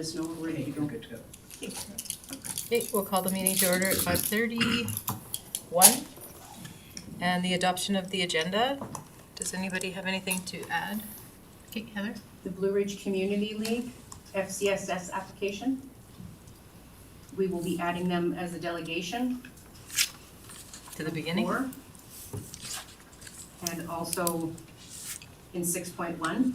us know we're ready to go. Good to go. Okay, we'll call the meeting to order at 5:31. And the adoption of the agenda. Does anybody have anything to add? Okay, Heather? The Blue Ridge Community League FCSS application. We will be adding them as a delegation. To the beginning? Four. And also in 6.1.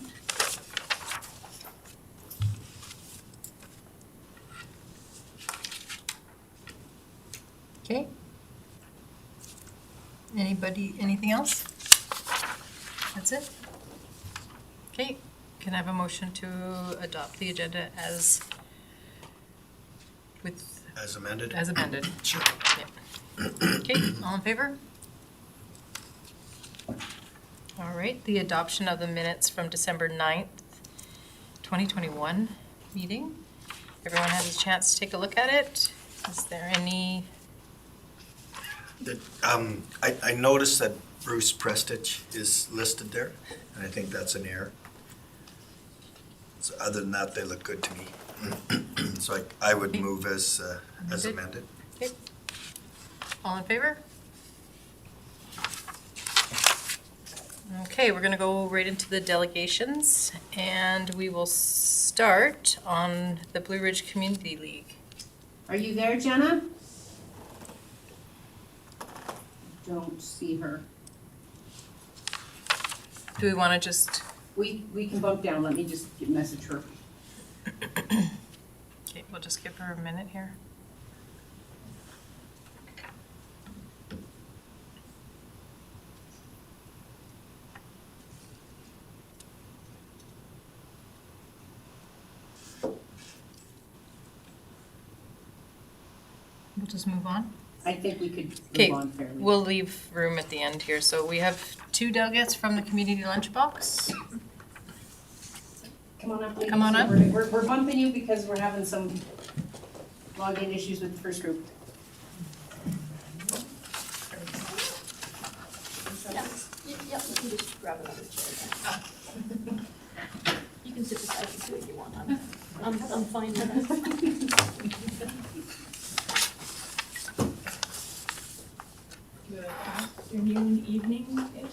Okay. Anybody, anything else? That's it? Okay, can I have a motion to adopt the agenda as with, As amended? as amended? Sure. Okay, all in favor? All right, the adoption of the minutes from December 9th, 2021 meeting. Everyone has a chance to take a look at it. Is there any, I noticed that Bruce Prestich is listed there, and I think that's an error. So other than that, they look good to me. So I would move as amended. okay, all in favor? Okay, we're gonna go right into the delegations, and we will start on the Blue Ridge Community League. Are you there, Jenna? Don't see her. Do we wanna just, We can bump down. Let me just message her. okay, we'll just give her a minute here. We'll just move on. I think we could Okay, move on fairly. we'll leave room at the end here. So we have 2 delegates from the community lunchbox. Come on up, ladies. Come on up. We're bumping you because we're having some login issues with the first group. Yeah, you can just grab another chair then. You can sit beside me too if you want. I'm fine with it. Good afternoon, evening-ish.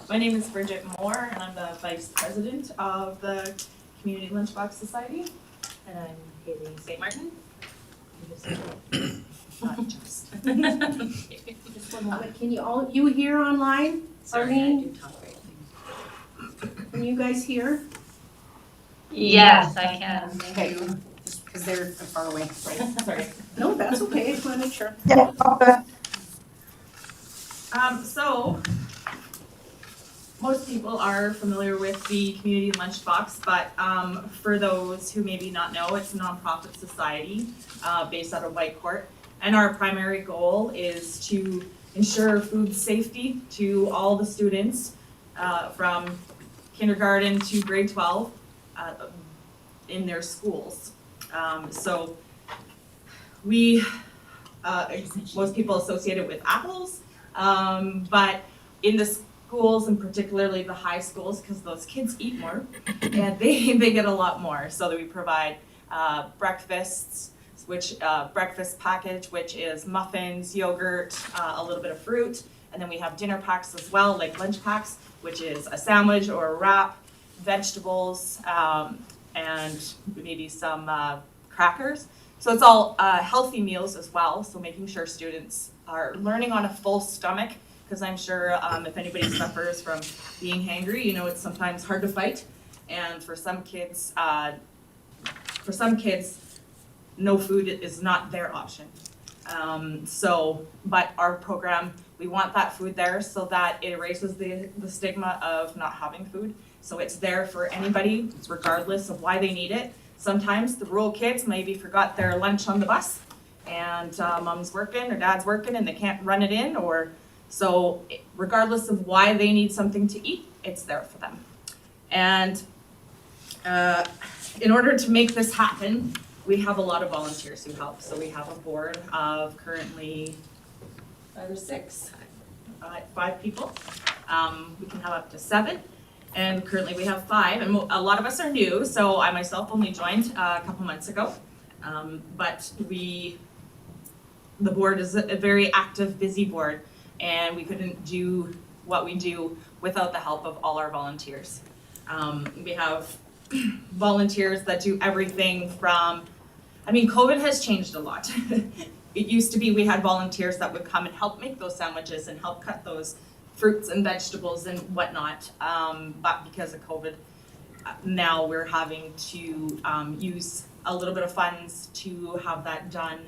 My name is Bridget Moore, and I'm the Vice President of the Community Lunchbox Society. And I'm Haley St. Martin. Not just. Just one moment. Can you hear online? Arlene? Can you guys hear? Yes, I can. Okay, just because they're far away. Sorry. No, that's okay. I just want to make sure. So, most people are familiar with the Community Lunchbox, but for those who maybe not know, it's a nonprofit society based out of Whitecourt. And our primary goal is to ensure food safety to all the students from kindergarten to grade 12 in their schools. So we, most people associate it with apples, but in the schools and particularly the high schools, because those kids eat more and they get a lot more. So that we provide breakfasts, which breakfast package, which is muffins, yogurt, a little bit of fruit, and then we have dinner packs as well, like lunch packs, which is a sandwich or a wrap, vegetables, and maybe some crackers. So it's all healthy meals as well, so making sure students are learning on a full stomach, because I'm sure if anybody suffers from being hangry, you know it's sometimes hard to fight. And for some kids, no food is not their option. But our program, we want that food there so that it erases the stigma of not having food. So it's there for anybody, regardless of why they need it. Sometimes the rural kids maybe forgot their lunch on the bus, and mom's working or dad's working and they can't run it in, or so regardless of why they need something to eat, it's there for them. And in order to make this happen, we have a lot of volunteers who help. So we have a board of currently 5 or 6, 5 people. We can have up to 7. And currently we have 5, and a lot of us are new, so I myself only joined a couple months ago. But the board is a very active, busy board, and we couldn't do what we do without the help of all our volunteers. We have volunteers that do everything from, COVID has changed a lot. It used to be we had volunteers that would come and help make those sandwiches and help cut those fruits and vegetables and whatnot. But because of COVID, now we're having to use a little bit of funds to have that done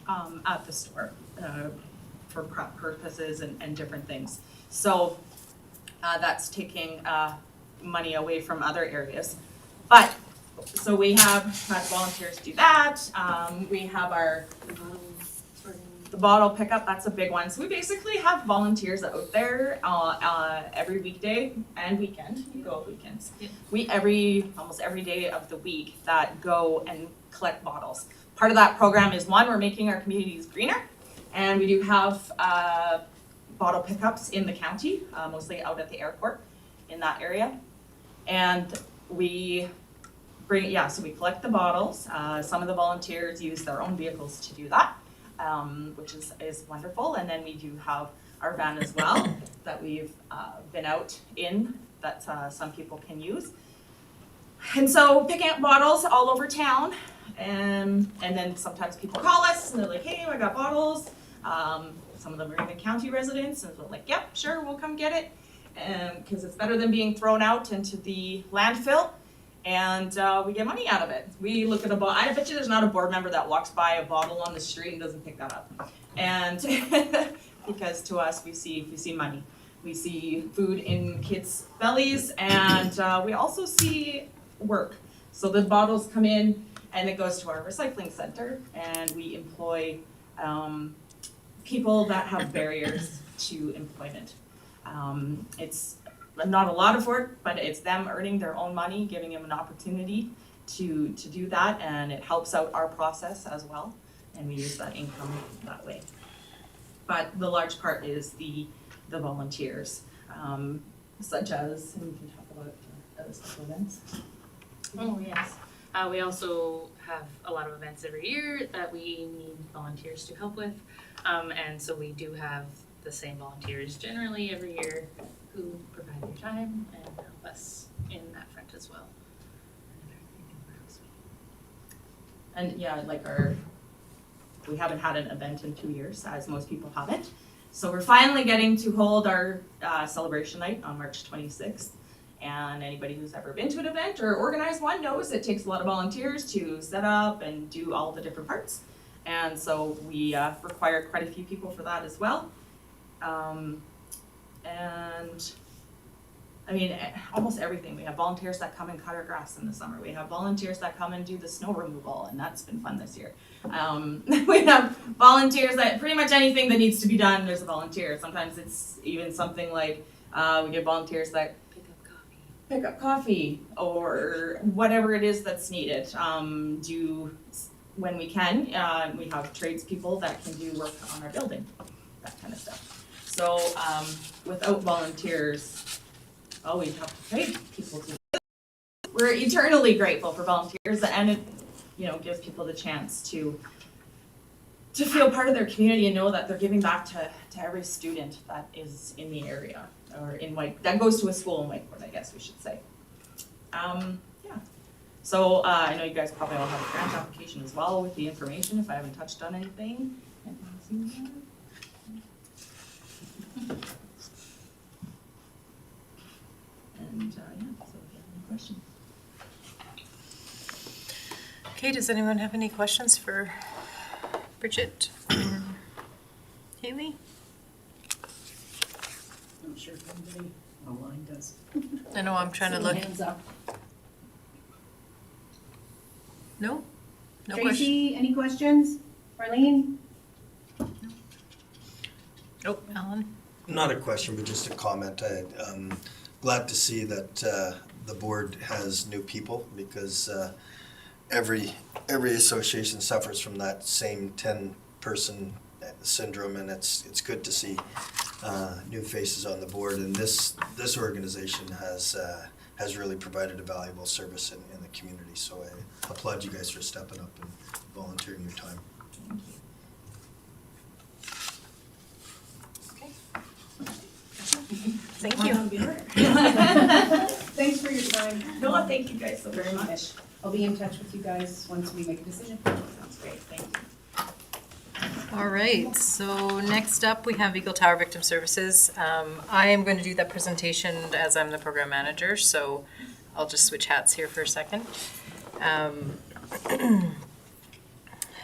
at the store for prep purposes and different things. So that's taking money away from other areas. But, so we have had volunteers do that. We have our the bottle pickup, that's a big one. So we basically have volunteers out there every weekday and weekend. You go weekends. Yeah. Almost every day of the week that go and collect bottles. Part of that program is one, we're making our communities greener, and we do have bottle pickups in the county, mostly out at the airport in that area. And we so we collect the bottles. Some of the volunteers use their own vehicles to do that. Which is wonderful. And then we do have our van as well that we've been out in that some people can use. And so picking up bottles all over town, and then sometimes people call us and they're like, hey, I got bottles. Some of them are even county residents, and we're like, yep, sure, we'll come get it. Because it's better than being thrown out into the landfill. And we get money out of it. We look at a bottle. I bet you there's not a board member that walks by a bottle on the street and doesn't pick that up. And because to us, we see money. We see food in kids' bellies, and we also see work. So the bottles come in, and it goes to our recycling center, and we employ people that have barriers to employment. It's not a lot of work, but it's them earning their own money, giving them an opportunity to do that, and it helps out our process as well, and we use that income that way. But the large part is the volunteers, such as, and we can talk about other special events. Oh, yes. We also have a lot of events every year that we need volunteers to help with, and so we do have the same volunteers generally every year who provide their time and help us in that front as well. And yeah, we haven't had an event in 2 years, as most people haven't. So we're finally getting to hold our celebration night on March 26th. And anybody who's ever been to an event or organized one knows it takes a lot of volunteers to set up and do all the different parts. And so we require quite a few people for that as well. And almost everything. We have volunteers that come and cut our grass in the summer. We have volunteers that come and do the snow removal, and that's been fun this year. We have volunteers that pretty much anything that needs to be done, there's a volunteer. Sometimes it's even something like we get volunteers that pick up coffee or whatever it is that's needed. Do when we can. We have tradespeople that can do work on our building, that kind of stuff. So without volunteers, we have to pay people to. We're eternally grateful for volunteers, and it, gives people the chance to feel part of their community and know that they're giving back to every student that is in the area or that goes to a school in Whitecourt, I guess we should say. So I know you guys probably all have a grant application as well with the information if I haven't touched on anything. And so if you have any questions. Okay, does anyone have any questions for Bridget or Haley? I'm sure if anybody online does. I know I'm trying to look. Hands up. No? No question? Tracy, any questions? Arlene? Nope. Alan? Not a question, but just a comment. I'm glad to see that the board has new people, because every association suffers from that same 10-person syndrome, and it's good to see new faces on the board, and this organization has really provided a valuable service in the community. So I applaud you guys for stepping up and volunteering your time. Thank you. Thanks for your time. No, thank you guys so very much. I'll be in touch with you guys once we make a decision. Sounds great, thank you. All right, so next up, we have Eagle Tower Victim Services. I am going to do that presentation as I'm the program manager, so I'll just switch hats here for a second.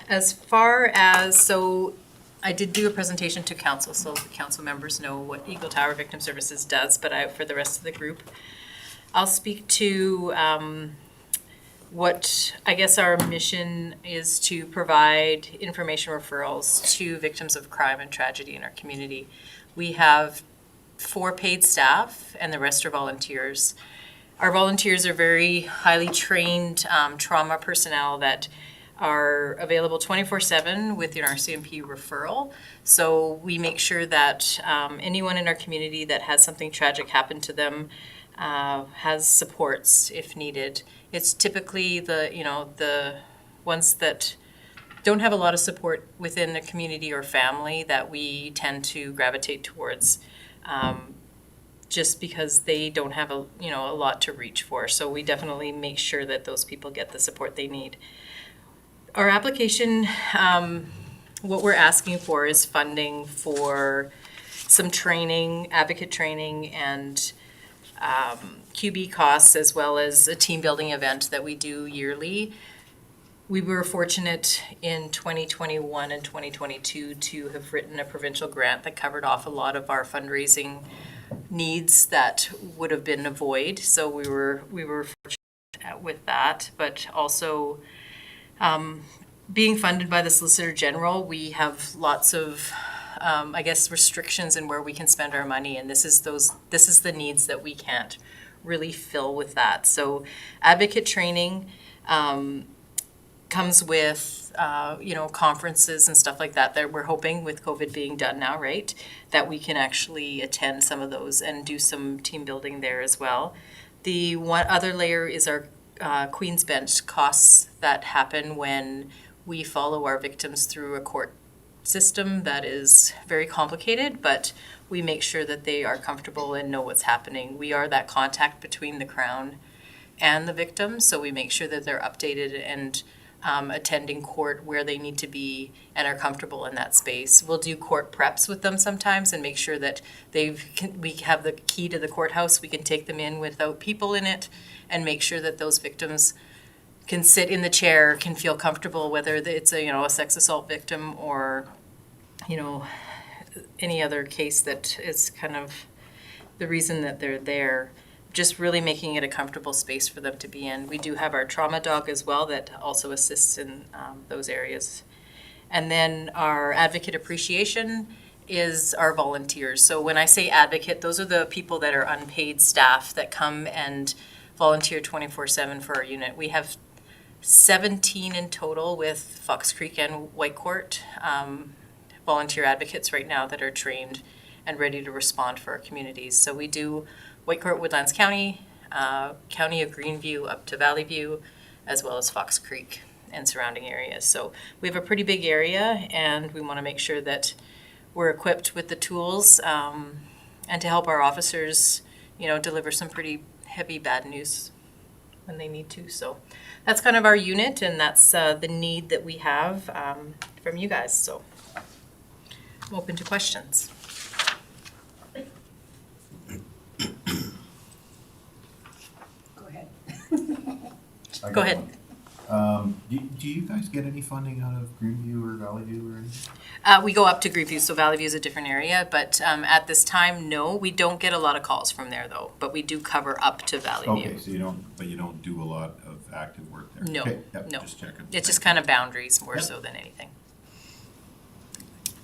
As far as, so I did do a presentation to council, so the council members know what Eagle Tower Victim Services does, but for the rest of the group, I'll speak to what I guess our mission is to provide information referrals to victims of crime and tragedy in our community. We have 4 paid staff and the rest are volunteers. Our volunteers are very highly trained trauma personnel that are available 24/7 with an RCMP referral. So we make sure that anyone in our community that has something tragic happen to them has supports if needed. It's typically the ones that don't have a lot of support within a community or family that we tend to gravitate towards, just because they don't have a lot to reach for. So we definitely make sure that those people get the support they need. Our application, what we're asking for is funding for some training, advocate training, and QB costs, as well as a team building event that we do yearly. We were fortunate in 2021 and 2022 to have written a provincial grant that covered off a lot of our fundraising needs that would have been a void. So we were fortunate with that, but also being funded by the Solicitor General, we have lots of I guess restrictions in where we can spend our money, and this is the needs that we can't really fill with that. So advocate training comes with conferences and stuff like that we're hoping, with COVID being done now, right, that we can actually attend some of those and do some team building there as well. The one other layer is our Queen's Bench costs that happen when we follow our victims through a court system that is very complicated, but we make sure that they are comfortable and know what's happening. We are that contact between the Crown and the victims, so we make sure that they're updated and attending court where they need to be and are comfortable in that space. We'll do court preps with them sometimes and make sure that we have the key to the courthouse. We can take them in without people in it and make sure that those victims can sit in the chair, can feel comfortable, whether it's a sex assault victim or any other case that is kind of the reason that they're there. Just really making it a comfortable space for them to be in. We do have our trauma dog as well that also assists in those areas. And then our advocate appreciation is our volunteers. So when I say advocate, those are the people that are unpaid staff that come and volunteer 24/7 for our unit. We have 17 in total with Fox Creek and Whitecourt volunteer advocates right now that are trained and ready to respond for our communities. So we do Whitecourt, Woodlands County, County of Greenview up to Valley View, as well as Fox Creek and surrounding areas. So we have a pretty big area, and we want to make sure that we're equipped with the tools and to help our officers, deliver some pretty heavy bad news when they need to. So that's kind of our unit, and that's the need that we have from you guys. So I'm open to questions. Go ahead. Go ahead. Do you guys get any funding out of Greenview or Valley View or anything? We go up to Greenview, so Valley View is a different area, but at this time, no, we don't get a lot of calls from there though, but we do cover up to Valley View. Okay, so you don't do a lot of active work there? No, Okay, yep, no. just checking. It's just kind of boundaries more Yep. so than anything.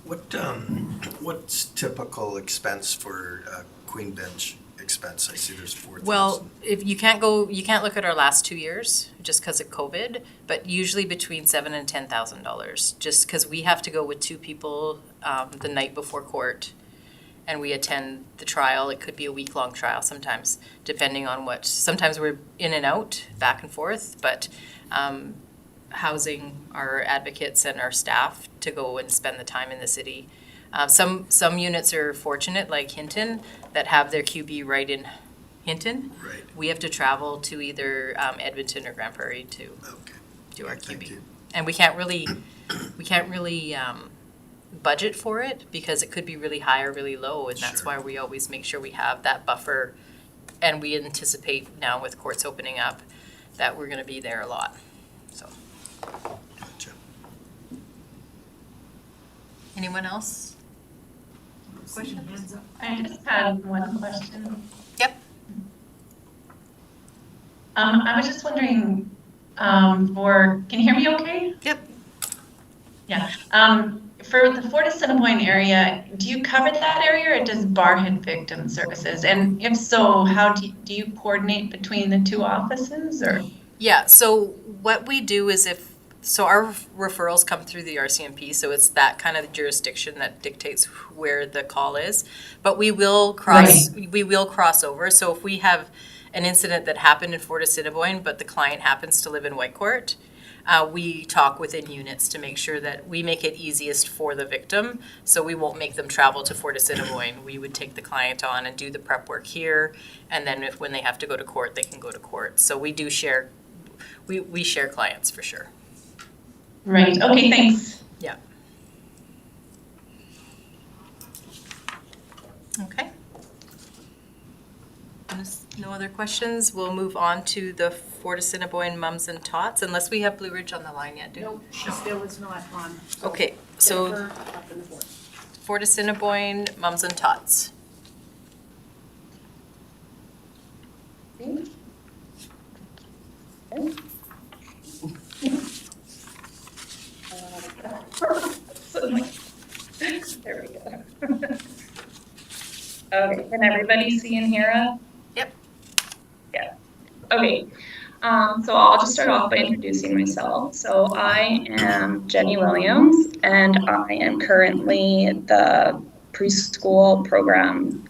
What's typical expense for Queen Bench expense? I see there's 4,000. Well, if you can't look at our last 2 years just because of COVID, but usually between $7,000 and $10,000, just because we have to go with 2 people the night before court, and we attend the trial. It could be a week-long trial sometimes, depending on sometimes we're in and out, back and forth, but housing our advocates and our staff to go and spend the time in the city. Some units are fortunate, like Hinton, that have their QB right in Hinton. Right. We have to travel to either Edmonton or Grand Prairie to Okay. do our Thank QB. you. And we can't really budget for it because it could be really high or really low, and that's Sure. why we always make sure we have that buffer. And we anticipate now with courts opening up that we're gonna be there a lot, so. Gotcha. Anyone else? Questions? I just had one question. Yep. I was just wondering, can you hear me okay? Yep. Yeah. For the Fort Assiniboine area, do you cover that area or does Barrhead Victim Services? And if so, how do you coordinate between the two offices or? Yeah, so what we do is so our referrals come through the RCMP, so it's that kind of jurisdiction that dictates where the call is. But we will cross over. So if we have an incident that happened in Fort Assiniboine, but the client happens to live in Whitecourt, we talk within units to make sure that we make it easiest for the victim. So we won't make them travel to Fort Assiniboine. We would take the client on and do the prep work here. And then when they have to go to court, they can go to court. So we do share, we share clients for sure. Right, okay, thanks. Yeah. Okay. No other questions? We'll move on to the Fort Assiniboine Mums and Tots, unless we have Blue Ridge on the line yet, do we? No, she still is not on. So Okay, so Jennifer up in the board. Fort Assiniboine Mums and Tots. There we go. Okay, can everybody see and hear us? Yep. Yeah. Okay. So I'll just start off by introducing myself. So I am Jenny Williams, and I am currently the preschool program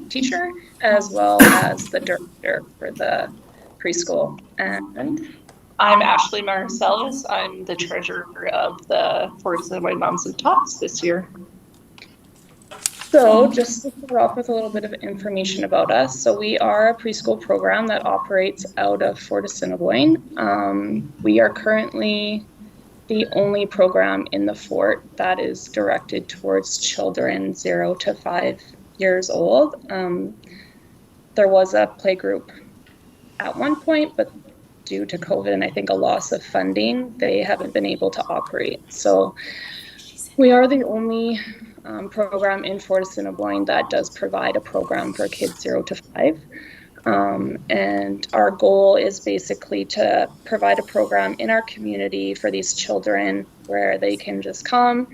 teacher, as well as the director for the preschool. And I'm Ashley Marcellus. I'm the treasurer of the Fort Assiniboine Moms and Tots this year. So just to start off with a little bit of information about us. So we are a preschool program that operates out of Fort Assiniboine. We are currently the only program in the fort that is directed towards children 0 to 5 years old. There was a playgroup at one point, but due to COVID and I think a loss of funding, they haven't been able to operate. So we are the only program in Fort Assiniboine that does provide a program for kids 0 to 5. And our goal is basically to provide a program in our community for these children where they can just come,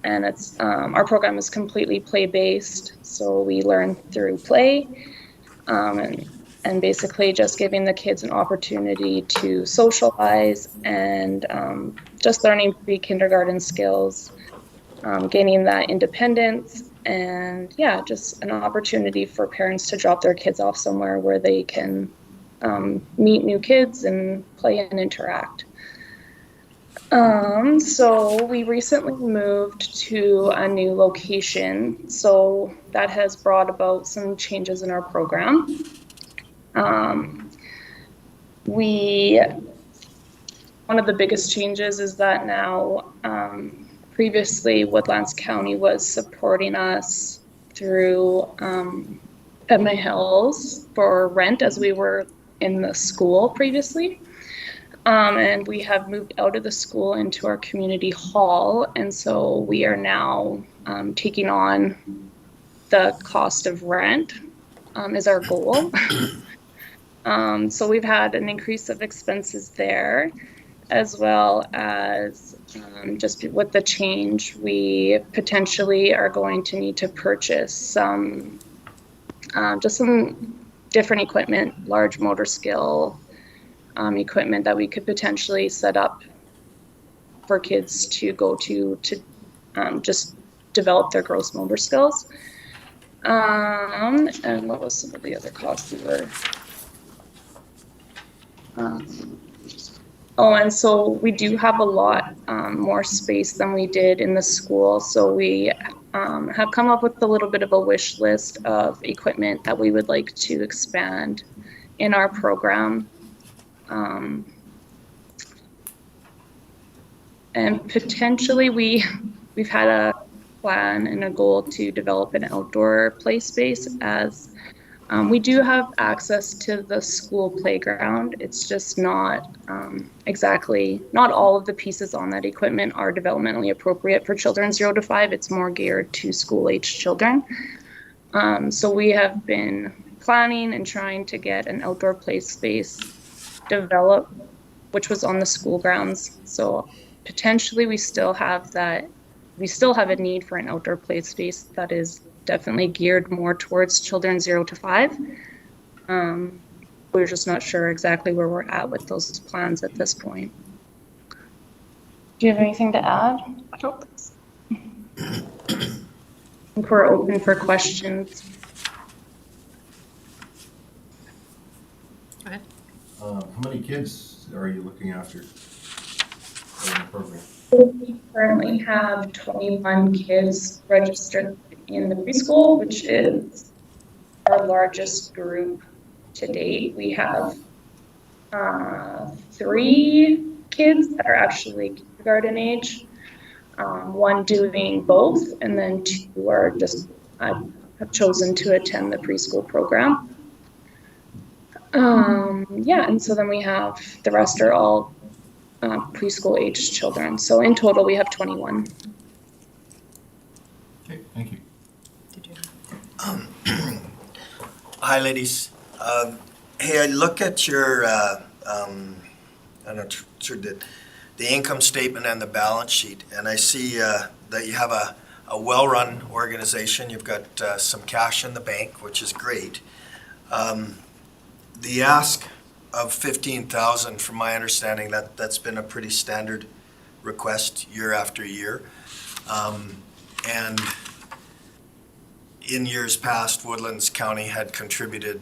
and it's our program is completely play-based, so we learn through play, and basically just giving the kids an opportunity to socialize and just learning pre-kindergarten skills, gaining that independence, and yeah, just an opportunity for parents to drop their kids off somewhere where they can meet new kids and play and interact. So we recently moved to a new location, so that has brought about some changes in our program. One of the biggest changes is that now previously, Woodlands County was supporting us through Edmund Hills for rent as we were in the school previously. And we have moved out of the school into our community hall. And so we are now taking on the cost of rent is our goal. So we've had an increase of expenses there, as well as just with the change, we potentially are going to need to purchase some different equipment, large motor skill equipment that we could potentially set up for kids to go to just develop their gross motor skills. And what was some of the other costs we were? Oh, and so we do have a lot more space than we did in the school. So we have come up with a little bit of a wish list of equipment that we would like to expand in our program. And potentially we've had a plan and a goal to develop an outdoor play space, as we do have access to the school playground. It's just not not all of the pieces on that equipment are developmentally appropriate for children 0 to 5. It's more geared to school-aged children. So we have been planning and trying to get an outdoor play space developed, which was on the school grounds. So potentially we still have a need for an outdoor play space that is definitely geared more towards children 0 to 5. We're just not sure exactly where we're at with those plans at this point. Do you have anything to add? I think we're open for questions. Go ahead. How many kids are you looking after in the program? We currently have 21 kids registered in the preschool, which is our largest group to date. We have 3 kids that are actually kindergarten age, 1 doing both, and then 2 are just have chosen to attend the preschool program. And so then we have the rest are all preschool aged children. So in total, we have 21. Okay, thank you. Hi, ladies. Hey, I look at your, I'm not sure the income statement and the balance sheet, and I see that you have a well-run organization. You've got some cash in the bank, which is great. The ask of $15,000, from my understanding, that's been a pretty standard request year after year. And in years past, Woodlands County had contributed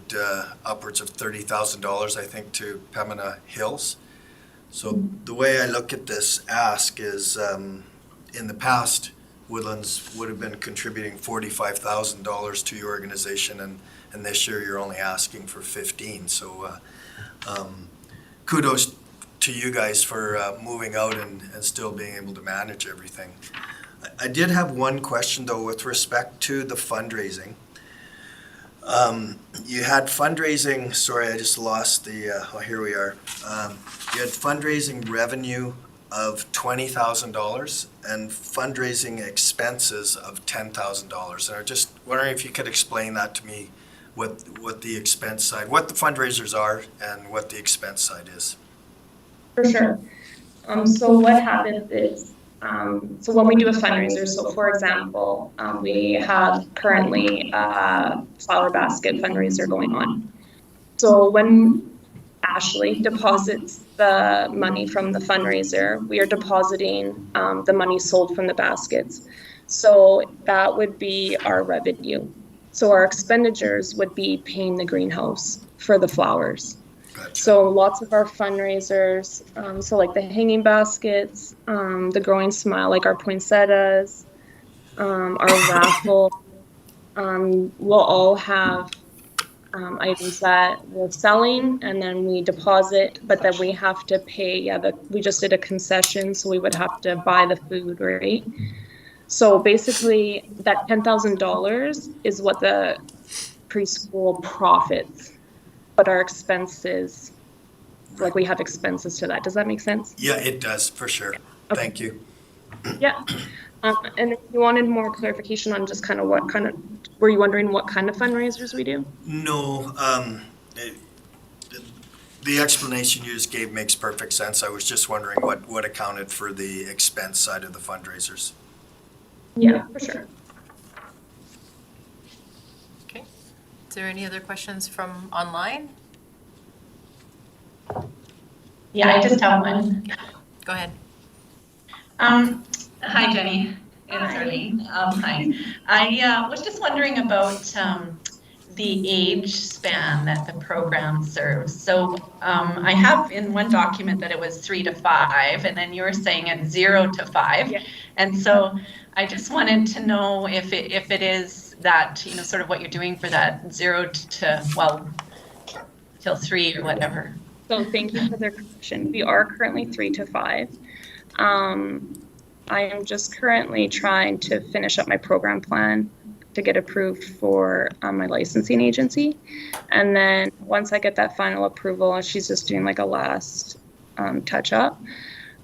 upwards of $30,000, I think, to Pembina Hills. So the way I look at this ask is, in the past, Woodlands would have been contributing $45,000 to your organization, and this year you're only asking for 15. So kudos to you guys for moving out and still being able to manage everything. I did have one question, though, with respect to the fundraising. You had fundraising, sorry, I just lost the, here we are. You had fundraising revenue of $20,000 and fundraising expenses of $10,000. And I'm just wondering if you could explain that to me, what the expense side, what the fundraisers are and what the expense side is. For sure. So what happens is, so when we do a fundraiser, so for example, we have currently a flower basket fundraiser going on. So when Ashley deposits the money from the fundraiser, we are depositing the money sold from the baskets. So that would be our revenue. So our expenditures would be paying the greenhouse for the flowers. Gotcha. So lots of our fundraisers, so like the hanging baskets, the Growing Smile, like our poinsettias, our raffle, we'll all have items that we're selling, and then we deposit, but then we have to pay, we just did a concession, so we would have to buy the food, right? So basically that $10,000 is what the preschool profits, but our expenses, like we have expenses to that. Does that make sense? Yeah, it does, for sure. Okay. Thank you. Yeah. And if you wanted more clarification on just kind of what kind of, were you wondering what kind of fundraisers we do? No, the explanation you just gave makes perfect sense. I was just wondering what accounted for the expense side of the fundraisers. Yeah, for sure. Okay. Is there any other questions from online? Yeah, I just have one. Go ahead. Hi, Jenny. It's Arlene. Hi. I was just wondering about the age span that the program serves. So I have in one document that it was 3 to 5, and then you were saying it's 0 to 5. Yeah. And so I just wanted to know if it is that, you know, sort of what you're doing for that 0 to, well, till 3 or whatever. So thank you for the correction. We are currently 3 to 5. I am just currently trying to finish up my program plan to get approved for my licensing agency. And then once I get that final approval, and she's just doing like a last touch up,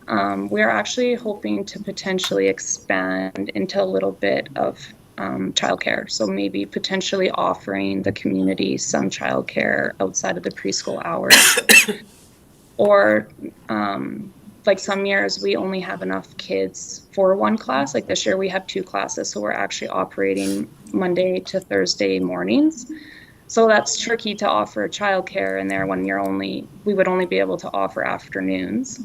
we're actually hoping to potentially expand into a little bit of childcare. So maybe potentially offering the community some childcare outside of the preschool hours. Or like some years we only have enough kids for one class. Like this year we have 2 classes, so we're actually operating Monday to Thursday mornings. So that's tricky to offer childcare in there when we would only be able to offer afternoons.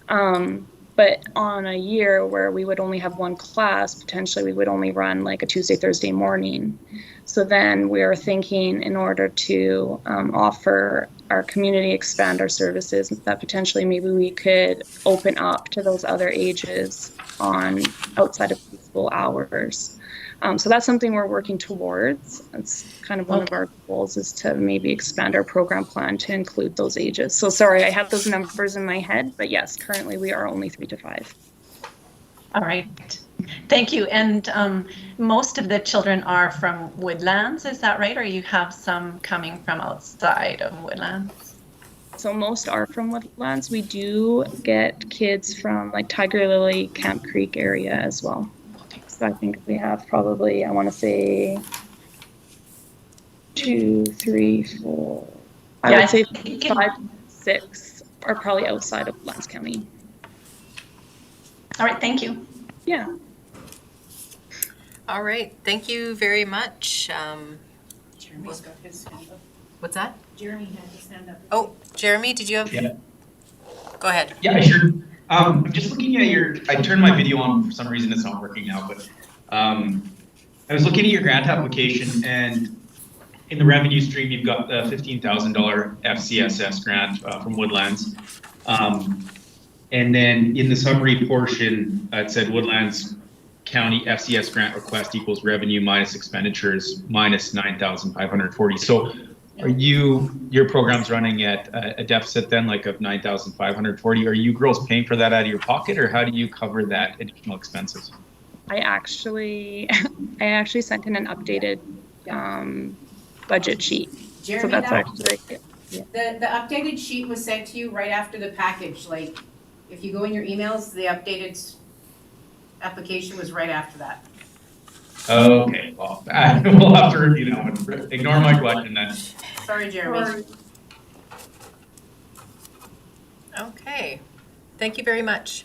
But on a year where we would only have 1 class, potentially we would only run like a Tuesday, Thursday morning. So then we're thinking in order to offer our community, expand our services, that potentially maybe we could open up to those other ages on outside of preschool hours. So that's something we're working towards. It's kind of one of our goals, is to maybe expand our program plan to include those ages. So sorry, I have those numbers in my head, but yes, currently we are only 3 to 5. All right. Thank you. And most of the children are from Woodlands, is that right? Or you have some coming from outside of Woodlands? So most are from Woodlands. We do get kids from like Tiger Lily, Camp Creek area as well. So I think we have probably, I want to say 2, 3, 4. I would say 5, 6 are probably outside of Woodlands County. All right, thank you. Yeah. All right, thank you very much. Jeremy's got his hand up. What's that? Jeremy had his hand up. Oh, Jeremy, did you have? Yeah. Go ahead. Yeah, sure. I'm just looking at I turned my video on, for some reason it's not working now, but I was looking at your grant application, and in the revenue stream, you've got the $15,000 FCSS grant from Woodlands. And then in the summary portion, it said Woodlands County FCS grant request equals revenue minus expenditures minus 9,540. So are your program's running at a deficit then, like of 9,540? Are you girls paying for that out of your pocket, or how do you cover that additional expenses? I actually sent in an updated budget sheet. Jeremy, So that's that- actually, The updated sheet was sent to you right after the package, like, if you go in your emails, the updated application was right after that. Okay, well, we'll have to review that one. Ignore my question then. Sorry, Jeremy. Okay, thank you very much.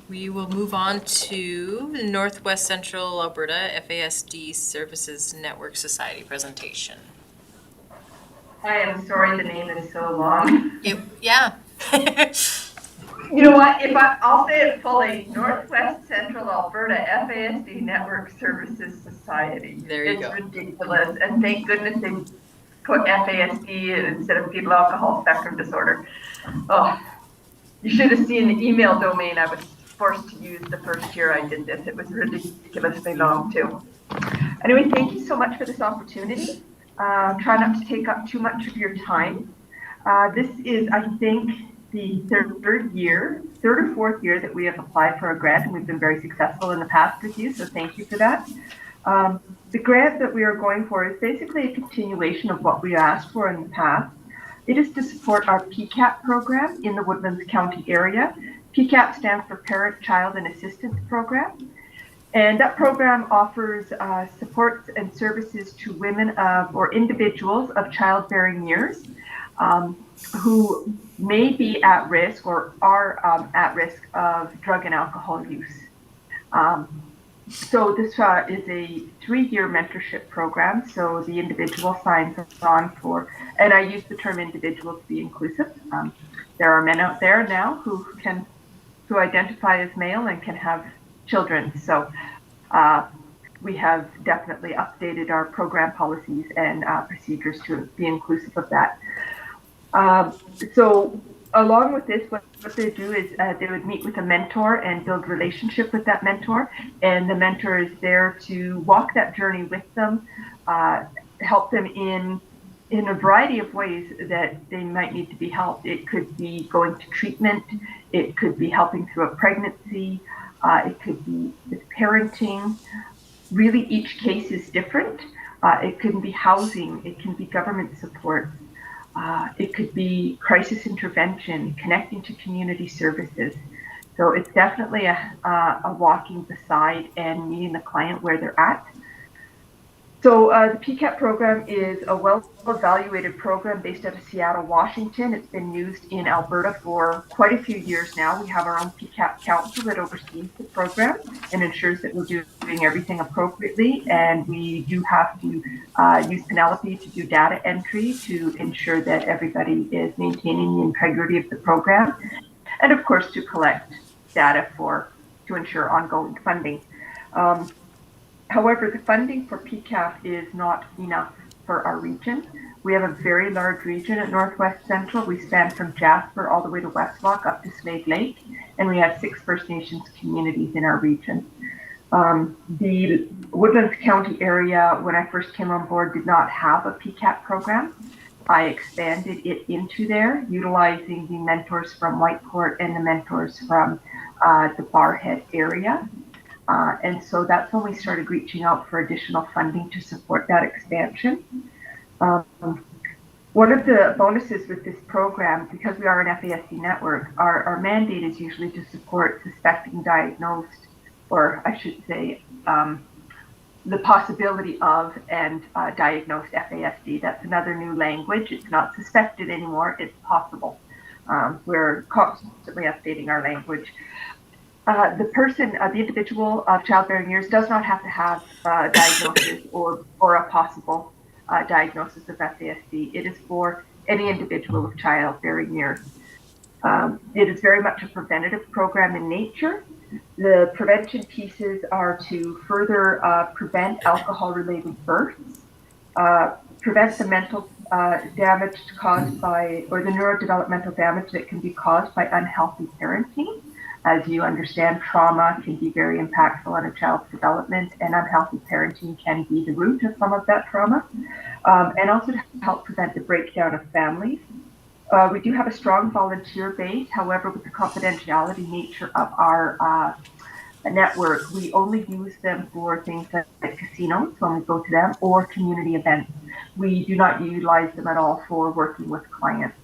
We will move on to the Northwest Central Alberta FASD Services Network Society presentation. Hi, I'm sorry the name is so long. Yeah. You know what, I'll say it fully, Northwest Central Alberta FASD Network Services Society. There you go. It's ridiculous, and thank goodness they put FASD instead of fetal alcohol spectrum disorder. Oh, you should have seen the email domain I was forced to use the first year I did this. It was ridiculously long too. Anyway, thank you so much for this opportunity. Try not to take up too much of your time. This is, I think, the third or fourth year that we have applied for a grant, and we've been very successful in the past with you, so thank you for that. The grant that we are going for is basically a continuation of what we asked for in the past. It is to support our PCAP program in the Woodlands County area. PCAP stands for Parent, Child, and Assistance Program. And that program offers supports and services to women or individuals of childbearing years who may be at risk or are at risk of drug and alcohol use. So this is a 3-year mentorship program. So the individual signs on for, and I use the term individual to be inclusive. There are men out there now who can who identify as male and can have children. So we have definitely updated our program policies and procedures to be inclusive of that. So along with this, what they do is they would meet with a mentor and build relationship with that mentor. And the mentor is there to walk that journey with them, help them in a variety of ways that they might need to be helped. It could be going to treatment. It could be helping through a pregnancy. It could be with parenting. Really, each case is different. It can be housing. It can be government support. It could be crisis intervention, connecting to community services. So it's definitely a walking beside and meeting the client where they're at. So the PCAP program is a well-evaluated program based out of Seattle, Washington. It's been used in Alberta for quite a few years now. We have our own PCAP council that oversees the program and ensures that we're doing everything appropriately. And we do have to use Penelope to do data entry to ensure that everybody is maintaining the integrity of the program. And of course, to collect data to ensure ongoing funding. However, the funding for PCAP is not enough for our region. We have a very large region at Northwest Central. We span from Jasper all the way to Westlock up to Slave Lake, and we have 6 First Nations communities in our region. The Woodlands County area, when I first came on board, did not have a PCAP program. I expanded it into there, utilizing the mentors from Whitecourt and the mentors from the Barrhead area. And so that's when we started reaching out for additional funding to support that expansion. One of the bonuses with this program, because we are an FASD network, our mandate is usually to support suspecting, diagnosed, or I should say, the possibility of and diagnosed FASD. That's another new language. It's not suspected anymore, it's possible. We're constantly updating our language. The person, the individual of childbearing years does not have to have a diagnosis or a possible diagnosis of FASD. It is for any individual of childbearing years. It is very much a preventative program in nature. The prevention pieces are to further prevent alcohol-related births, prevent the mental damage caused by, or the neurodevelopmental damage that can be caused by unhealthy parenting. As you understand, trauma can be very impactful on a child's development, and unhealthy parenting can be the root of some of that trauma, and also to help prevent the breakdown of families. We do have a strong volunteer base. However, with the confidentiality nature of our network, we only use them for things like casinos when we go to them, or community events. We do not utilize them at all for working with clients.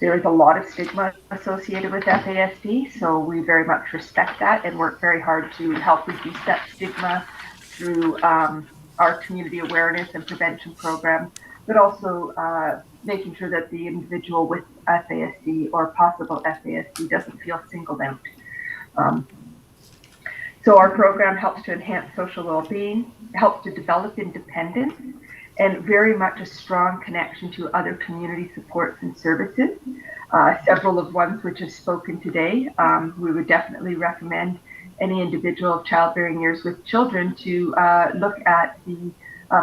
There is a lot of stigma associated with FASD, so we very much respect that and work very hard to help reduce that stigma through our community awareness and prevention program, but also making sure that the individual with FASD or possible FASD doesn't feel singled out. So our program helps to enhance social well-being, helps to develop independence, and very much a strong connection to other community supports and services. Several of ones which have spoken today, we would definitely recommend any individual of childbearing years with children to look at the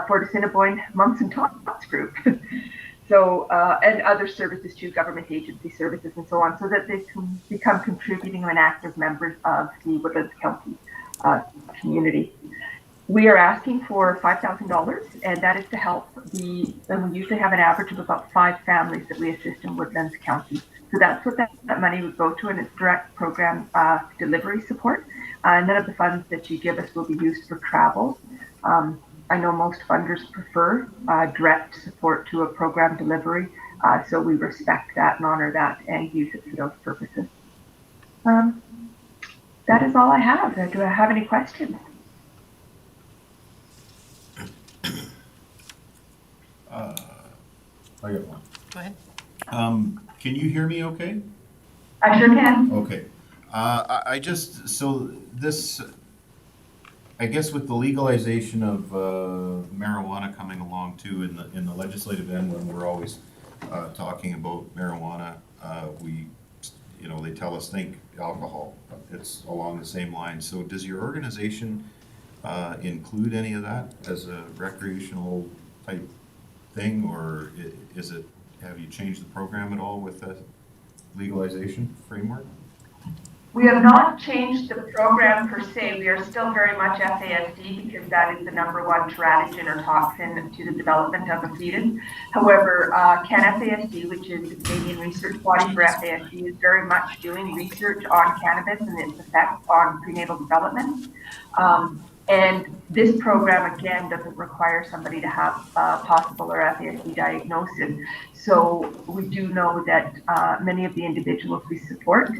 Fort Assiniboine Mums and Tots group. So, and other services too, government agency services and so on, so that they can become contributing and active members of the Woodlands County community. We are asking for $5,000, and that is to help and we usually have an average of about 5 families that we assist in Woodlands County. So that's what that money would go to, and it's direct program delivery support. None of the funds that you give us will be used for travel. I know most funders prefer direct support to a program delivery, so we respect that and honor that and use it for those purposes. That is all I have. Do I have any questions? I got one. Go ahead. Can you hear me okay? I sure can. Okay. I just, so this, I guess with the legalization of marijuana coming along too in the legislative end, when we're always talking about marijuana, you know, they tell us think alcohol. It's along the same line. So does your organization include any of that as a recreational type thing, or is it, have you changed the program at all with the legalization framework? We have not changed the program per se. We are still very much FASD because that is the #1 teratogen or toxin to the development of a fetus. However, CanFASD, which is the Canadian research body for FASD, is very much doing research on cannabis and its effects on prenatal development. And this program, again, doesn't require somebody to have a possible or FASD diagnosis. So we do know that many of the individuals we support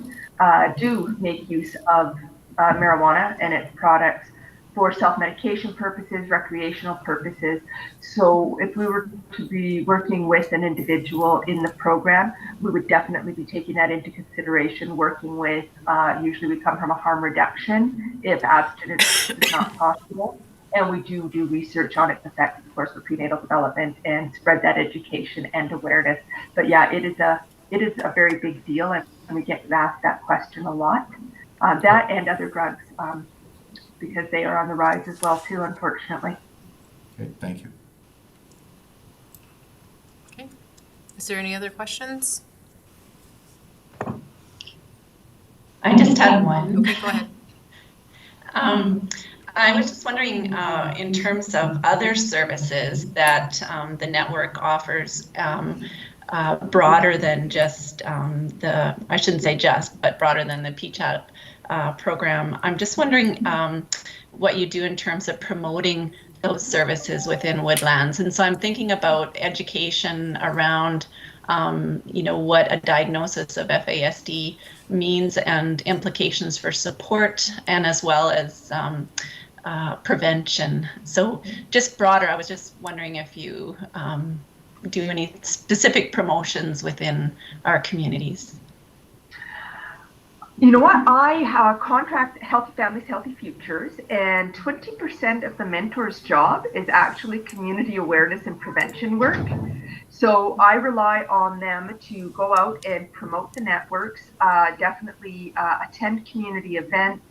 do make use of marijuana and its products for self-medication purposes, recreational purposes. So if we were to be working with an individual in the program, we would definitely be taking that into consideration, working with, usually we come from a harm reduction if abstinence is not possible. And we do research on its effects, of course, for prenatal development and spread that education and awareness. But yeah, it is a very big deal, and we get asked that question a lot. That and other drugs, because they are on the rise as well too, unfortunately. Okay, thank you. Okay. Is there any other questions? I just had one. Okay, go ahead. I was just wondering, in terms of other services that the network offers, broader than just I shouldn't say just, but broader than the PCHAT program. I'm just wondering what you do in terms of promoting those services within Woodlands. And so I'm thinking about education around, you know, what a diagnosis of FASD means and implications for support, and as well as prevention. So just broader, I was just wondering if you do any specific promotions within our communities. You know what? I contract Healthy Families, Healthy Futures, and 20% of the mentor's job is actually community awareness and prevention work. So I rely on them to go out and promote the networks, definitely attend community events.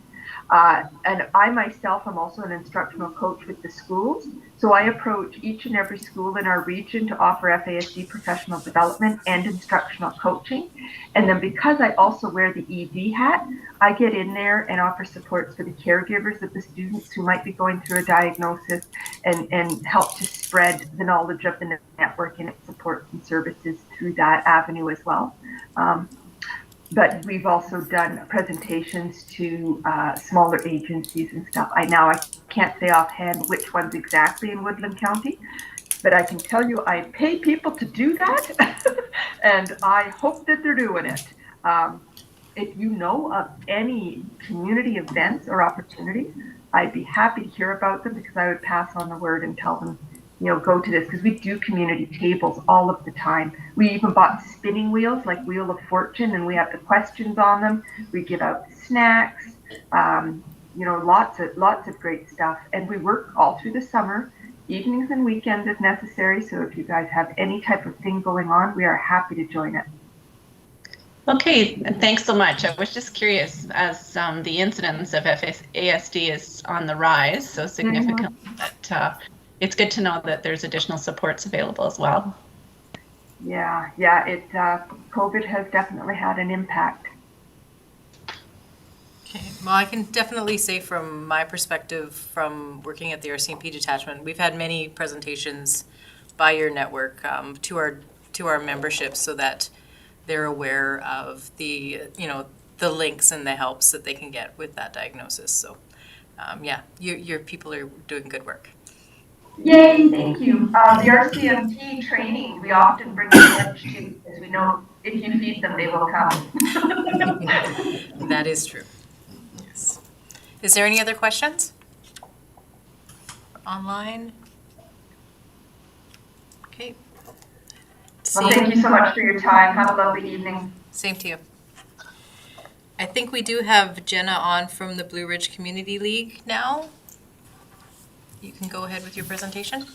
And I myself am also an instructional coach with the schools. So I approach each and every school in our region to offer FASD professional development and instructional coaching. And then because I also wear the ED hat, I get in there and offer supports for the caregivers of the students who might be going through a diagnosis, and help to spread the knowledge of the network and its supports and services through that avenue as well. But we've also done presentations to smaller agencies and stuff. I can't say offhand which ones exactly in Woodland County, but I can tell you I pay people to do that, and I hope that they're doing it. If you know of any community events or opportunities, I'd be happy to hear about them, because I would pass on the word and tell them, you know, go to this, because we do community tables all of the time. We even bought spinning wheels like Wheel of Fortune, and we have the questions on them. We give out snacks, you know, lots of great stuff. And we work all through the summer, evenings and weekends if necessary. So if you guys have any type of thing going on, we are happy to join it. Okay, thanks so much. I was just curious, as the incidence of FASD is on the rise so significantly, that it's good to know that there's additional supports available as well. Yeah, COVID has definitely had an impact. Okay, well, I can definitely say from my perspective, from working at the RCMP detachment, we've had many presentations by your network to our membership, so that they're aware of the, you know, the links and the helps that they can get with that diagnosis. So, yeah, your people are doing good work. Yay, thank you. The RCMP training, we often bring them lunch too, because we know if you feed them, they will come. That is true. Yes. Is there any other questions? Online? Okay. Well, thank you so much for your time. Have a lovely evening. Same to you. I think we do have Jenna on from the Blue Ridge Community League now. You can go ahead with your presentation.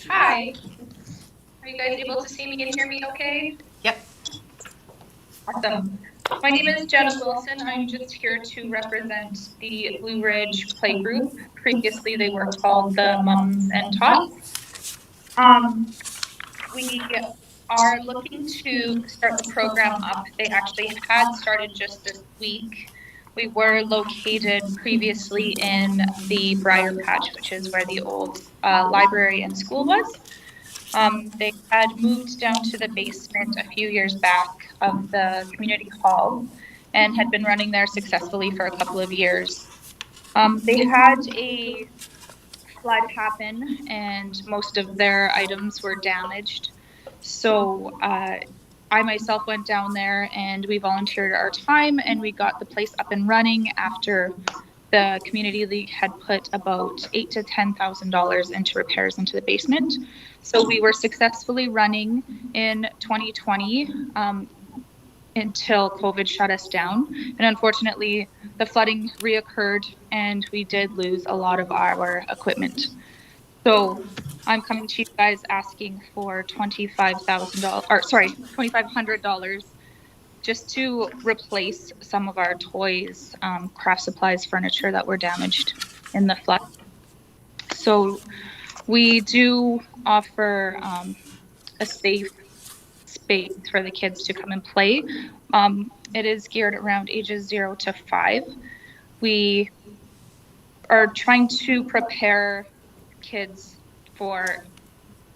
Hi. Are you guys able to see me and hear me okay? Yep. Awesome. My name is Jenna Wilson. I'm just here to represent the Blue Ridge Play Group. Previously, they were called the Mums and Tots. We are looking to start the program up. They actually had started just this week. We were located previously in the Briar Patch, which is where the old library and school was. They had moved down to the basement a few years back of the community hall and had been running there successfully for a couple of years. They had a flood happen and most of their items were damaged. So I myself went down there and we volunteered our time and we got the place up and running after the community league had put about $8,000 to $10,000 into repairs into the basement. So we were successfully running in 2020 until COVID shut us down. And unfortunately, the flooding reoccurred and we did lose a lot of our equipment. So I'm coming to you guys asking for $2,500 just to replace some of our toys, craft supplies, furniture that were damaged in the flood. So we do offer a safe space for the kids to come and play. It is geared around ages 0 to 5. We are trying to prepare kids for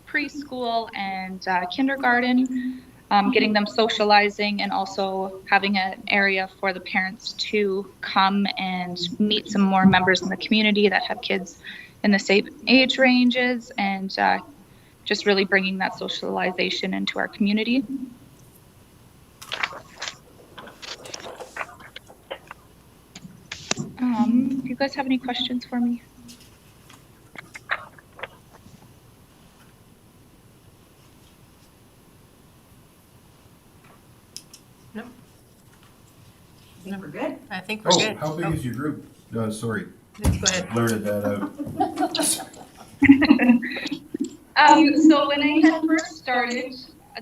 preschool and kindergarten, getting them socializing and also having an area for the parents to come and meet some more members in the community that have kids in the same age ranges and just really bringing that socialization into our community. Do you guys have any questions for me? No. I think we're good. I think we're good. How big is your group? Sorry, Go ahead. blurted that out. So when I had first started,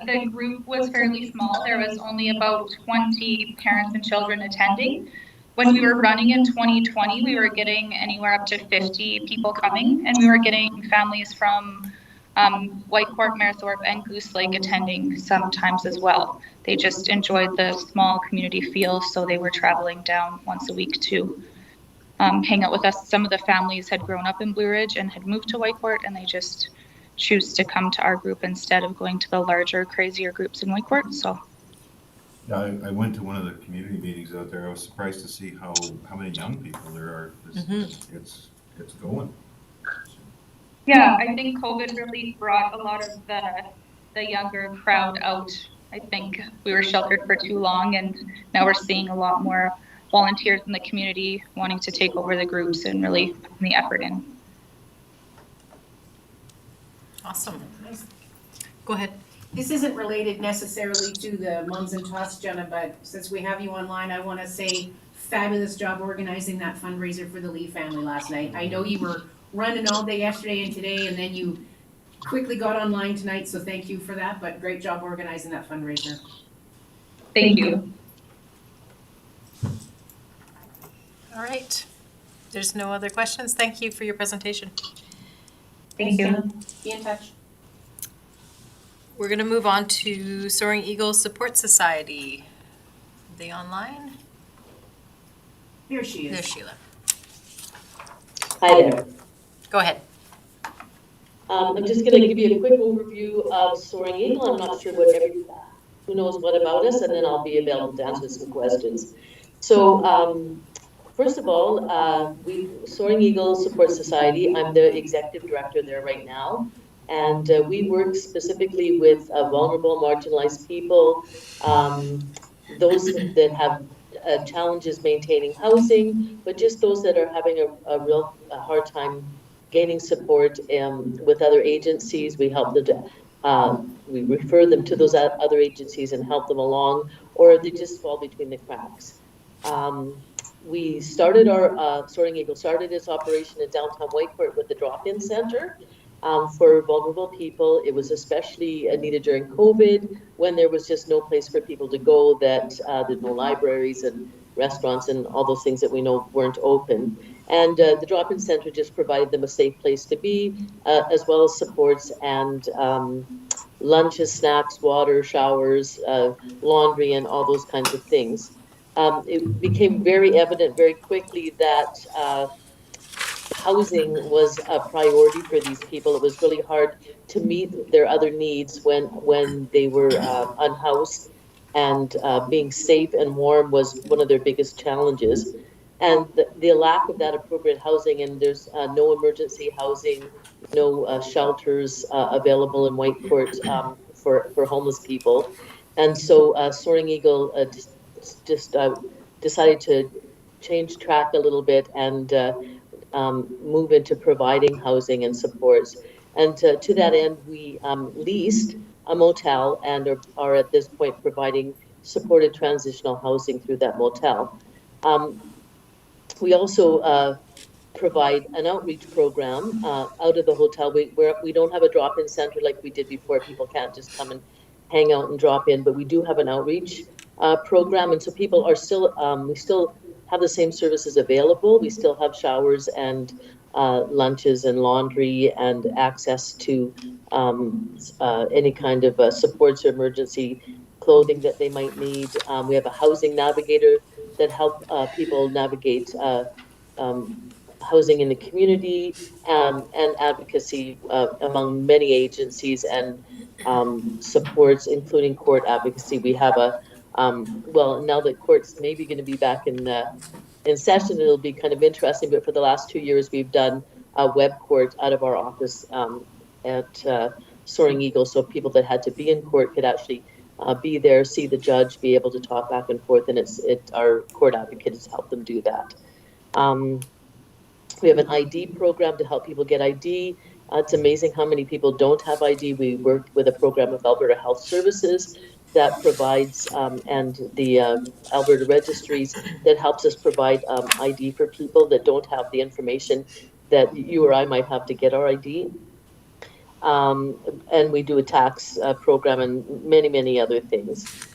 the group was fairly small. There was only about 20 parents and children attending. When we were running in 2020, we were getting anywhere up to 50 people coming, and we were getting families from Whitecourt, Marethorpe, and Goose Lake attending sometimes as well. They just enjoyed the small community feel, so they were traveling down once a week to hang out with us. Some of the families had grown up in Blue Ridge and had moved to Whitecourt, and they just choose to come to our group instead of going to the larger, crazier groups in Whitecourt. So. Yeah, I went to one of the community meetings out there. I was surprised to see how many young people there are. It's going. Yeah, I think COVID really brought a lot of the younger crowd out. I think we were sheltered for too long, and now we're seeing a lot more volunteers in the community wanting to take over the groups and really putting the effort in. Awesome. Go ahead. This isn't related necessarily to the Mums and Tots, Jenna, but since we have you online, I want to say fabulous job organizing that fundraiser for the Lee family last night. I know you were running all day yesterday and today, and then you quickly got online tonight, so thank you for that, but great job organizing that fundraiser. Thank you. All right. There's no other questions. Thank you for your presentation. Thank you. Be in touch. We're going to move on to Soaring Eagle Support Society. Are they online? Here she is. There's Sheila. Hi there. Go ahead. I'm just going to give you a quick overview of Soaring Eagle. I'm not sure who knows what about us, and then I'll be available to answer some questions. So, first of all, Soaring Eagle Support Society, I'm the executive director there right now. And we work specifically with vulnerable, marginalized people, those that have challenges maintaining housing, but just those that are having a real hard time gaining support with other agencies. We help them to, we refer them to those other agencies and help them along, or they just fall between the cracks. We started Soaring Eagle started its operation in downtown Whitecourt with the drop-in center. for vulnerable people. It was especially needed during COVID when there was just no place for people to go, that there's no libraries and restaurants and all those things that we know weren't open. And the drop-in center just provided them a safe place to be, as well as supports and lunches, snacks, water, showers, laundry, and all those kinds of things. It became very evident very quickly that housing was a priority for these people. It was really hard to meet their other needs when they were unhoused, and being safe and warm was one of their biggest challenges. And the lack of that appropriate housing, and there's no emergency housing, no shelters available in Whitecourt for homeless people. And so Soaring Eagle just decided to change track a little bit and move into providing housing and supports. And to that end, we leased a motel and are at this point providing supported transitional housing through that motel. We also provide an outreach program out of the hotel. We don't have a drop-in center like we did before. People can't just come and hang out and drop in, but we do have an outreach program, and so people are still, we still have the same services available. We still have showers and lunches and laundry and access to any kind of supports or emergency clothing that they might need. We have a housing navigator that help people navigate housing in the community, and advocacy among many agencies and supports, including court advocacy. We have a well, now that court's maybe going to be back in session, it'll be kind of interesting. But for the last 2 years, we've done a web court out of our office at Soaring Eagle, so people that had to be in court could actually be there, see the judge, be able to talk back and forth, and our court advocate has helped them do that. We have an ID program to help people get ID. It's amazing how many people don't have ID. We worked with a program of Alberta Health Services that provides, and the Alberta registries that helps us provide ID for people that don't have the information that you or I might have to get our ID. And we do a tax program and many, many other things.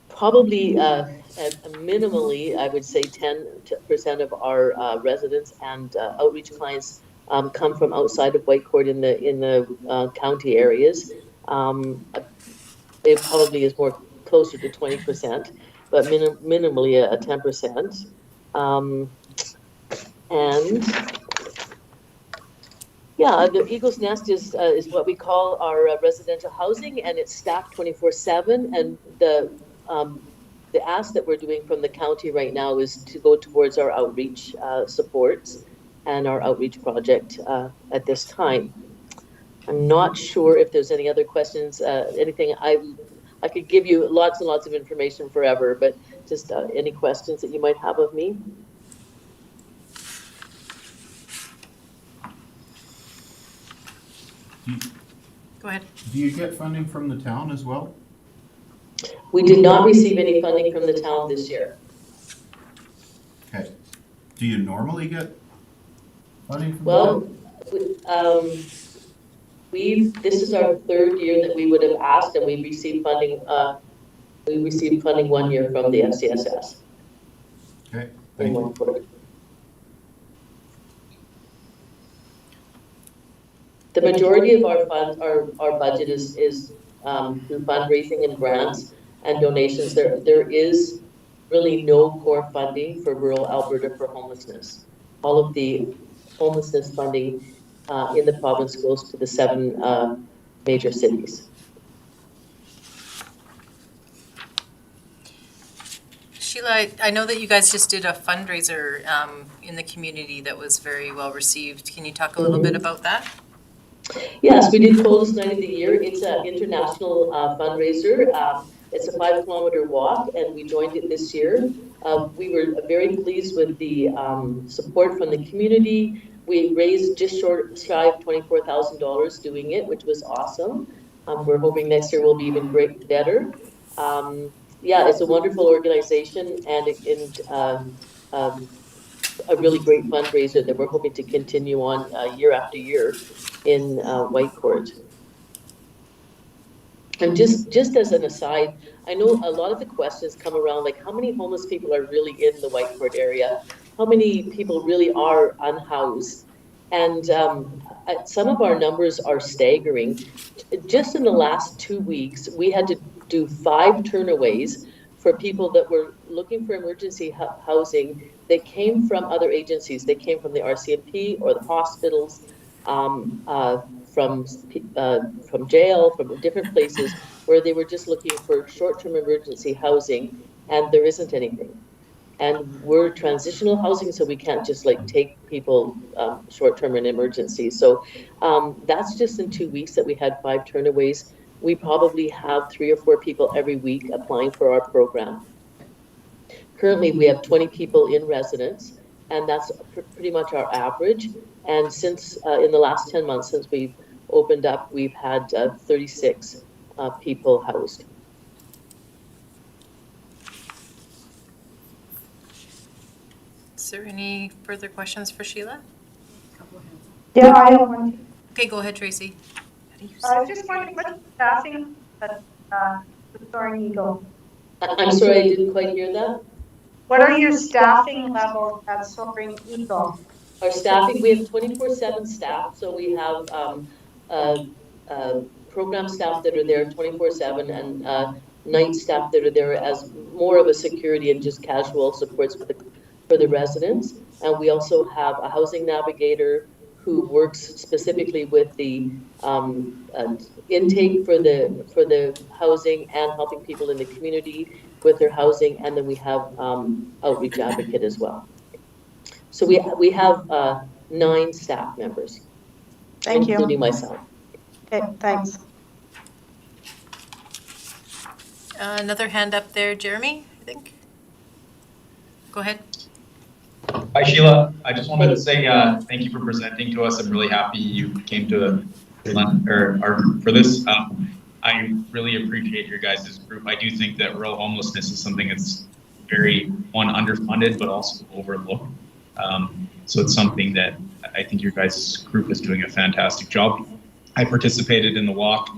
Probably minimally, I would say 10% of our residents and outreach clients come from outside of Whitecourt in the county areas. It probably is more closer to 20%, but minimally a 10%. And yeah, the Eagle's Nest is what we call our residential housing, and it's staffed 24/7. And the ask that we're doing from the county right now is to go towards our outreach supports and our outreach project at this time. I'm not sure if there's any other questions, anything. I could give you lots and lots of information forever, but just any questions that you might have of me. Go ahead. Do you get funding from the town as well? We did not receive any funding from the town this year. Okay. Do you normally get funding from Well, the town? this is our third year that we would have asked, and we received funding. We received funding 1 year from the FCSS. Okay, thank you. The majority of our fund, our budget is through fundraising and grants and donations. There is really no core funding for rural Alberta for homelessness. All of the homelessness funding in the province goes to the 7 major cities. Sheila, I know that you guys just did a fundraiser in the community that was very well received. Can you talk a little bit about that? Yes, we did Coldest Night of the Year. It's an international fundraiser. It's a 5-kilometer walk, and we joined it this year. We were very pleased with the support from the community. We raised just shy of $24,000 doing it, which was awesome. We're hoping next year will be even better. Yeah, it's a wonderful organization, and a really great fundraiser that we're hoping to continue on year after year in Whitecourt. And just as an aside, I know a lot of the questions come around, like how many homeless people are really in the Whitecourt area? How many people really are unhoused? And some of our numbers are staggering. Just in the last 2 weeks, we had to do 5 turnaways for people that were looking for emergency housing that came from other agencies. They came from the RCMP or the hospitals, from jail, from different places where they were just looking for short-term emergency housing, and there isn't anything. And we're transitional housing, so we can't just like take people short-term in emergency. So that's just in 2 weeks that we had 5 turnaways. We probably have 3 or 4 people every week applying for our program. Currently, we have 20 people in residence, and that's pretty much our average. And since in the last 10 months since we've opened up, we've had 36 people housed. Is there any further questions for Sheila? Yeah, I have one. Okay, go ahead, Tracy. I was just wondering what's the staffing at the Soaring Eagle? I'm sorry, I didn't quite hear that. What are your staffing levels at Soaring Eagle? Our staffing, we have 24/7 staff, so we have program staff that are there 24/7 and night staff that are there as more of a security and just casual supports for the residents. And we also have a housing navigator who works specifically with the intake for the housing and helping people in the community with their housing. And then we have outreach advocate as well. So we have 9 staff members, Thank you. including myself. Okay, thanks. Another hand up there, Jeremy, I think. Go ahead. Hi, Sheila. I just wanted to say thank you for presenting to us. I'm really happy you came to for this. I really appreciate your guys' group. I do think that rural homelessness is something that's very underfunded, but also overlooked. So it's something that I think your guys' group is doing a fantastic job. I participated in the walk.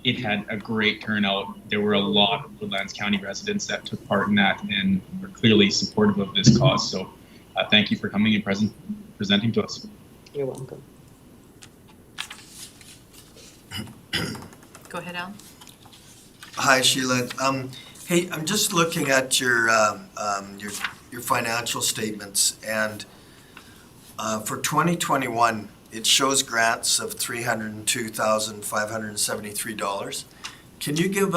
It had a great turnout. There were a lot of Woodlands County residents that took part in that and were clearly supportive of this cause. So thank you for coming and presenting to us. You're welcome. Go ahead, Alan. Hi, Sheila. Hey, I'm just looking at your financial statements, and for 2021, it shows grants of $302,573. Can you give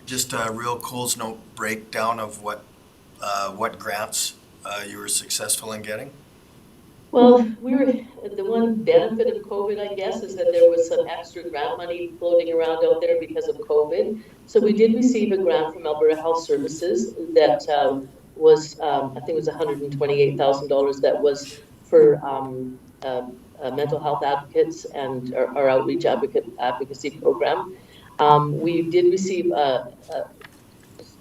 just a real Coles Note breakdown of what grants you were successful in getting? Well, the one benefit of COVID, I guess, is that there was some extra grant money floating around out there because of COVID. So we did receive a grant from Alberta Health Services that was, I think it was $128,000 that was for mental health advocates and our outreach advocacy program. We did receive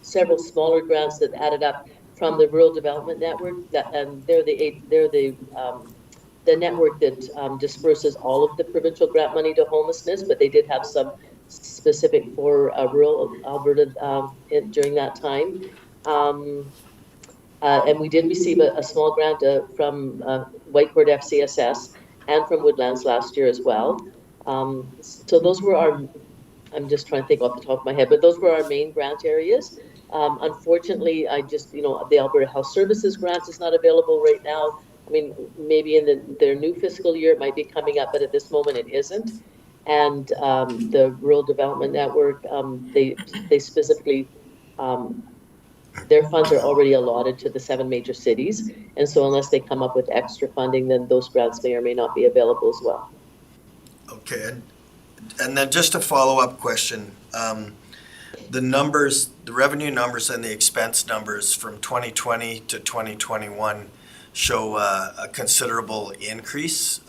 several smaller grants that added up from the Rural Development Network, and they're the network that disperses all of the provincial grant money to homelessness, but they did have some specific for rural Alberta during that time. And we did receive a small grant from Whitecourt FCSS and from Woodlands last year as well. So those were I'm just trying to think off the top of my head, but those were our main grant areas. Unfortunately, the Alberta Health Services grant is not available right now. I mean, maybe in their new fiscal year it might be coming up, but at this moment it isn't. And the Rural Development Network, they specifically, their funds are already allotted to the 7 major cities. And so unless they come up with extra funding, then those grants may or may not be available as well. Okay, and then just a follow-up question. The numbers, the revenue numbers and the expense numbers from 2020 to 2021 show a considerable increase.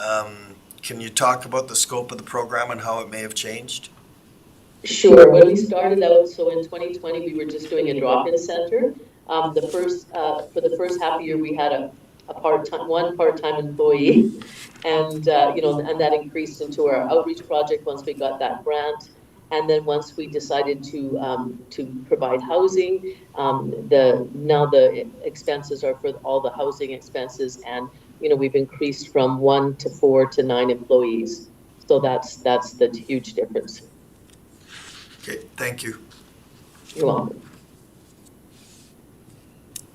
Can you talk about the scope of the program and how it may have changed? Sure. When we started out, so in 2020, we were just doing a drop-in center. For the first half year, we had one part-time employee. And, and that increased into our outreach project once we got that grant. And then once we decided to provide housing, now the expenses are for all the housing expenses, and we've increased from 1 to 4 to 9 employees. So that's the huge difference. Okay, thank you. You're welcome.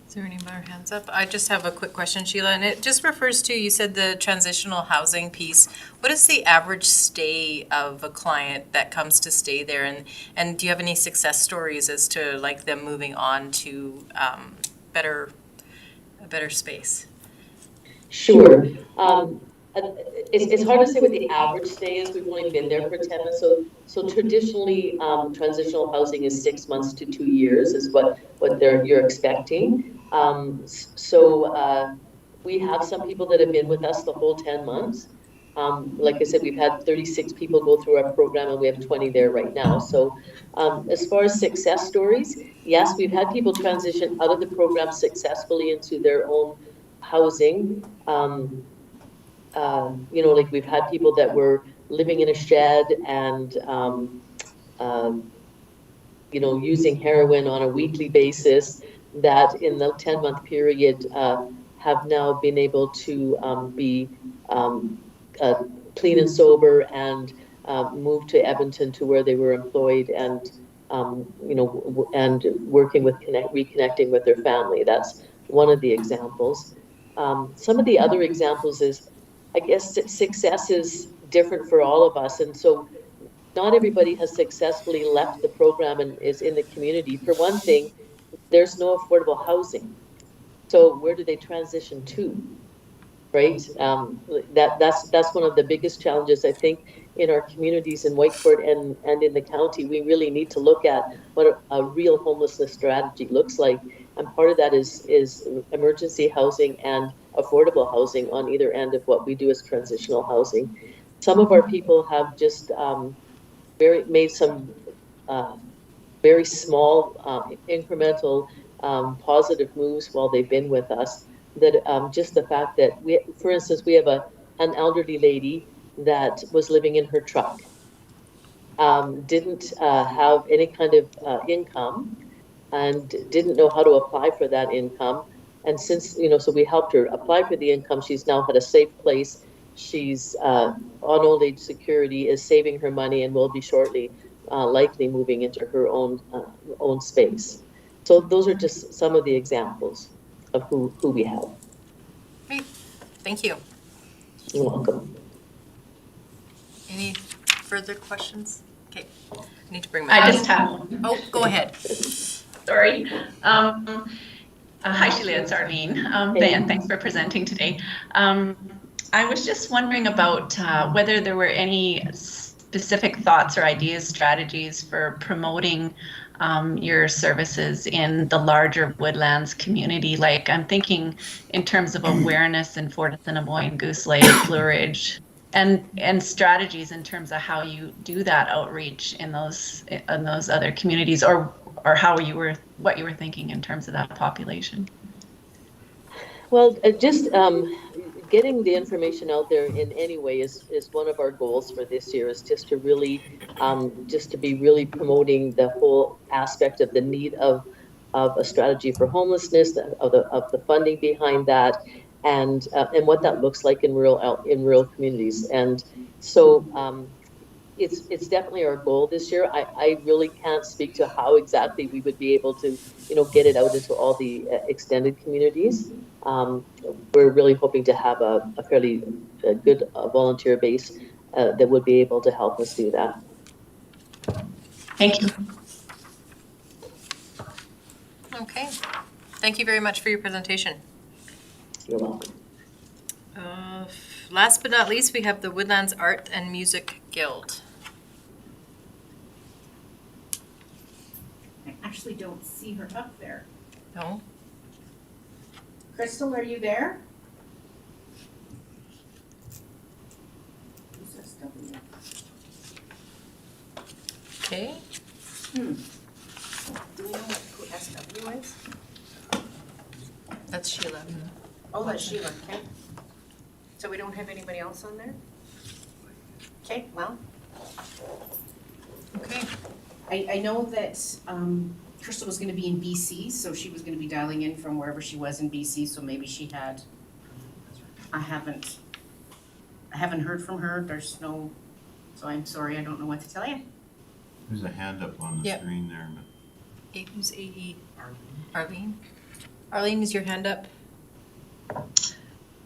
Is there any more hands up? I just have a quick question, Sheila, and it just refers to, you said the transitional housing piece. What is the average stay of a client that comes to stay there? And do you have any success stories as to like them moving on to a better space? Sure. It's hard to say what the average stay is. We've only been there for 10 months. So traditionally, transitional housing is 6 months to 2 years is what you're expecting. We have some people that have been with us the whole 10 months. Like I said, we've had 36 people go through our program, and we have 20 there right now. So as far as success stories, yes, we've had people transition out of the program successfully into their own housing. Like we've had people that were living in a shed and, using heroin on a weekly basis, that in the 10-month period have now been able to be clean and sober and move to Edmonton to where they were employed and, and working with reconnecting with their family. That's one of the examples. Some of the other examples is, I guess success is different for all of us. And so not everybody has successfully left the program and is in the community. For one thing, there's no affordable housing. So where do they transition to, right? That's one of the biggest challenges, I think, in our communities in Whitecourt and in the county. We really need to look at what a real homelessness strategy looks like. And part of that is emergency housing and affordable housing on either end of what we do as transitional housing. Some of our people have just made some very small incremental positive moves while they've been with us. That just the fact that for instance, we have an elderly lady that was living in her truck, didn't have any kind of income, and didn't know how to apply for that income. And since, so we helped her apply for the income, she's now had a safe place. She's on old age security, is saving her money, and will be shortly likely moving into her own space. So those are just some of the examples of who we have. Great, thank you. You're welcome. Any further questions? Okay, I need to bring my. I just have one. Oh, go ahead. Sorry. Hi, Sheila, it's Arlene. Ben, thanks for presenting today. I was just wondering about whether there were any specific thoughts or ideas, strategies for promoting your services in the larger Woodlands community. Like I'm thinking in terms of awareness in Fort Assiniboine, Goose Lake, Blue Ridge, and strategies in terms of how you do that outreach in those other communities, or what you were thinking in terms of that population. Well, just getting the information out there in any way is one of our goals for this year, is just to really just to be really promoting the whole aspect of the need of a strategy for homelessness, of the funding behind that, and what that looks like in rural communities. And so it's definitely our goal this year. I really can't speak to how exactly we would be able to get it out into all the extended communities. We're really hoping to have a fairly good volunteer base that would be able to help us do that. Thank you. Okay, thank you very much for your presentation. You're welcome. Last but not least, we have the Woodlands Art and Music Guild. I actually don't see her up there. No? Crystal, are you there? Okay. Do we know what SW is? That's Sheila. I'll let Sheila, okay? So we don't have anybody else on there? Okay, well. Okay. I know that Crystal was gonna be in BC, so she was gonna be dialing in from wherever she was in BC, so maybe she had. I haven't heard from her, there's no, so I'm sorry, I don't know what to tell you. There's a hand up on the Yep. screen there, Who's AE? Arlene? Arlene, is your hand up?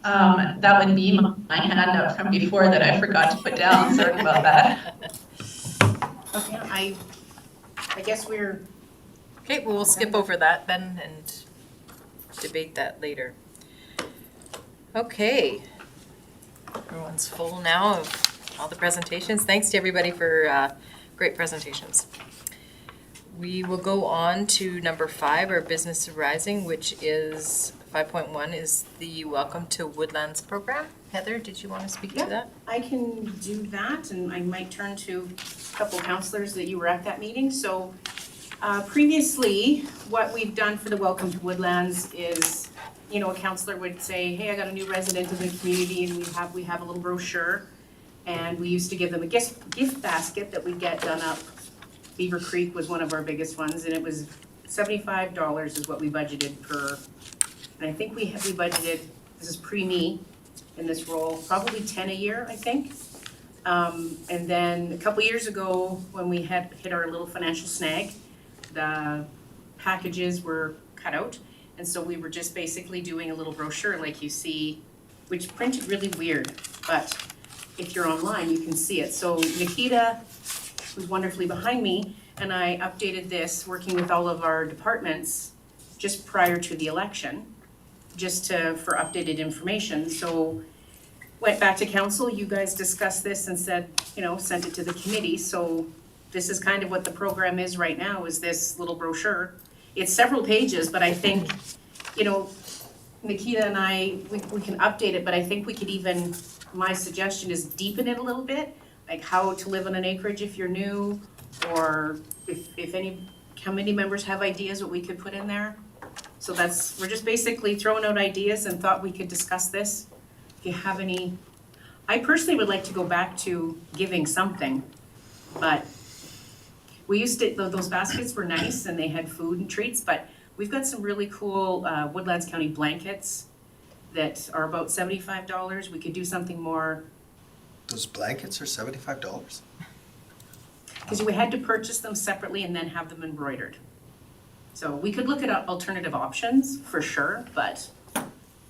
That would be my hand up from before that I forgot to put down, sorry about that. Okay, I guess we're, Okay, well, we'll skip over that then and debate that later. Okay. Everyone's full now of all the presentations. Thanks to everybody for great presentations. We will go on to number 5, our Business Rising, which is 5.1 is the Welcome to Woodlands program. Heather, did you want to speak to that? I can do that, and I might turn to a couple counselors that you were at that meeting. So previously, what we've done for the Welcome to Woodlands is, you know, a counselor would say, hey, I got a new resident in the community, and we have a little brochure, and we used to give them a gift basket that we'd get done up. Beaver Creek was one of our biggest ones, and it was $75 is what we budgeted per, and I think we budgeted, this is pre-me in this role, probably 10 a year, I think. And then a couple years ago, when we had hit our little financial snag, the packages were cut out, and so we were just basically doing a little brochure like you see, which printed really weird, but if you're online, you can see it. So Nikita, who's wonderfully behind me, and I updated this, working with all of our departments just prior to the election, just for updated information. So went back to council, you guys discussed this and said, you know, sent it to the committee. So this is kind of what the program is right now, is this little brochure. It's several pages, but I think, you know, Nikita and I, we can update it, but I think we could even, my suggestion is deepen it a little bit, like how to live on an acreage if you're new, or if any committee members have ideas what we could put in there. So we're just basically throwing out ideas and thought we could discuss this. If you have any, I personally would like to go back to giving something, but we used to, those baskets were nice and they had food and treats, but we've got some really cool Woodlands County blankets that are about $75. We could do something more. Those blankets are $75? Because we had to purchase them separately and then have them embroidered. So we could look at alternative options for sure, but,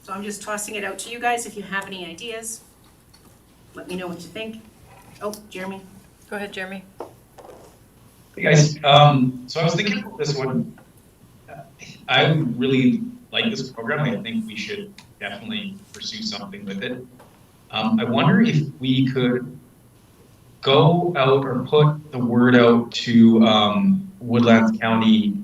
so I'm just tossing it out to you guys. If you have any ideas, let me know what you think. Oh, Jeremy. Go ahead, Jeremy. Hey guys, so I was thinking about this one. I really like this program. I think we should definitely pursue something with it. I wonder if we could go out or put the word out to Woodlands County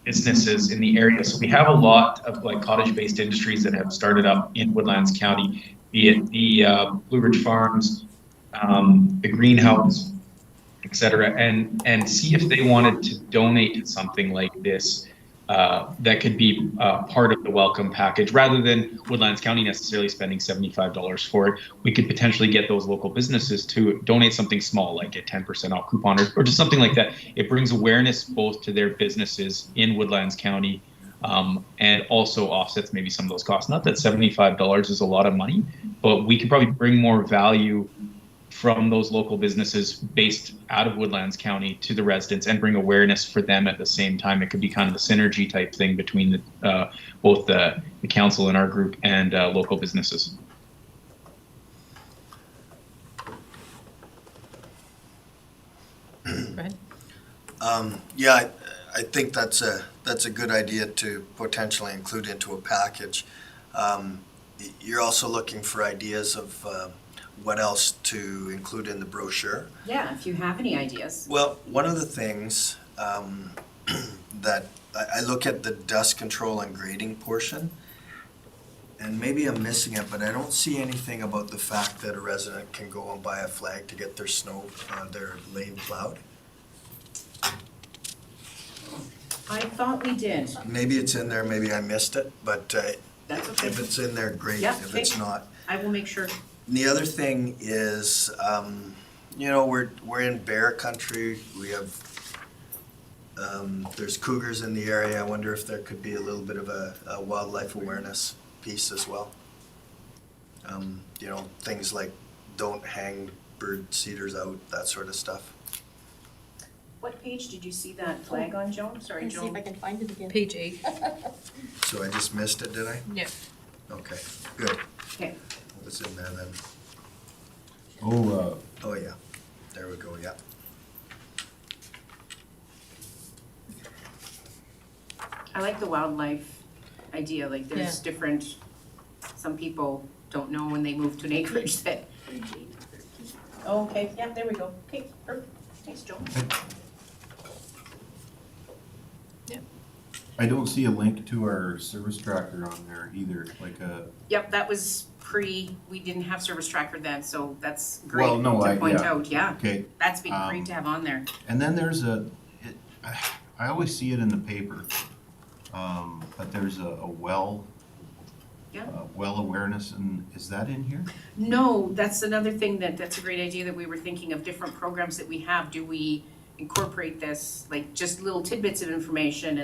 businesses in the area. So we have a lot of like cottage-based industries that have started up in Woodlands County, be it the Blue Ridge Farms, the greenhouse, et cetera, and see if they wanted to donate something like this that could be part of the welcome package, rather than Woodlands County necessarily spending $75 for it. We could potentially get those local businesses to donate something small, like a 10% off coupon or just something like that. It brings awareness both to their businesses in Woodlands County and also offsets maybe some of those costs. Not that $75 is a lot of money, but we could probably bring more value from those local businesses based out of Woodlands County to the residents and bring awareness for them at the same time. It could be kind of a synergy type thing between both the council and our group and local businesses. Go ahead. Yeah, I think that's a good idea to potentially include into a package. You're also looking for ideas of what else to include in the brochure. Yeah, if you have any ideas. Well, one of the things that I look at the dust control and grading portion, and maybe I'm missing it, but I don't see anything about the fact that a resident can go and buy a flag to get their snow, their lane plowed. I thought we did. Maybe it's in there, maybe I missed it, but That's okay. If it's in there, great. Yeah, If it's okay. not. I will make sure. And the other thing is, you know, we're in bear country. We have, there's cougars in the area. I wonder if there could be a little bit of a wildlife awareness piece as well. You know, things like don't hang bird seeders out, that sort of stuff. What page did you see that flag on, Joan? Sorry, Let's see if Joan. I can find it again. Page 8. So I just missed it, did I? Yeah. Okay, good. Okay. What's in there then? Oh, Oh, yeah. There we go, yeah. I like the wildlife idea, like there's different, some people don't know when they move to an acreage that. Oh, okay, yeah, there we go. Okay, perfect. Thanks, Joan. I don't see a link to our service tracker on there either, like a, Yep, that was we didn't have service tracker then, so that's great Well, no, to I- point yeah. out, yeah. okay. That's been great to have on there. And then there's I always see it in the paper, but there's a well, Yeah. well awareness, and is that in here? No, that's another thing that's a great idea that we were thinking of different programs that we have. Do we incorporate this, like just little tidbits of information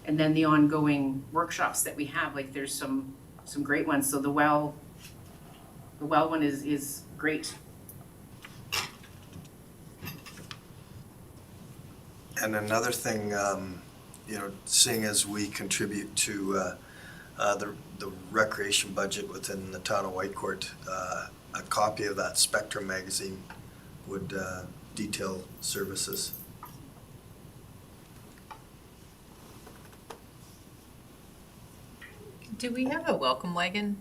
and then the ongoing workshops that we have, like there's some great ones. So the well one is great. And another thing, you know, seeing as we contribute to the recreation budget within the town of Whitecourt, a copy of that Spectrum magazine would detail services. Do we have a welcome wagon?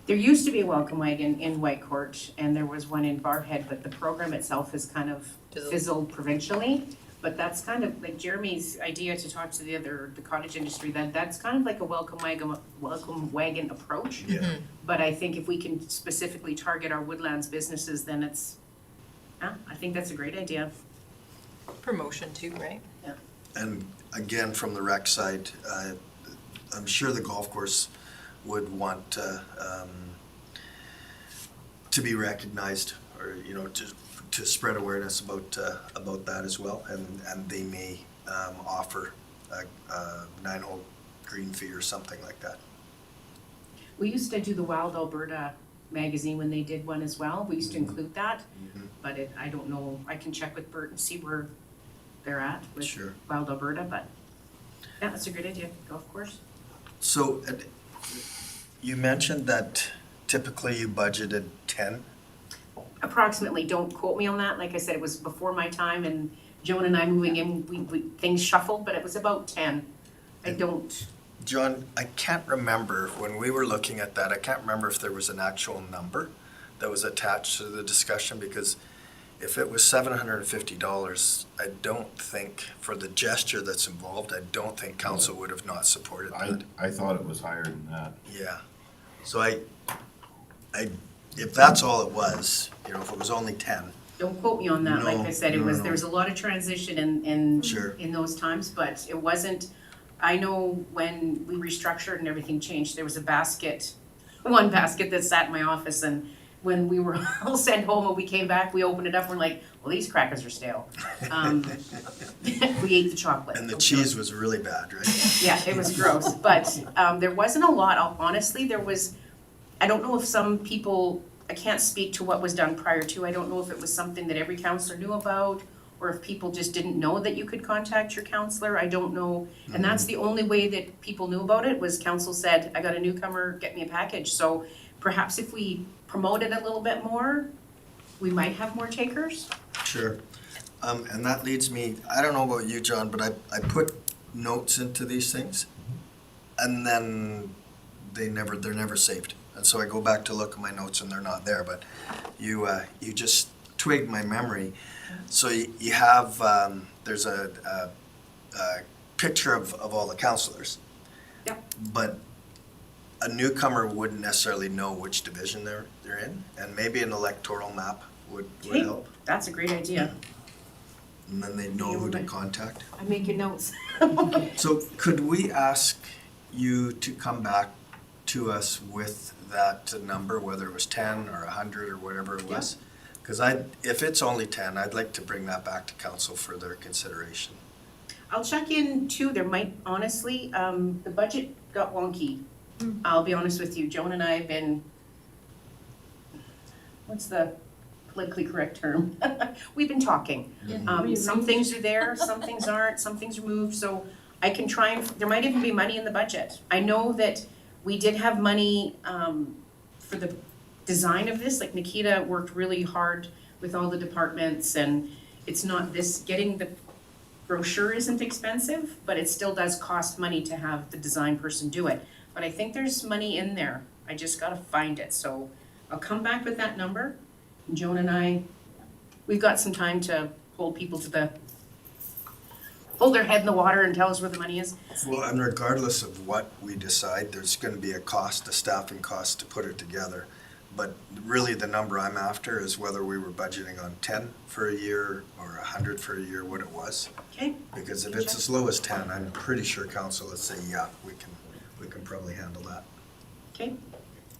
There used to be a welcome wagon in Whitecourt and there was one in Barhead, but the program itself has kind of fizzled provincially. But that's kind of like Jeremy's idea to talk to the cottage industry, that's kind of like a welcome wagon approach. Yeah. But I think if we can specifically target our woodlands businesses, then I think that's a great idea. Promotion too, right? And again, from the rec side, I'm sure the golf course would want to be recognized, or you know, to spread awareness about that as well, and they may offer a 9-hole green fee or something like that. We used to do the Wild Alberta magazine when they did one as well. We used to include that, but I don't know. I can check with Bert and see where they're at with Sure. Wild Alberta, but yeah, that's a great idea. Golf course. So you mentioned that typically you budgeted 10. Approximately, don't quote me on that. Like I said, it was before my time and Joan and I moving in, we things shuffled, but it was about 10. I don't. John, I can't remember when we were looking at that, I can't remember if there was an actual number that was attached to the discussion, because if it was $750, I don't think, for the gesture that's involved, I don't think council would have not supported that. I thought it was higher than that. Yeah. So if that's all it was, you know, if it was only 10. Don't quote me on that. Like I said, No, there was a lot of transition in Sure. in those times, but it wasn't. I know when we restructured and everything changed, there was one basket that sat in my office, and when we were all sent home and we came back, we opened it up, we're like, well, these crackers are stale. We ate the chocolate. And the cheese was really bad, right? Yeah, it was gross, but there wasn't a lot, honestly. I don't know if some people, I can't speak to what was done prior to, I don't know if it was something that every counselor knew about, or if people just didn't know that you could contact your counselor, I don't know. And that's the only way that people knew about it, was council said, I got a newcomer, get me a package. So perhaps if we promote it a little bit more, we might have more takers. Sure. And that leads me, I don't know about you, John, but I put notes into these things, and then they're never saved. And so I go back to look at my notes and they're not there, but you just twigged my memory. So you have, there's a picture of all the counselors. Yep. But a newcomer wouldn't necessarily know which division they're in, and maybe an electoral map would Okay, help. that's a great idea. And then they know who to contact. I'm making notes. So could we ask you to come back to us with that number, whether it was 10 or 100 or whatever it was. Because if it's only 10, I'd like to bring that back to council for their consideration. I'll check in too, there might, honestly, the budget got wonky. I'll be honest with you, Joan and I have been, what's the politically correct term? We've been talking. Some things are there, some things aren't, some things are moved, so I can try and, there might even be money in the budget. I know that we did have money for the design of this, like Nikita worked really hard with all the departments, and it's not this, getting the brochure isn't expensive, but it still does cost money to have the design person do it. But I think there's money in there, I just gotta find it, so I'll come back with that number. Joan and I, we've got some time to hold people to hold their head in the water and tell us where the money is. Well, and regardless of what we decide, there's going to be a cost, a staffing cost to put it together. But really the number I'm after is whether we were budgeting on 10 for a year or 100 for a year, what it was. Okay. Because if it's as low as 10, I'm pretty sure council would say, yeah, we can probably handle that. Okay.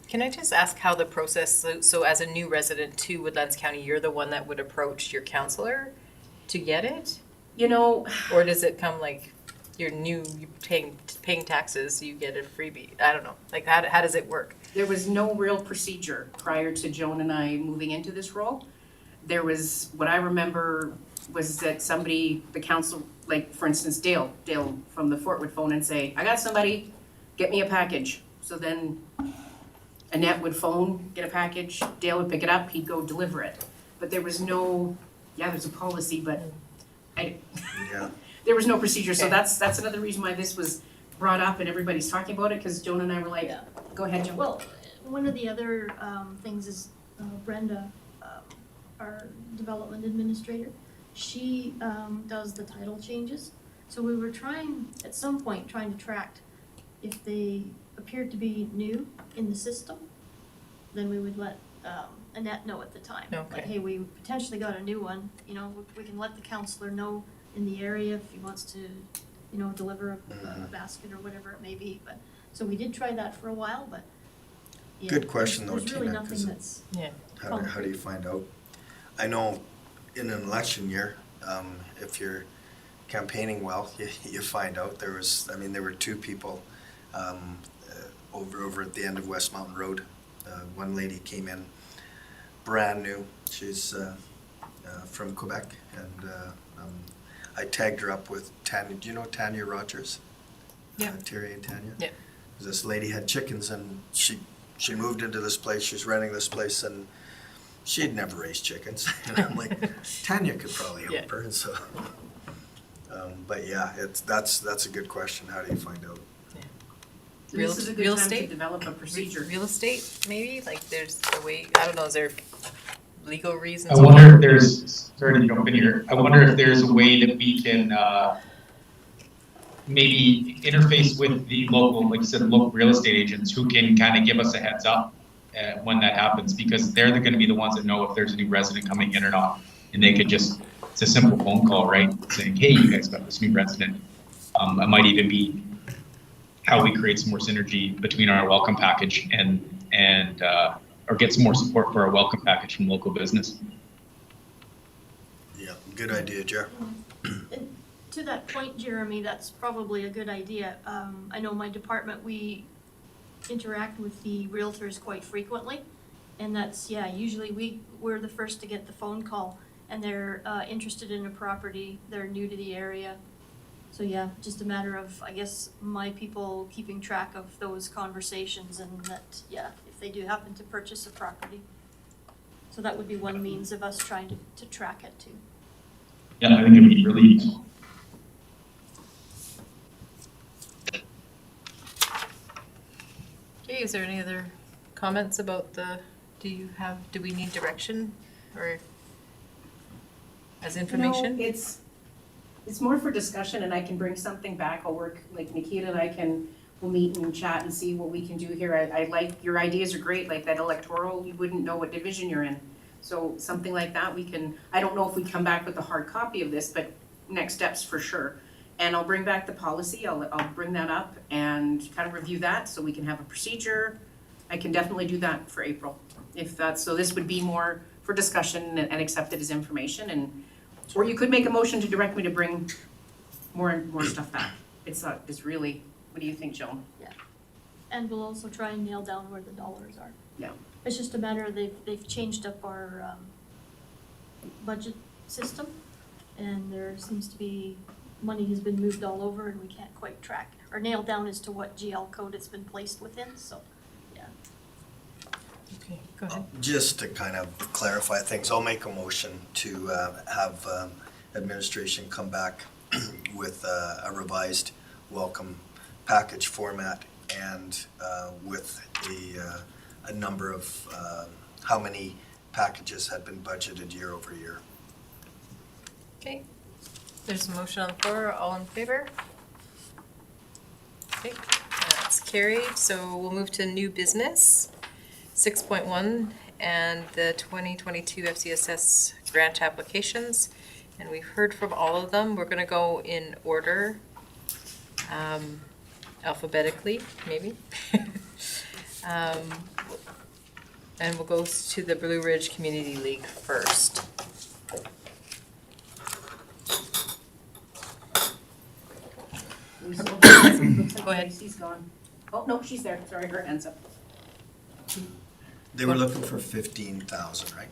Can I just ask how the process, so as a new resident to Woodlands County, you're the one that would approach your counselor to get it? You know, Or does it come like you're new, you're paying taxes, you get a freebie? I don't know. Like how does it work? there was no real procedure prior to Joan and I moving into this role. There was, what I remember was that somebody, the council, like for instance, Dale from the Fort would phone and say, I got somebody, get me a package. So then Annette would phone, get a package, Dale would pick it up, he'd go deliver it. But there was no, there's a policy, but there was no procedure. So that's another reason why this was brought up and everybody's talking about it, because Joan and I were like, go ahead, Joan. Well, one of the other things is Brenda, our development administrator, she does the title changes. So we were at some point trying to track if they appeared to be new in the system, then we would let Annette know at the time. Okay. Like, hey, we potentially got a new one, we can let the counselor know in the area if he wants to, deliver a basket or whatever it may be. But so we did try that for a while, but Good question though, there's really Tina, nothing 'cause that's how do you find out? I know in an election year, if you're campaigning well, you find out. There were two people over at the end of West Mountain Road. One lady came in brand new. She's from Quebec, and I tagged her up with Tanya. Do you know Tanya Rogers? Yeah. Terry and Tanya? Yeah. This lady had chickens, and she moved into this place. She's renting this place, and she had never raised chickens. And I'm like, Tanya could probably help her. And so, but yeah, that's a good question. How do you find out? This is a good time to develop a procedure. Real estate, maybe? Like there's a way, I don't know, is there legal reasons? I wonder if there's, sorry to jump in here, I wonder if there's a way that we can maybe interface with the local, like you said, local real estate agents who can kind of give us a heads up when that happens, because they're going to be the ones that know if there's a new resident coming in or not. And they could just, it's a simple phone call, right? Saying, hey, you guys got this new resident. It might even be how we create some more synergy between our welcome package and or get some more support for our welcome package from local business. Yeah, good idea, Jer. To that point, Jeremy, that's probably a good idea. I know my department, we interact with the realtors quite frequently. And that's, usually we're the first to get the phone call, and they're interested in a property, they're new to the area. So just a matter of, I guess, my people keeping track of those conversations, and that, if they do happen to purchase a property. So that would be one means of us trying to track it too. Yeah, I think it'd be really useful. Okay, is there any other comments about do we need direction or as information? No, it's more for discussion, and I can bring something back. I'll work, like Nikita and I we'll meet and chat and see what we can do here. I like, your ideas are great, like that electoral, you wouldn't know what division you're in. So something like that I don't know if we come back with a hard copy of this, but next steps for sure. And I'll bring back the policy, I'll bring that up and kind of review that, so we can have a procedure. I can definitely do that for April, if that's, so this would be more for discussion and accepted as information, and, or you could make a motion to direct me to bring more stuff back. It's really, what do you think, Joan? And we'll also try and nail down where the dollars are. Yeah. It's just a matter of they've changed up our budget system, and there seems to be, money has been moved all over and we can't quite track or nail down as to what GL code it's been placed within, so, yeah. Okay, go ahead. Just to kind of clarify things, I'll make a motion to have administration come back with a revised welcome package format and with a number of how many packages had been budgeted year over year. Okay, there's a motion on the floor, all in favor? Okay, that's carried, so we'll move to new business, 6.1, and the 2022 FCSS grant applications. And we've heard from all of them. We're gonna go in order, alphabetically, maybe. And we'll go to the Blue Ridge Community League first. Go ahead. She's gone. Oh, no, she's there, sorry, her hand's up. They were looking for 15,000, right?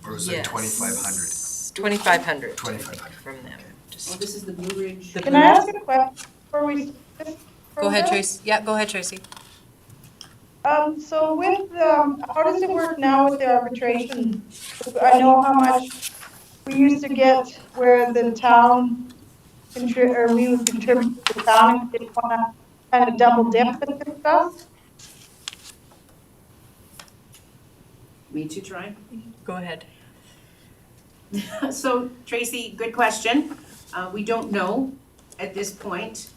Or was it 2,500? 2,500. 2,500. From them. Oh, Just this is the Blue Ridge. the Can Blue I Ridge. ask a question before we start this Go ahead, program? Tracy. Yeah, go ahead, Tracy. So with, how does it work now with the arbitration? I know how much we used to get where the town, or we would contribute to the town and didn't want to kind of double dip with this stuff. Me to try? Go ahead. So Tracy, good question. We don't know at this point.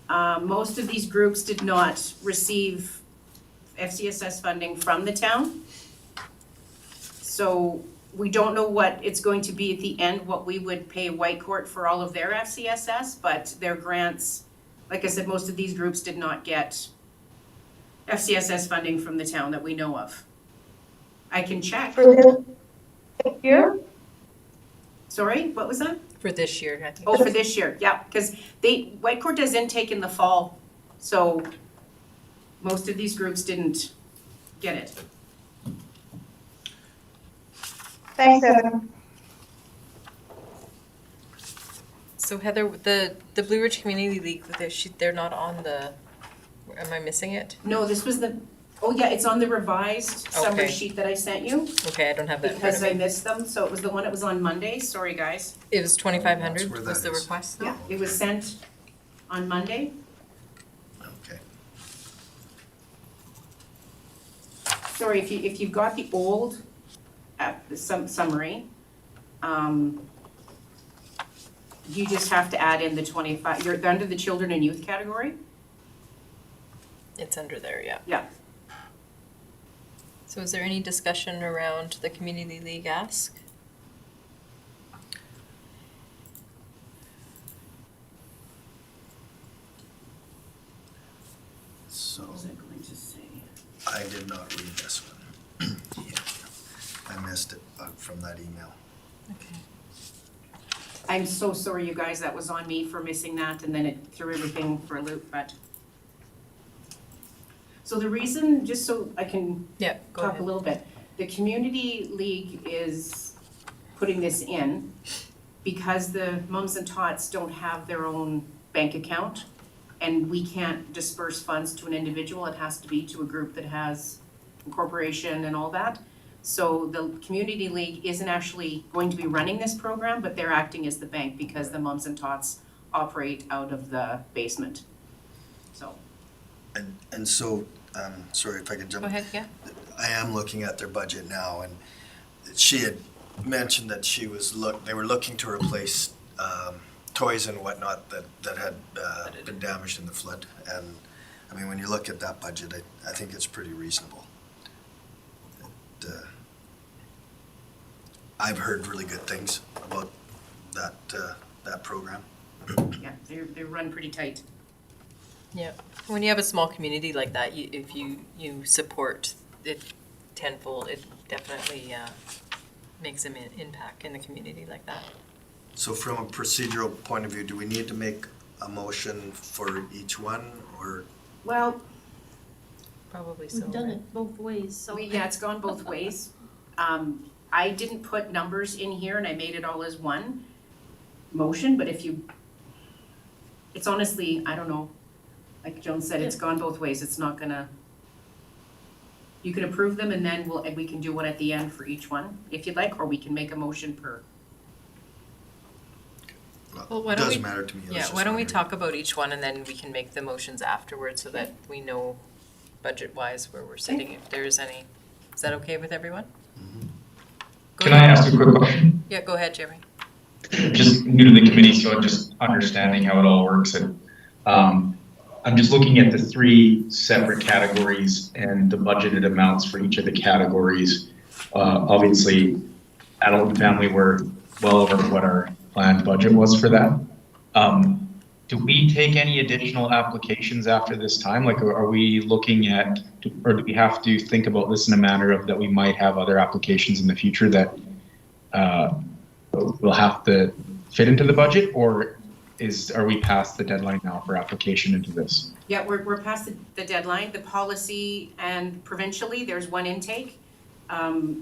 Most of these groups did not receive FCSS funding from the town. So we don't know what it's going to be at the end, what we would pay Whitecourt for all of their FCSS, but their grants, like I said, most of these groups did not get FCSS funding from the town that we know of. I can check. For this year? Sorry, what was that? For this year, I think. Oh, for this year, yeah, because Whitecourt does intake in the fall, so most of these groups didn't get it. Thanks, Heather. So Heather, the Blue Ridge Community League, they're not on the, am I missing it? No, this was oh yeah, it's on the revised summary Okay. sheet that I sent you, Okay, I don't have that in front because of I me. missed them, so it was the one that was on Monday, sorry guys. It was 2,500 That's where was that the is. request? Yeah, it was sent on Monday. Okay. Sorry, if you've got the old summary, you just have to add in the 25, you're under the children and youth category? It's under there, yeah. Yeah. So is there any discussion around the Community League ask? So What was I going to say? I did not read this one. I missed it from that email. Okay. I'm so sorry, you guys, that was on me for missing that, and then it threw everything for a loop, but. So the reason, just so I can Yeah, go talk a ahead. little bit, the Community League is putting this in because the mums and tots don't have their own bank account, and we can't disperse funds to an individual, it has to be to a group that has a corporation and all that. So the Community League isn't actually going to be running this program, but they're acting as the bank because the mums and tots operate out of the basement. So, And so, sorry if I could jump. Go ahead, yeah. I am looking at their budget now, and she had mentioned that they were looking to replace toys and whatnot that had been damaged in the flood. And, I mean, when you look at that budget, I think it's pretty reasonable. I've heard really good things about that program, Yeah, they're run pretty tight. Yeah, when you have a small community like that, if you support it tenfold, it definitely makes an impact in the community like that. So from a procedural point of view, do we need to make a motion for each one, or? Well, Probably so. We've done right? it both ways, so. yeah, it's gone both ways. I didn't put numbers in here and I made it all as one motion, but if you, it's honestly, I don't know. Like Joan said, it's gone both ways. It's not gonna, you can approve them and then we can do one at the end for each one if you'd like, or we can make a motion per. Well, why It don't doesn't we- matter to me. I was Yeah, just why don't we wondering. talk about each one and then we can make the motions afterwards so that we know budget-wise where we're sitting, if there's any. Is that okay with everyone? Go Can I ahead. ask a quick question? Yeah, go ahead, Jeremy. Just new to the committee, so just understanding how it all works. And I'm just looking at the 3 separate categories and the budgeted amounts for each of the categories. Obviously, adult and family were well over what our planned budget was for that. Do we take any additional applications after this time? Like, are we looking at, or do we have to think about this in a manner of that we might have other applications in the future that will have to fit into the budget, or are we past the deadline now for application into this? Yeah, we're past the deadline. The policy and provincially, there's one intake.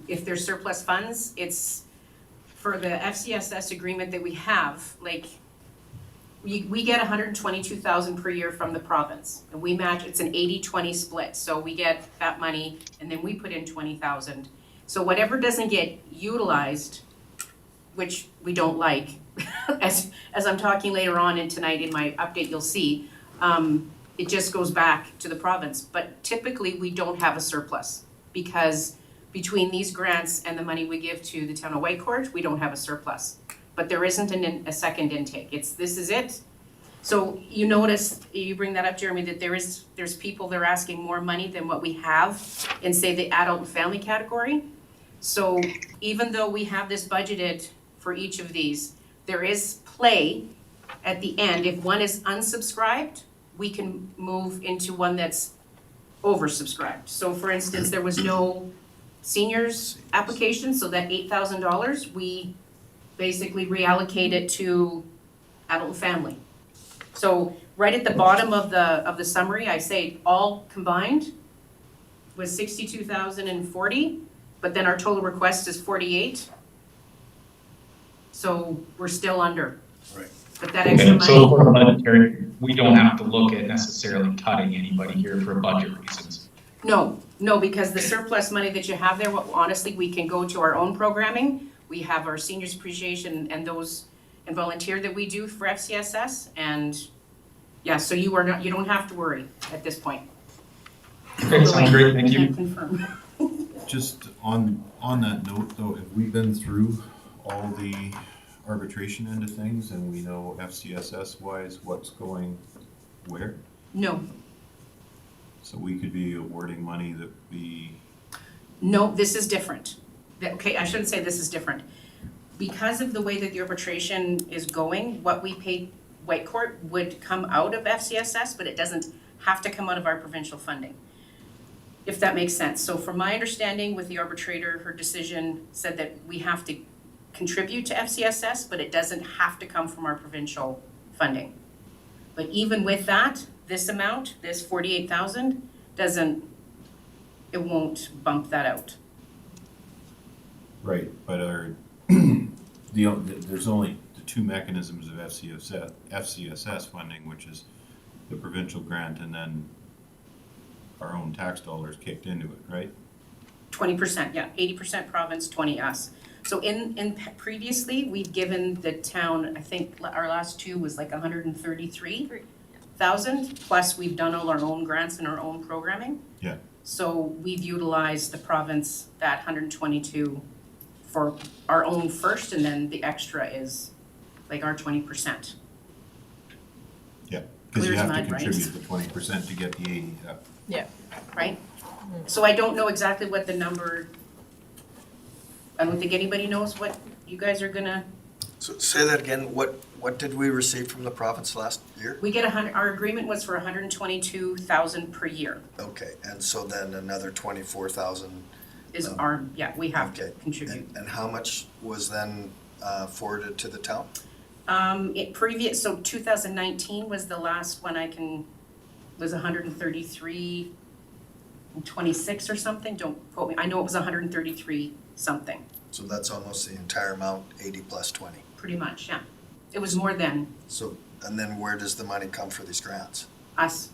If there's surplus funds, it's for the FCSS agreement that we have, like, we get 122,000 per year from the province, and we match, it's an 80-20 split, so we get that money, and then we put in 20,000. So whatever doesn't get utilized, which we don't like, as I'm talking later on in tonight in my update, you'll see, it just goes back to the province. But typically, we don't have a surplus, because between these grants and the money we give to the town of Whitecourt, we don't have a surplus. But there isn't a second intake. This is it. So you notice, you bring that up, Jeremy, that there's people that are asking more money than what we have in, say, the adult and family category. So even though we have this budgeted for each of these, there is play at the end. If one is unsubscribed, we can move into one that's oversubscribed. So for instance, there was no seniors application, so that $8,000, we basically reallocate it to adult and family. So right at the bottom of the summary, I say all combined was 62,040, but then our total request is 48. So we're still under. Right. But that extra Okay, money. so for budgetary, we don't have to look at necessarily cutting anybody here for budget reasons. No, because the surplus money that you have there, honestly, we can go to our own programming. We have our seniors appreciation and those, and volunteer that we do for FCSS, and yeah, so you don't have to worry at this point. Okay, sounds great, thank I you. can't confirm. Just on that note though, have we been through all the arbitration end of things and we know FCSS wise what's going where? No, So we could be awarding money that we, no, this is different. Okay, I shouldn't say this is different. Because of the way that the arbitration is going, what we pay Whitecourt would come out of FCSS, but it doesn't have to come out of our provincial funding, if that makes sense. So from my understanding with the arbitrator, her decision said that we have to contribute to FCSS, but it doesn't have to come from our provincial funding. But even with that, this amount, this 48,000, it won't bump that out. right, but there's only the 2 mechanisms of FCSS funding, which is the provincial grant and then our own tax dollars kicked into it, right? 20%, yeah, 80% province, 20 us. So in previously, we've given the town, I think our last 2 was like 133,000, plus we've done all our own grants and our own programming. Yeah. So we've utilized the province, that 122 for our own first, and then the extra is like our 20%, Yeah, because you Clear as have to mud, right? contribute the 20% to get the 80 up. right? So I don't know exactly what the number, I don't think anybody knows what you guys are gonna, So say that again, what what did we receive from the province last year? We get our agreement was for 122,000 per year Okay, and so then another 24,000. is our, we have to Okay. contribute. And how much was then forwarded to the town? So 2019 was the last one was 133.26 or something, don't quote me, I know it was 133 something, So that's almost the entire amount, 80 plus 20. pretty much, yeah. It was more than So, and then where does the money come for these grants? us.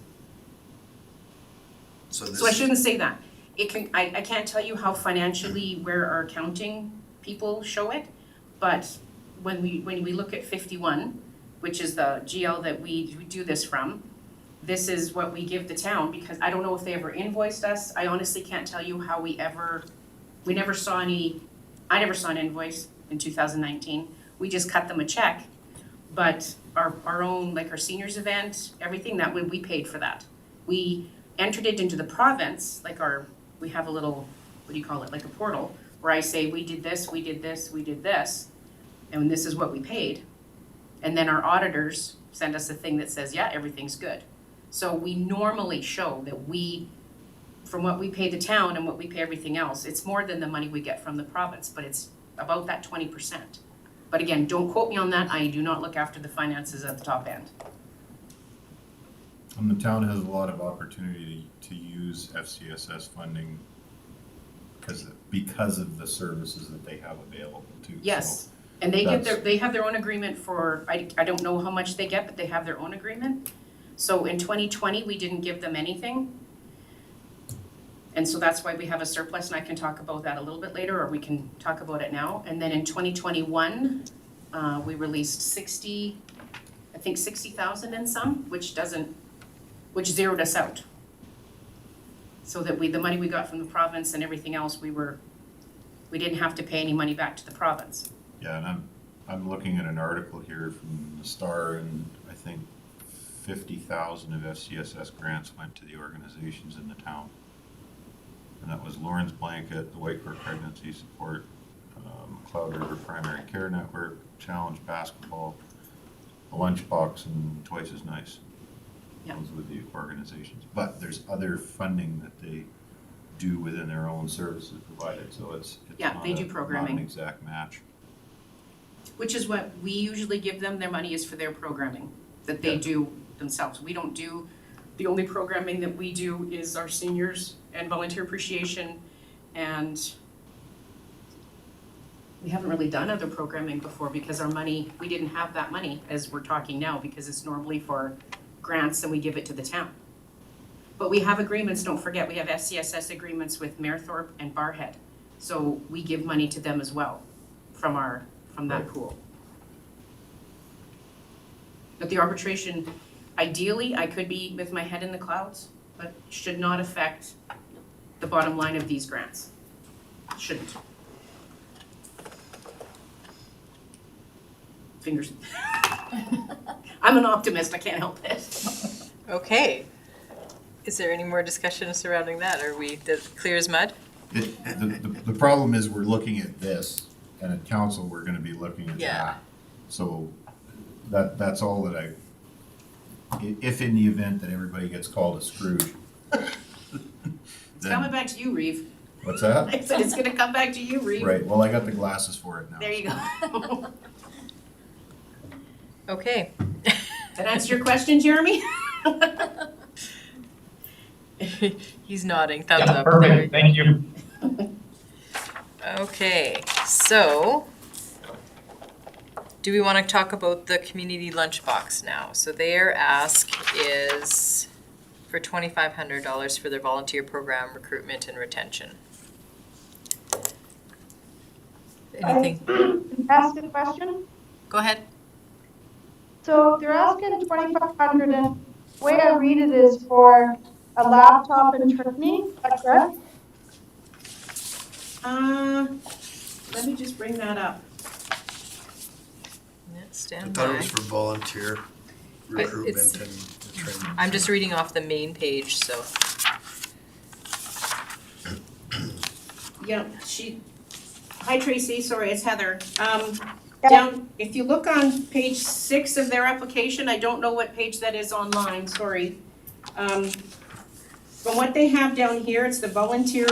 So this So I is- shouldn't say that. I can't tell you how financially where our accounting people show it, but when we look at 51, which is the GL that we do this from, this is what we give the town, because I don't know if they ever invoiced us. I honestly can't tell you how we never saw I never saw an invoice in 2019. We just cut them a check, but our own, like our seniors event, everything, that we paid for that. We entered it into the province, we have a little, what do you call it, like a portal, where I say, we did this, we did this, we did this, and this is what we paid. And then our auditors send us a thing that says, yeah, everything's good. So we normally show that from what we pay the town and what we pay everything else, it's more than the money we get from the province, but it's about that 20%. But again, don't quote me on that, I do not look after the finances at the top end. And the town has a lot of opportunity to use FCSS funding because of the services that they have available too. Yes, So and they that's- they have their own agreement for, I don't know how much they get, but they have their own agreement. So in 2020, we didn't give them anything. And so that's why we have a surplus, and I can talk about that a little bit later, or we can talk about it now. And then in 2021, we released 60,000 and some, which zeroed us out. So that the money we got from the province and everything else, we didn't have to pay any money back to the province. Yeah, and I'm looking at an article here from the Star, and I think 50,000 of FCSS grants went to the organizations in the town. And that was Lawrence Blanket, the Whitecourt Pregnancy Support, Cloud River Primary Care Network, Challenge Basketball, a Lunchbox, and Twice as Nice. Yeah. Those were the organizations. But there's other funding that they do within their own services provided, so it's Yeah, not they do not programming. an exact match. Which is what we usually give them, their money is for their programming that they do themselves. We don't do, the only programming that we do is our seniors and volunteer appreciation, and we haven't really done other programming before because our money, we didn't have that money as we're talking now, because it's normally for grants and we give it to the town. But we have agreements, don't forget, we have FCSS agreements with Mayerthorpe and Barhead. So we give money to them as well from that Right. pool. But the arbitration, ideally, I could be with my head in the clouds, but should not affect the bottom line of these grants. Shouldn't. Fingers. I'm an optimist, I can't help it. Okay. Is there any more discussion surrounding that? Are we clear as mud? The problem is we're looking at this, and at council, we're gonna be looking at Yeah. that. So that's all that if in the event that everybody gets called a Scrooge. It's coming back to you, Reeve. What's that? I said it's gonna come back to you, Reeve. Right, well, I got the glasses for it now. There you go. Okay. That answer your question, Jeremy? He's nodding, thumbs Yeah, up. There we perfect, go. thank you. Okay, so do we want to talk about the community lunchbox now? So their ask is for $2,500 for their volunteer program recruitment and retention. Anything? Ask a question? Go ahead. So they're asking 2,500, and the way I read it is for a laptop and training, is that correct? Let me just bring that up. Yeah, I stand thought it by. was for volunteer recruitment it's- and training. I'm just reading off the main page, so. Yeah, hi Tracy, sorry, it's Heather. Down, if you look on page 6 of their application, I don't know what page that is online, sorry. From what they have down here, it's the volunteer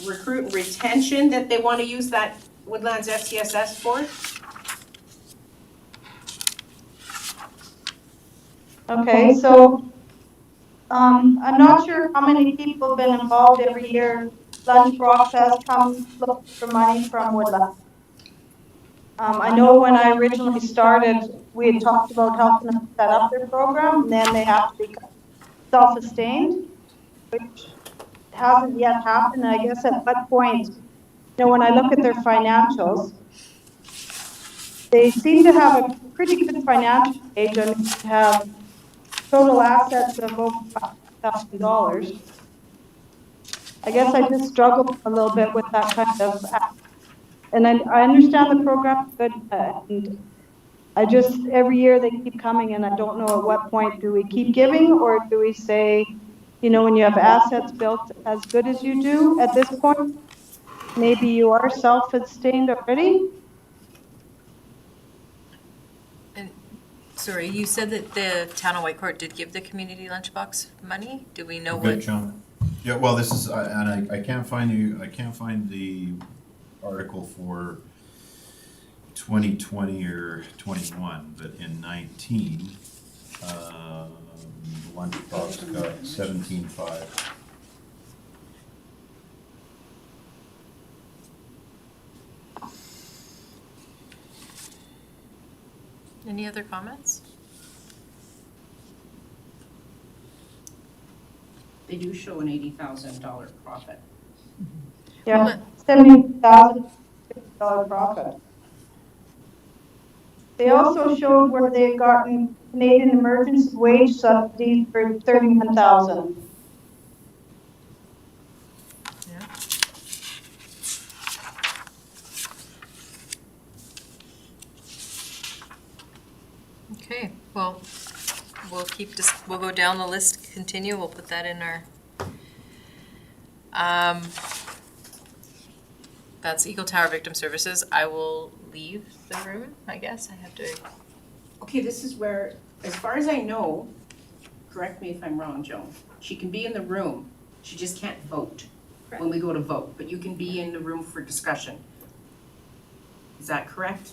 recruit retention that they want to use that Woodlands FCSS for. Okay, so, I'm not sure how many people have been involved every year. Lunchbox has come look for money from Woodlands. I know when I originally started, we had talked about helping them set up their program, and then they have to become self-sustained, which hasn't yet happened. I guess at what point, you know, when I look at their financials, they seem to have a pretty good financial age and have total assets of over $5,000. I guess I just struggle a little bit with that kind of, and I understand the program is good, and I just, every year they keep coming, and I don't know at what point do we keep giving, or do we say, you know, when you have assets built as good as you do at this point, maybe you are self-sustained already? Sorry, you said that the town of Whitecourt did give the community lunchbox money? Do we know A good what? chunk. Yeah, well, this is, and I can't find the article for 2020 or 21, but in 19, lunchbox got 17.5. Any other comments? They do show an $80,000 profit. Yeah, $70,000 profit. They also showed where they've gotten Canadian emergency wage subsidies for $31,000. Yeah. Okay, well, we'll go down the list, continue, we'll put that in our, that's Eagle Tower Victim Services. I will leave the room, I guess, I have to. Okay, this is where, as far as I know, correct me if I'm wrong, Joan, she can be in the room, she just can't vote when we go to vote, but you can be in the room for discussion. Is that correct?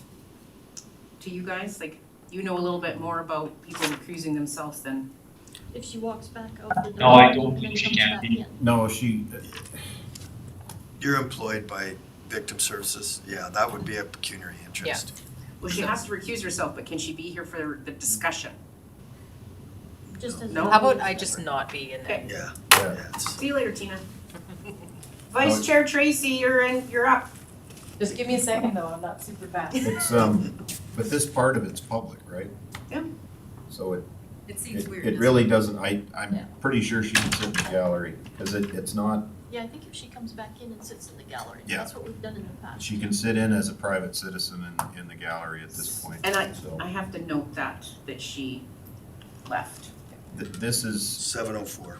To you guys, like, you know a little bit more about people recusing themselves than. If she walks back out the door. No, I don't and think she comes can back be. in. No, she, You're employed by Victim Services, yeah, that would be a pecuniary interest. Well, she has to recuse herself, but can she be here for the discussion? Just as. No? How about I just not be in there? Okay, Yeah, yeah. yeah, it's, see you later, Tina. Vice Chair Tracy, you're up. Just give me a second though, I'm not super fast. it's, but this part of it's public, right? Yeah. So It seems weird. it really doesn't, I'm Yeah. pretty sure she can sit in the gallery, because it's not, Yeah, I think if she comes back in and sits in the gallery, Yeah. that's what we've done in the past. she can sit in as a private citizen in the gallery at this point. And So, I have to note that she left. this is, 7:04.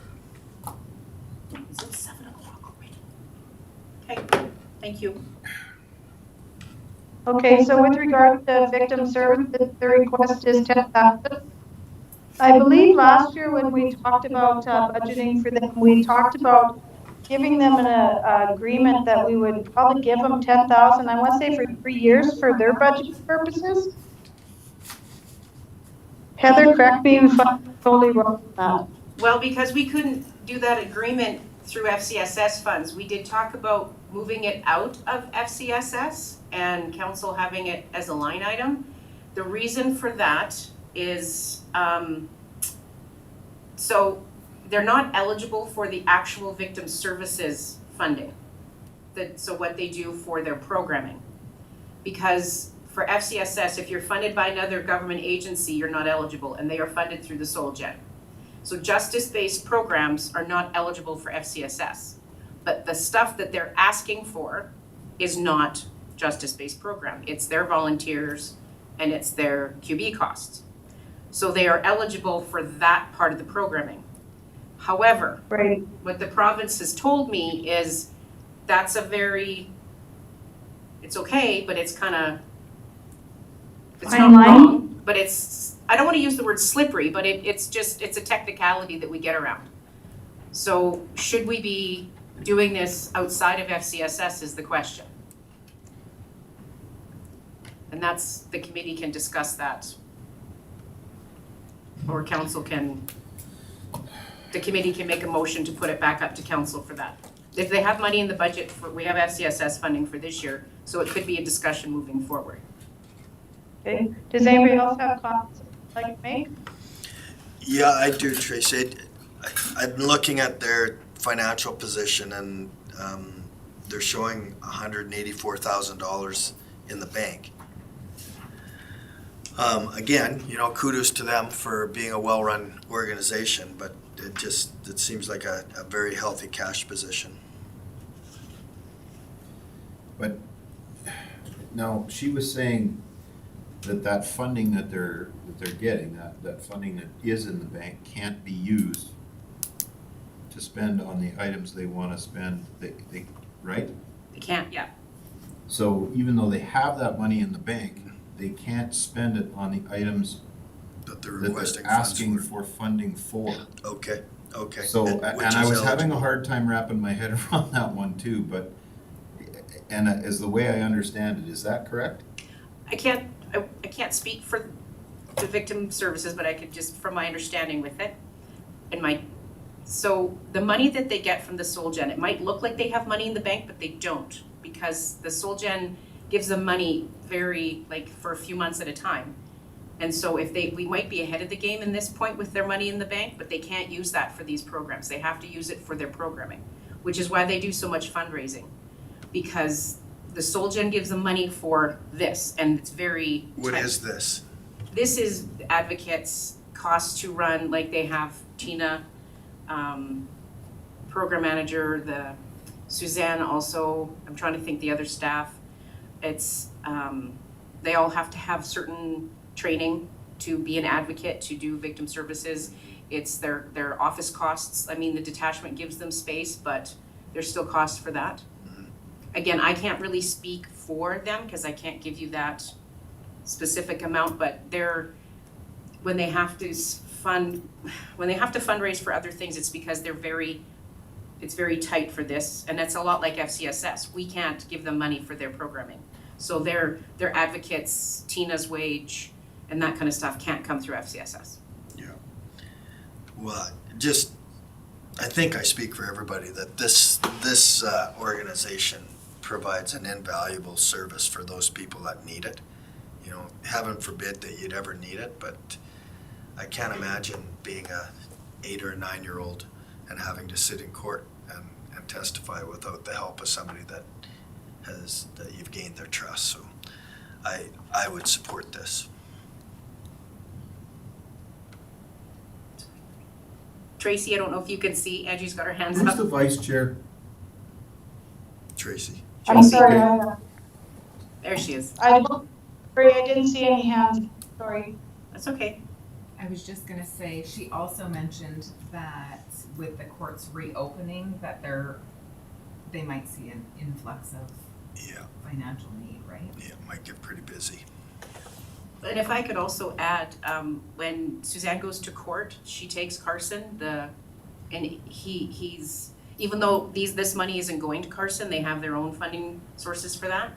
Is it 7 o'clock already? Okay, thank you. Okay, so with regard to victim services, the request is $10,000. I believe last year when we talked about budgeting for them, we talked about giving them an agreement that we would probably give them $10,000, I want to say for 3 years for their budget purposes. Heather, correct me if I'm totally wrong on Well, because we couldn't do that agreement through FCSS funds, we did talk about moving it out of FCSS and council having it as a line item. The reason for that is, so they're not eligible for the actual victim services funding. So what they do for their programming. Because for FCSS, if you're funded by another government agency, you're not eligible, and they are funded through the SolGen. So justice-based programs are not eligible for FCSS. But the stuff that they're asking for is not justice-based program. It's their volunteers and it's their QB costs. So they are eligible for that part of the programming. However, that. Right. what the province has told me is that's it's okay, but it's kind of It's Fine not line? wrong, but it's, I don't wanna use the word slippery, but it's just, it's a technicality that we get around. So should we be doing this outside of FCSS is the question. And that's, the committee can discuss that. Or council can, the committee can make a motion to put it back up to council for that. If they have money in the budget for, we have FCSS funding for this year, so it could be a discussion moving forward. Okay, does anybody else have comments like to make? Yeah, I do, Tracy. I've been looking at their financial position and they're showing $184,000 in the bank. Again, you know, kudos to them for being a well-run organization, but it seems like a very healthy cash position. But now, she was saying that funding that they're getting, that funding that is in the bank can't be used to spend on the items they want to spend, right? They can't, yeah. So even though they have that money in the bank, they can't spend it on the items That they're that requesting they're funds asking for. for funding for. Okay. So, Which and is I was having a eligible. hard time wrapping my head around that one too, but, and as the way I understand it, is that correct? I can't speak for the victim services, but I could just, from my understanding with it, and so the money that they get from the SolGen, it might look like they have money in the bank, but they don't, because the SolGen gives them money for a few months at a time. And so we might be ahead of the game in this point with their money in the bank, but they can't use that for these programs. They have to use it for their programming, which is why they do so much fundraising. Because the SolGen gives them money for this, and it's very What tight. is this? This is advocates' costs to run, like they have Tina, program manager, Suzanne also, I'm trying to think the other staff. It's, they all have to have certain training to be an advocate, to do victim services. It's their office costs. I mean, the detachment gives them space, but there's still costs for that. Again, I can't really speak for them because I can't give you that specific amount, but when they have to fundraise for other things, it's because it's very tight for this, and that's a lot like FCSS. We can't give them money for their programming. So their advocates, Tina's wage, and that kind of stuff can't come through FCSS. Yeah. Well, I think I speak for everybody that this organization provides an invaluable service for those people that need it. You know, heaven forbid that you'd ever need it, but I can't imagine being a 8 or 9-year-old and having to sit in court and testify without the help of somebody that you've gained their trust. So I would support this. Tracy, I don't know if you can see, Angie's got her hands Who's up. the vice chair? Tracy. I'm sorry, There she is. I didn't see any hands, sorry. That's okay. I was just gonna say, she also mentioned that with the courts reopening, that they might see an influx of financial need, right? Yeah, it might get pretty busy. And if I could also add, when Suzanne goes to court, she takes Carson, and he's, even though this money isn't going to Carson, they have their own funding sources for that.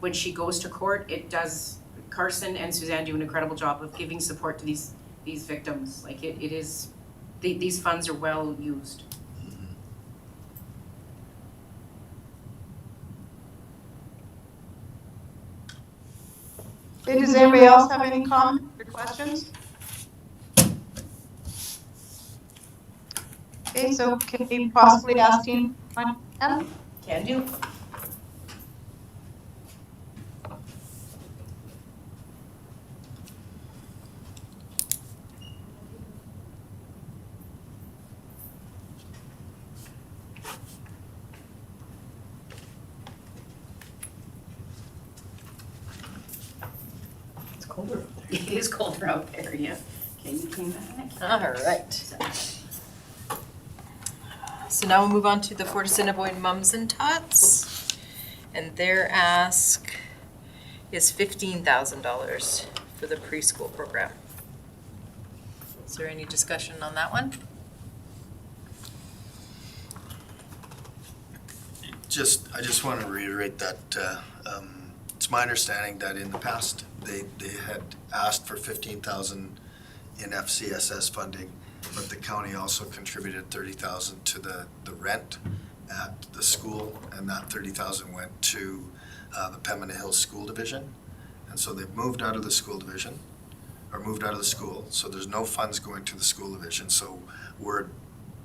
When she goes to court, Carson and Suzanne do an incredible job of giving support to these victims. Like these funds are well used. Okay, does anybody else have any comments or questions? Okay, so can we possibly ask Tina? Can do. It's colder out there. It is colder out there, yeah. Okay, you came back. All right. So now we'll move on to the Fort Assiniboine Mums and Tots. And their ask is $15,000 for the preschool program. Is there any discussion on that one? I just want to reiterate that it's my understanding that in the past, they had asked for 15,000 in FCSS funding, but the county also contributed 30,000 to the rent at the school, and that 30,000 went to the Pembina Hills School Division. And so they've moved out of the school division, or moved out of the school, so there's no funds going to the school division. So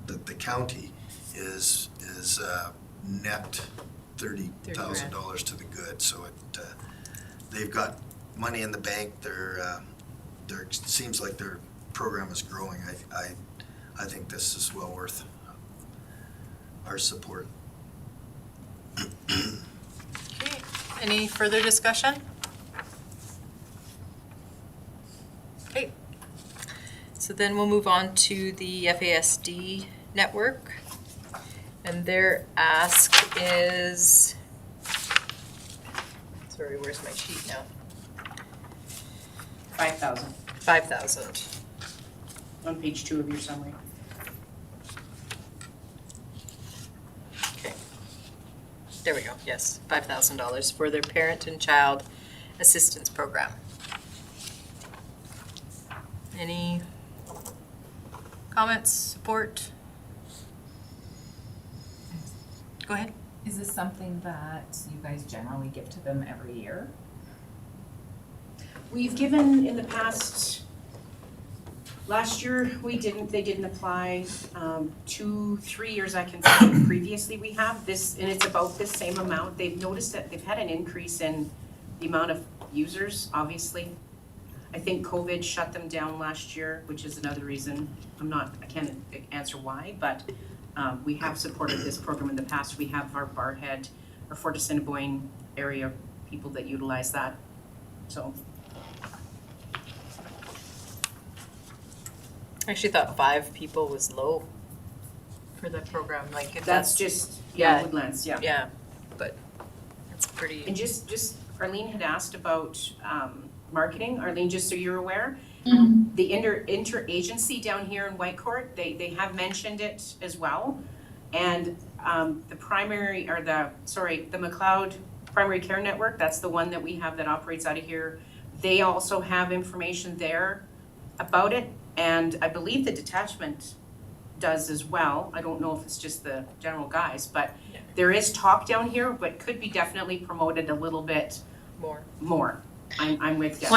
the county is net $30,000 to the good. So they've got money in the bank. It seems like their program is growing. I think this is well worth our support. Okay, any further discussion? Okay, so then we'll move on to the FASD network. And their ask is, sorry, where's my sheet now? 5,000 5,000. on page 2 of your summary. Okay. There we go, yes, $5,000 for their parent and child assistance program. Any comments, support? Go ahead. Is this something that you guys generally give to them every year? We've given in the past, last year we didn't, they didn't apply. 2-3 years I can say previously we have this, and it's about the same amount. They've noticed that they've had an increase in the amount of users, obviously. I think COVID shut them down last year, which is another reason. I can't answer why, but we have supported this program in the past. We have our Barhead, our Fort Assiniboine area people that utilize that, so. I actually thought 5 people was low for the program, like if That's just, yeah. Woodlands, yeah. Yeah, but it's pretty. And just, Arlene had asked about marketing. Arlene, just so you're aware, the interagency down here in Whitecourt, they have mentioned it as well. And the McLeod Primary Care Network, that's the one that we have that operates out of here. They also have information there about it. And I believe the detachment does as well. I don't know if it's just the general guys, but there is talk down here, but could be definitely promoted a little bit more. I'm with you.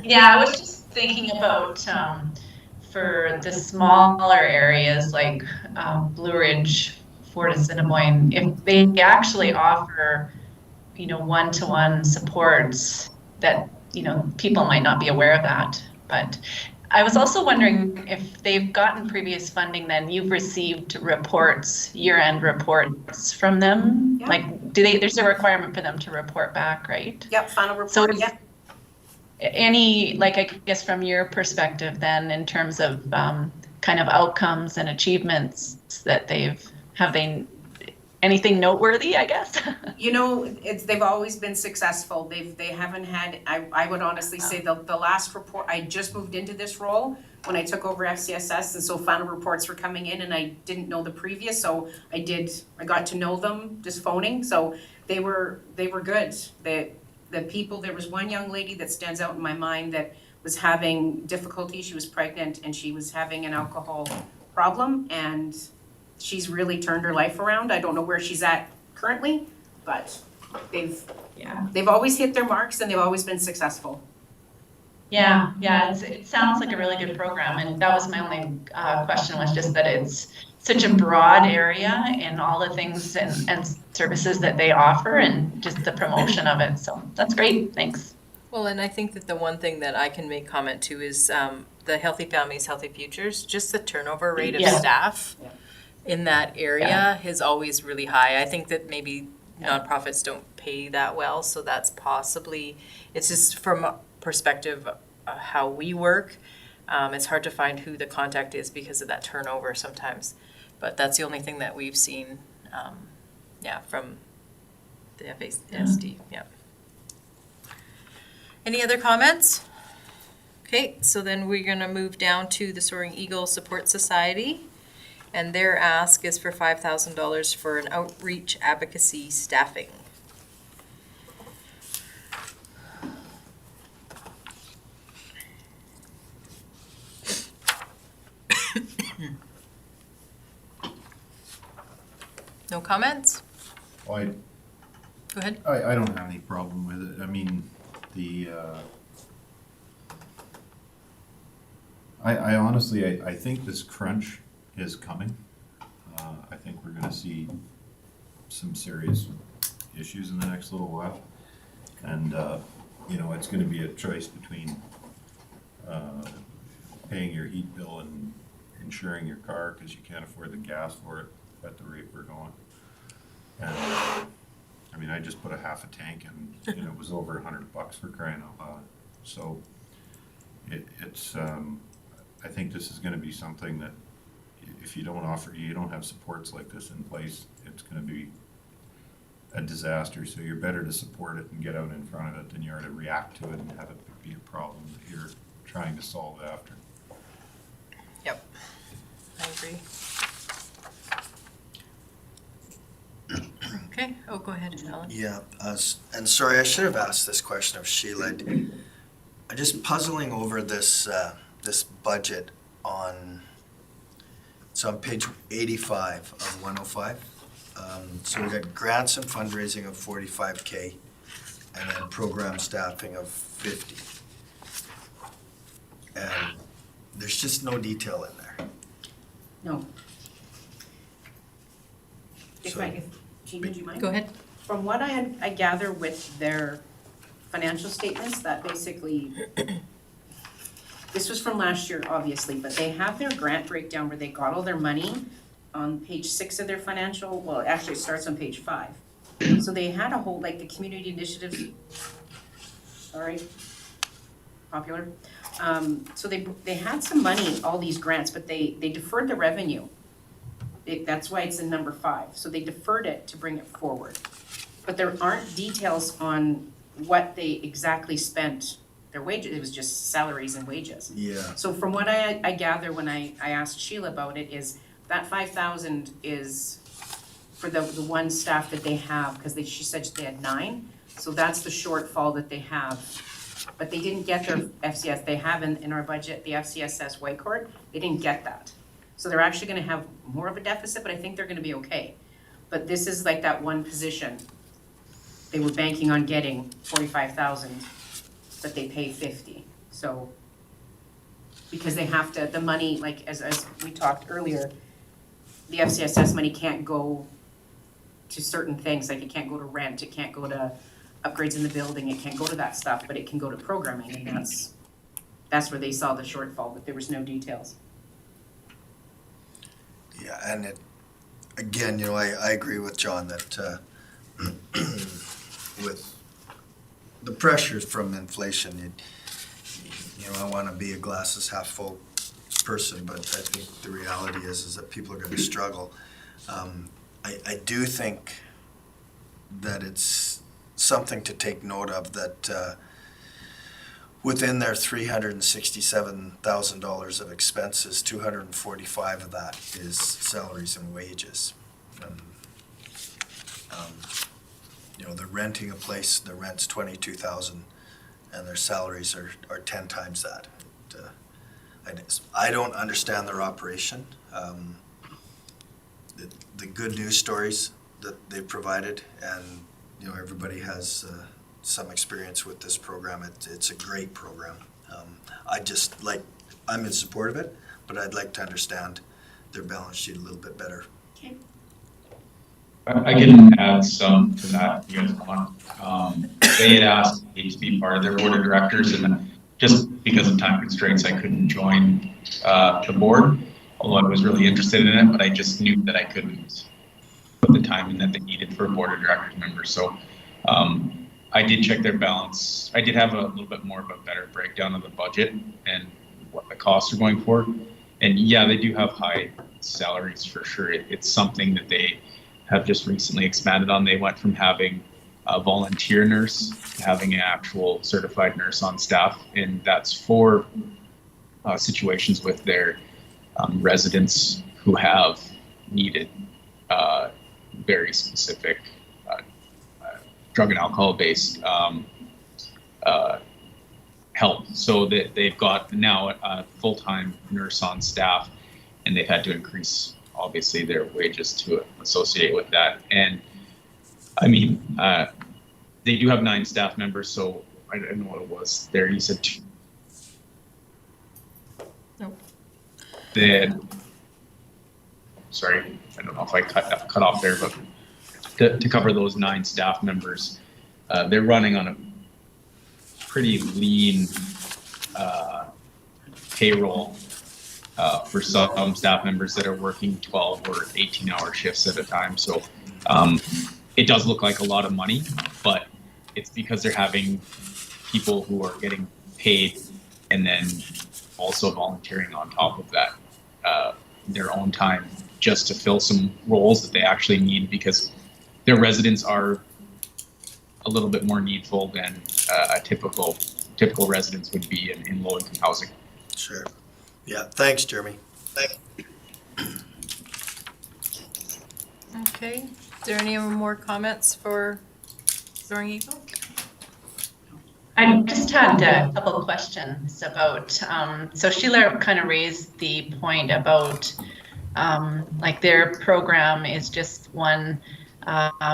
Yeah, I was just thinking about for the smaller areas like Blue Ridge, Fort Assiniboine, if they actually offer, one-to-one supports that, people might not be aware of that. But I was also wondering if they've gotten previous funding, then you've received reports, year-end reports from them? Yeah. Like, there's a requirement for them to report back, right? Yep, final report, So yep. Any, I guess from your perspective then, in terms of kind of outcomes and achievements that have they anything noteworthy, I guess? They've always been successful. They haven't had, I would honestly say the last report, I just moved into this role when I took over FCSS, and so final reports were coming in and I didn't know the previous, so I got to know them just phoning, so they were good. The people, there was one young lady that stands out in my mind that was having difficulty. She was pregnant and she was having an alcohol problem, and she's really turned her life around. I don't know where she's at currently, but they've always hit their marks and they've always been successful. Yeah, it sounds like a really good program, and that was my only question, was just that it's such a broad area and all the things and services that they offer and just the promotion of it. So that's great, thanks. Well, and I think that the one thing that I can make comment to is the Healthy Families, Healthy Futures, just the turnover rate of staff in that area is always really high. I think that maybe nonprofits don't pay that well, so that's possibly, it's just from a perspective of how we work, it's hard to find who the contact is because of that turnover sometimes. But that's the only thing that we've seen, from the FASD. Any other comments? Okay, so then we're gonna move down to the Soaring Eagle Support Society. And their ask is for $5,000 for an outreach advocacy staffing. No comments? Well, Go ahead. I don't have any problem with it. I mean, I honestly, I think this crunch is coming. I think we're gonna see some serious issues in the next little while. And, you know, it's gonna be a choice between, paying your heat bill and insuring your car because you can't afford the gas for it at the rate we're going. And, I mean, I just put a half a tank in, and it was over $100 for crying out loud. So it's, I think this is gonna be something that if you don't have supports like this in place, it's gonna be a disaster. So you're better to support it and get out in front of it than you are to react to it and have it be a problem that you're trying to solve after. Yep, I agree. Okay, oh, go ahead, Alan. Yeah, and sorry, I should have asked this question of Sheila. I'm just puzzling over this, this budget on, it's on page 85 of 105. So we got grants and fundraising of 45K and then program staffing of 50. And there's just no detail in there. No. So- Jean, would you mind? Go ahead. From what I gather with their financial statements, that basically, this was from last year, obviously, but they have their grant breakdown where they got all their money on page 6 of their financial, well, actually it starts on page 5. So they had a whole, like the community initiatives, sorry, popular. So they had some money, all these grants, but they deferred the revenue. That's why it's in number 5. So they deferred it to bring it forward. But there aren't details on what they exactly spent their wages. It was just salaries and wages. Yeah. So from what I gather when I asked Sheila about it is that 5,000 is for the one staff that they have, because she said they had 9. So that's the shortfall that they have. But they didn't get their FCS. They have in our budget, the FCSS White Court, they didn't get that. So they're actually gonna have more of a deficit, but I think they're gonna be okay. But this is like that one position. They were banking on getting 45,000, but they pay 50. So, because they have to, the money, like as we talked earlier, the FCSS money can't go to certain things, like it can't go to rent, it can't go to upgrades in the building, it can't go to that stuff, but it can go to programming, and that's where they saw the shortfall, but there was no details. Yeah, and it, again, you know, I agree with John that with the pressures from inflation, you know, I want to be a glasses half full person, but I think the reality is that people are going to struggle. I do think that it's something to take note of that within their $367,000 of expenses, 245 of that is salaries and wages. You know, they're renting a place, the rent's $22,000, and their salaries are 10 times that. I don't understand their operation. The good news stories that they provided, and you know, everybody has some experience with this program. It's a great program. I'm in support of it, but I'd like to understand their balance sheet a little bit better. Okay. I can add some to that if you guys want. They had asked me to be part of their board of directors, and just because of time constraints, I couldn't join the board, although I was really interested in it, but I just knew that I couldn't put the time in that they needed for a board of directors member. So I did check their balance. I did have a little bit more of a better breakdown of the budget and what the costs are going for. And yeah, they do have high salaries for sure. It's something that they have just recently expanded on. They went from having a volunteer nurse to having an actual certified nurse on staff, and that's for situations with their residents who have needed very specific drug and alcohol based help. So that they've got now a full-time nurse on staff, and they've had to increase obviously their wages to associate with that. And I mean, they do have 9 staff members, so I don't know what it was there. You said 2. Nope. Then, sorry, I don't know if I cut off there, but to cover those 9 staff members, they're running on a pretty lean payroll for some staff members that are working 12 or 18-hour shifts at a time. So it does look like a lot of money, but it's because they're having people who are getting paid and then also volunteering on top of that their own time just to fill some roles that they actually need, because their residents are a little bit more needful than a typical residence would be in low-income housing. Sure. Yeah, thanks, Jeremy. Okay, is there any more comments for Soaring Eagle? I just had a couple of questions about, so Sheila kind of raised the point about like their program is just one,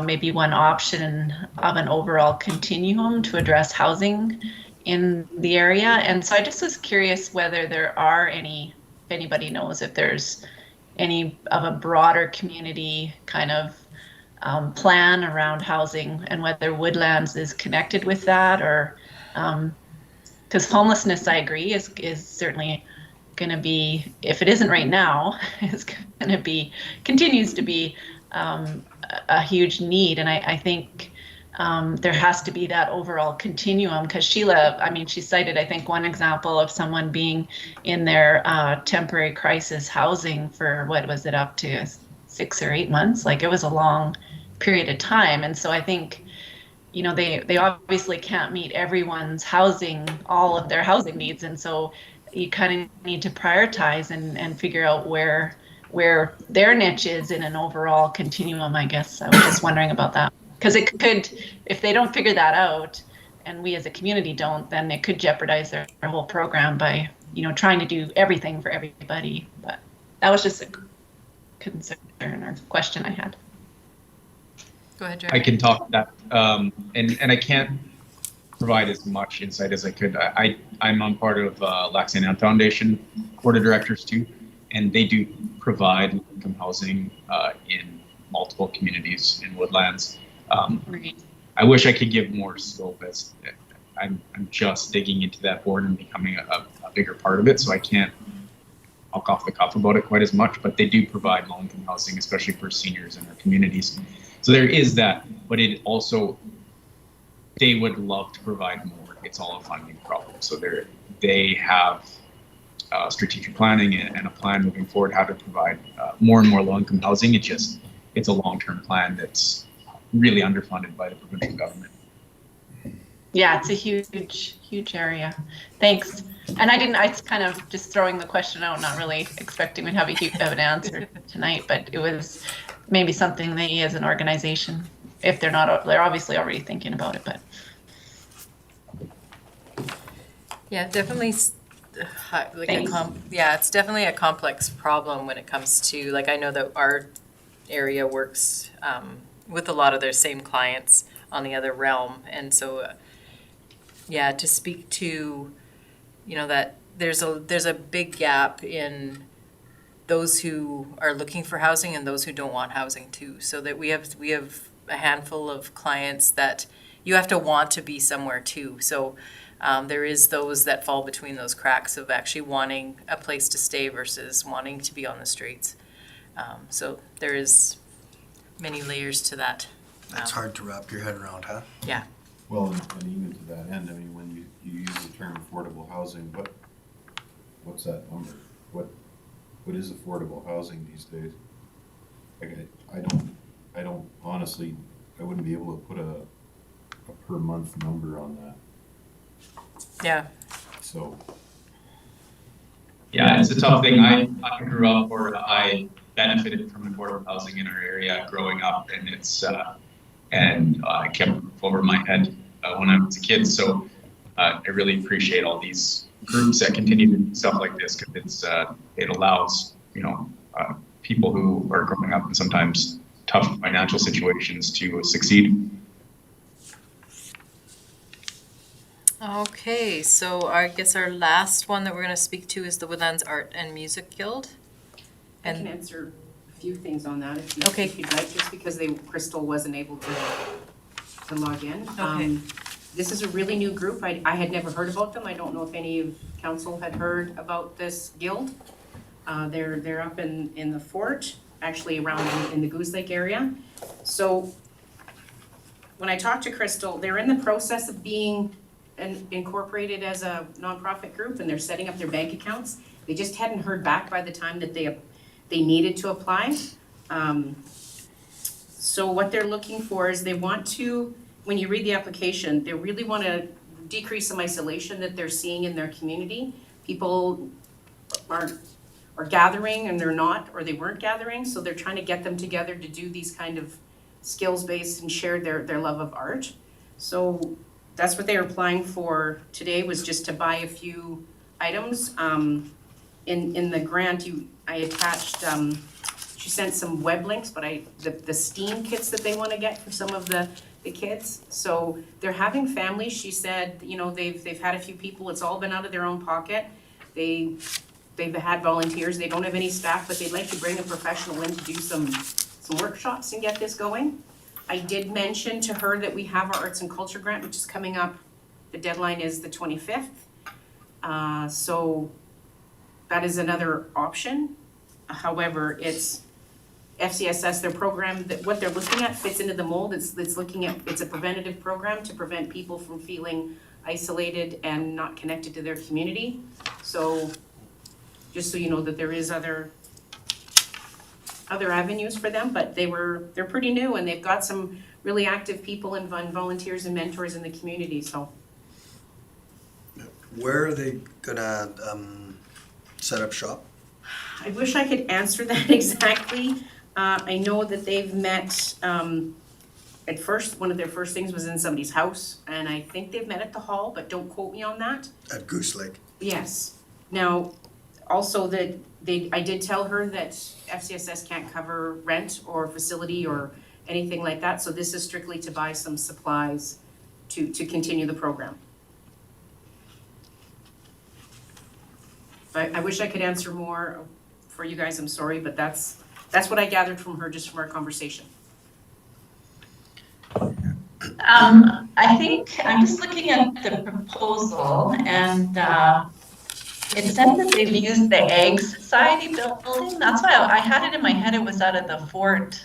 maybe one option of an overall continuum to address housing in the area. And so I just was curious whether there are any, if anybody knows if there's any of a broader community kind of plan around housing, and whether Woodlands is connected with that, or because homelessness, I agree, is certainly going to be, if it isn't right now, is going to be, continues to be a huge need. And I think there has to be that overall continuum, because Sheila, I mean, she cited, I think, one example of someone being in their temporary crisis housing for, what was it, up to 6 or 8 months? Like, it was a long period of time. And so I think, you know, they obviously can't meet everyone's housing, all of their housing needs. And so you kind of need to prioritize and figure out where their niche is in an overall continuum, I guess. I was just wondering about that. Because it could, if they don't figure that out, and we as a community don't, then it could jeopardize their whole program by, you know, trying to do everything for everybody. But that was just a concern or question I had. Go ahead, Jeremy. I can talk that, and I can't provide as much insight as I could. I'm on part of Lac St. Anne Foundation Board of Directors too, and they do provide income housing in multiple communities in Woodlands. I wish I could give more scope, as I'm just digging into that board and becoming a bigger part of it, so I can't talk off the cuff about it quite as much, but they do provide low-income housing, especially for seniors in our communities. So there is that, but it also, they would love to provide more. It's all a funding problem. So they have strategic planning and a plan moving forward how to provide more and more low-income housing. It's a long-term plan that's really underfunded by the provincial government. Yeah, it's a huge area. Thanks. And I kind of just throwing the question out, not really expecting we'd have an answer tonight, but it was maybe something they as an organization, if they're obviously already thinking about it, but. Yeah, definitely. It's definitely a complex problem when it comes to, like, I know that our area works with a lot of their same clients on the other realm, and so to speak to, you know, that there's a big gap in those who are looking for housing and those who don't want housing too. So that we have a handful of clients that you have to want to be somewhere too. So there is those that fall between those cracks of actually wanting a place to stay versus wanting to be on the streets. So there is many layers to that. That's hard to wrap your head around, huh? Yeah. Well, and even to that end, I mean, when you use the term affordable housing, what's that number? What is affordable housing these days? Like, I don't honestly, I wouldn't be able to put a per month number on that, Yeah. so. Yeah, it's a tough thing. I grew up, or I benefited from affordable housing in our area growing up, and it's I kept a roof over my head when I was a kid. So I really appreciate all these groups that continue to do stuff like this, because it allows people who are growing up in sometimes tough financial situations to succeed. Okay, so I guess our last one that we're gonna speak to is the Woodlands Art and Music Guild. I can And, answer a few things on that if Okay. you'd like, just because Crystal wasn't able to log in. Okay. This is a really new group. I had never heard about them. I don't know if any of council had heard about this guild. They're up in the fort, actually around in the Goose Lake area. So when I talked to Crystal, they're in the process of being incorporated as a nonprofit group, and they're setting up their bank accounts. They just hadn't heard back by the time that they needed to apply. So what they're looking for is they want to, when you read the application, they really want to decrease some isolation that they're seeing in their community. People are gathering and they're not, or they weren't gathering, so they're trying to get them together to do these kind of skills-based and share their love of art. So that's what they were applying for today, was just to buy a few items. In the grant, I attached, she sent some web links, but the STEAM kits that they want to get for some of the kids. So they're having families. She said, they've had a few people. It's all been out of their own pocket. They've had volunteers. They don't have any staff, but they'd like to bring a professional in to do some workshops and get this going. I did mention to her that we have our arts and culture grant, which is coming up. The deadline is the 25th. So that is another option. However, it's FCSS, their program, that what they're looking at fits into the mold. It's a preventative program to prevent people from feeling isolated and not connected to their community. So just so you know that there is other avenues for them, but they're pretty new, and they've got some really active people and volunteers and mentors in the community, so. Where are they gonna set up shop? I wish I could answer that exactly. I know that they've met, at first, one of their first things was in somebody's house, and I think they've met at the hall, but don't quote me on that. At Goose Lake? Yes. Now, also I did tell her that FCSS can't cover rent or facility or anything like that, so this is strictly to buy some supplies to continue the program. I wish I could answer more for you guys, I'm sorry, but that's what I gathered from her just from our conversation. I think I'm just looking at the proposal, and it said that they've used the Ag Society building. That's why I had it in my head it was out of the Fort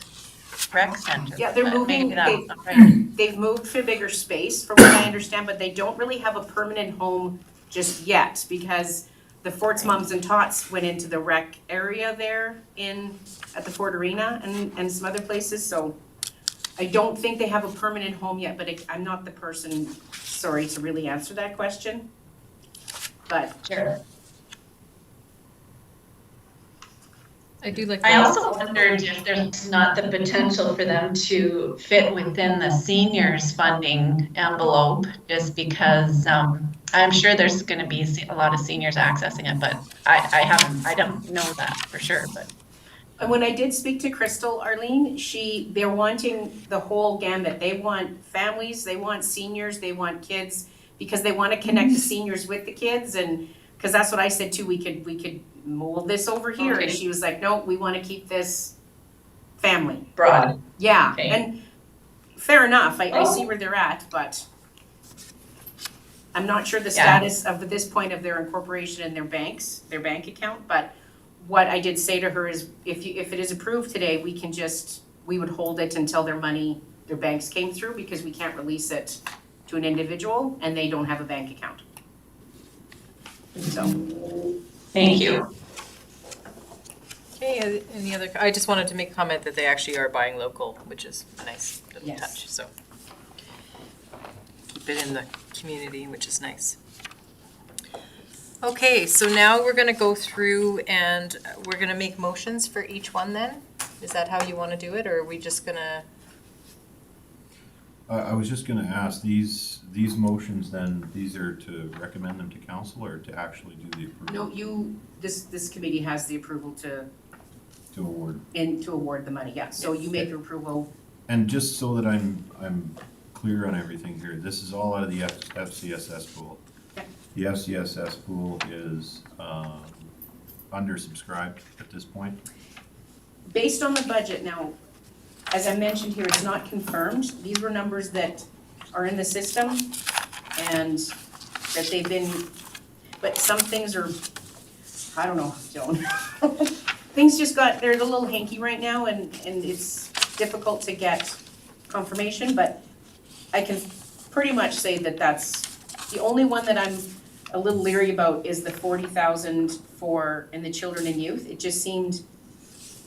Rec Center. Yeah, they're but moving, maybe that's not right. they've moved to a bigger space from what I understand, but they don't really have a permanent home just yet, because the Fort's Mums and Tots went into the rec area there at the Fort Arena and some other places, so I don't think they have a permanent home yet, but I'm not the person, sorry, to really answer that question. But Sure. I do like. I also wondered if there's not the potential for them to fit within the seniors funding envelope, just because I'm sure there's going to be a lot of seniors accessing it, but I don't know that for sure. But and when I did speak to Crystal, Arlene, they're wanting the whole gambit. They want families, they want seniors, they want kids, because they want to connect the seniors with the kids, and because that's what I said too. We could mold this over here, and she was like, no, we want to keep this family broad. Yeah, Okay. and fair enough. I see where they're at, but I'm not sure the status of this point of their incorporation and their bank account. But what I did say to her is, if it is approved today, we would hold it until their banks came through, because we can't release it to an individual and they don't have a bank account. So. Thank you. Okay, any other, I just wanted to make a comment that they actually are buying local, which is a nice little touch, so. been in the community, which is nice. Okay, so now we're gonna go through and we're gonna make motions for each one then? Is that how you wanna do it, or are we just gonna? I was just gonna ask, these motions then, these are to recommend them to council or to actually do the approval? No, this committee has the approval to award? to award the money, yeah. So you make your approval. And just so that I'm clear on everything here, this is all out of the FCSS pool. Okay. The FCSS pool is undersubscribed at this point. Based on the budget now, as I mentioned here, it's not confirmed. These were numbers that are in the system and that they've been, but some things are, I don't know, Joan. Things just they're a little hanky right now and it's difficult to get confirmation, but I can pretty much say that that's the only one that I'm a little leery about is the 40,000 in the children and youth. It just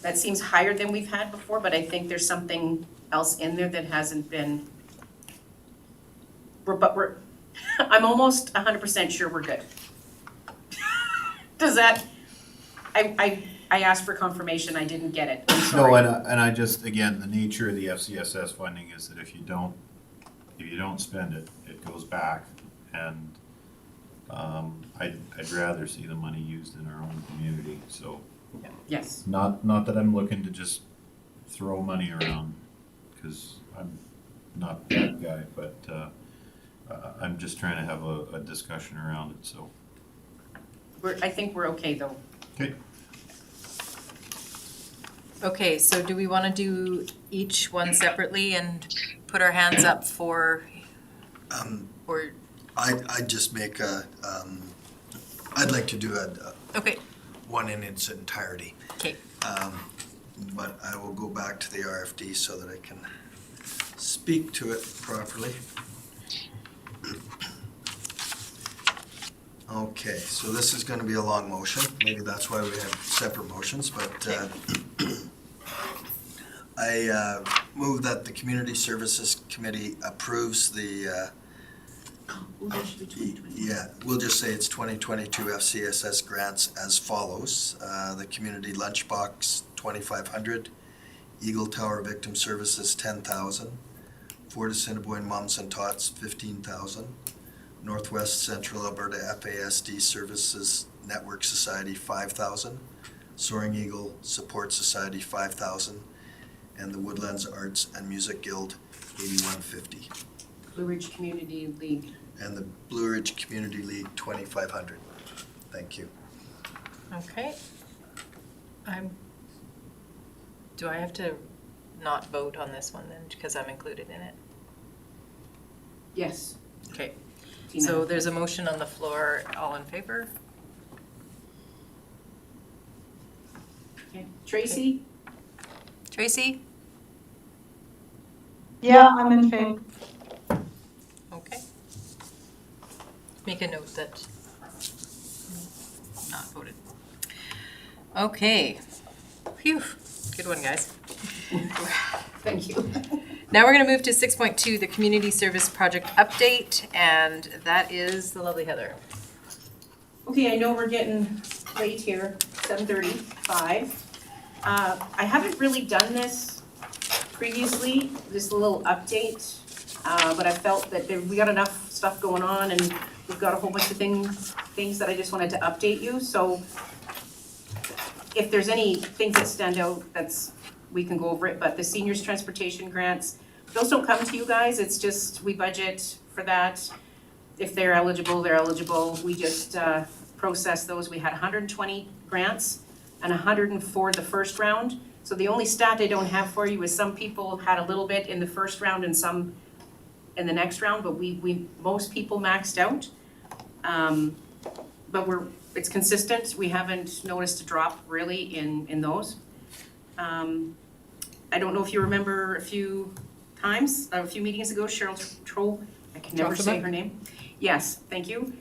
that seems higher than we've had before, but I think there's something else in there that hasn't been, I'm almost 100% sure we're good. Does that, I asked for confirmation, I didn't get it, I'm sorry. No, and I just, again, the nature of the FCSS funding is that if you don't spend it, it goes back, and I'd rather see the money used in our own community, so. Yes. Not that I'm looking to just throw money around, because I'm not that guy, but I'm just trying to have a discussion around it, so. I think we're okay though. Okay. Okay, so do we wanna do each one separately and put our hands up for, or? I'd just make I'd like to do Okay. one in its entirety. Okay. But I will go back to the RFD so that I can speak to it properly. Okay, so this is going to be a long motion. Maybe that's why we have separate motions, but I move that the Community Services Committee approves the yeah, we'll just say it's 2022 FCSS grants as follows. The Community Lunchbox, 2,500. Eagle Tower Victim Services, 10,000. Fort Assiniboine Moms and Tots, 15,000. Northwest Central Alberta FASD Services Network Society, 5,000. Soaring Eagle Support Society, 5,000. And the Woodlands Arts and Music Guild, 8,150. Blue Ridge Community League. And the Blue Ridge Community League, 2,500. Thank you. Okay. Do I have to not vote on this one then, because I'm included in it? Yes. Okay, Tina. so there's a motion on the floor, all in favor? Okay. Tracy? Tracy? Yeah, I'm in favor. Okay. Make a note that not voted. Okay. Phew, good one, guys. Thank you. Now we're gonna move to 6.2, the Community Service Project Update, and that is the lovely Heather. Okay, I know we're getting late here, 7:35. I haven't really done this previously, this little update, but I felt that we got enough stuff going on and we've got a whole bunch of things that I just wanted to update you, so if there's any things that stand out, we can go over it, but the seniors transportation grants, those don't come to you guys, it's just, we budget for that. If they're eligible, they're eligible. We just process those. We had 120 grants and 104 the first round. So the only stat I don't have for you is some people had a little bit in the first round and some in the next round, but most people maxed out. But it's consistent. We haven't noticed a drop really in those. I don't know if you remember a few meetings ago, Cheryl Troll, I can never say her name. Yes, thank you.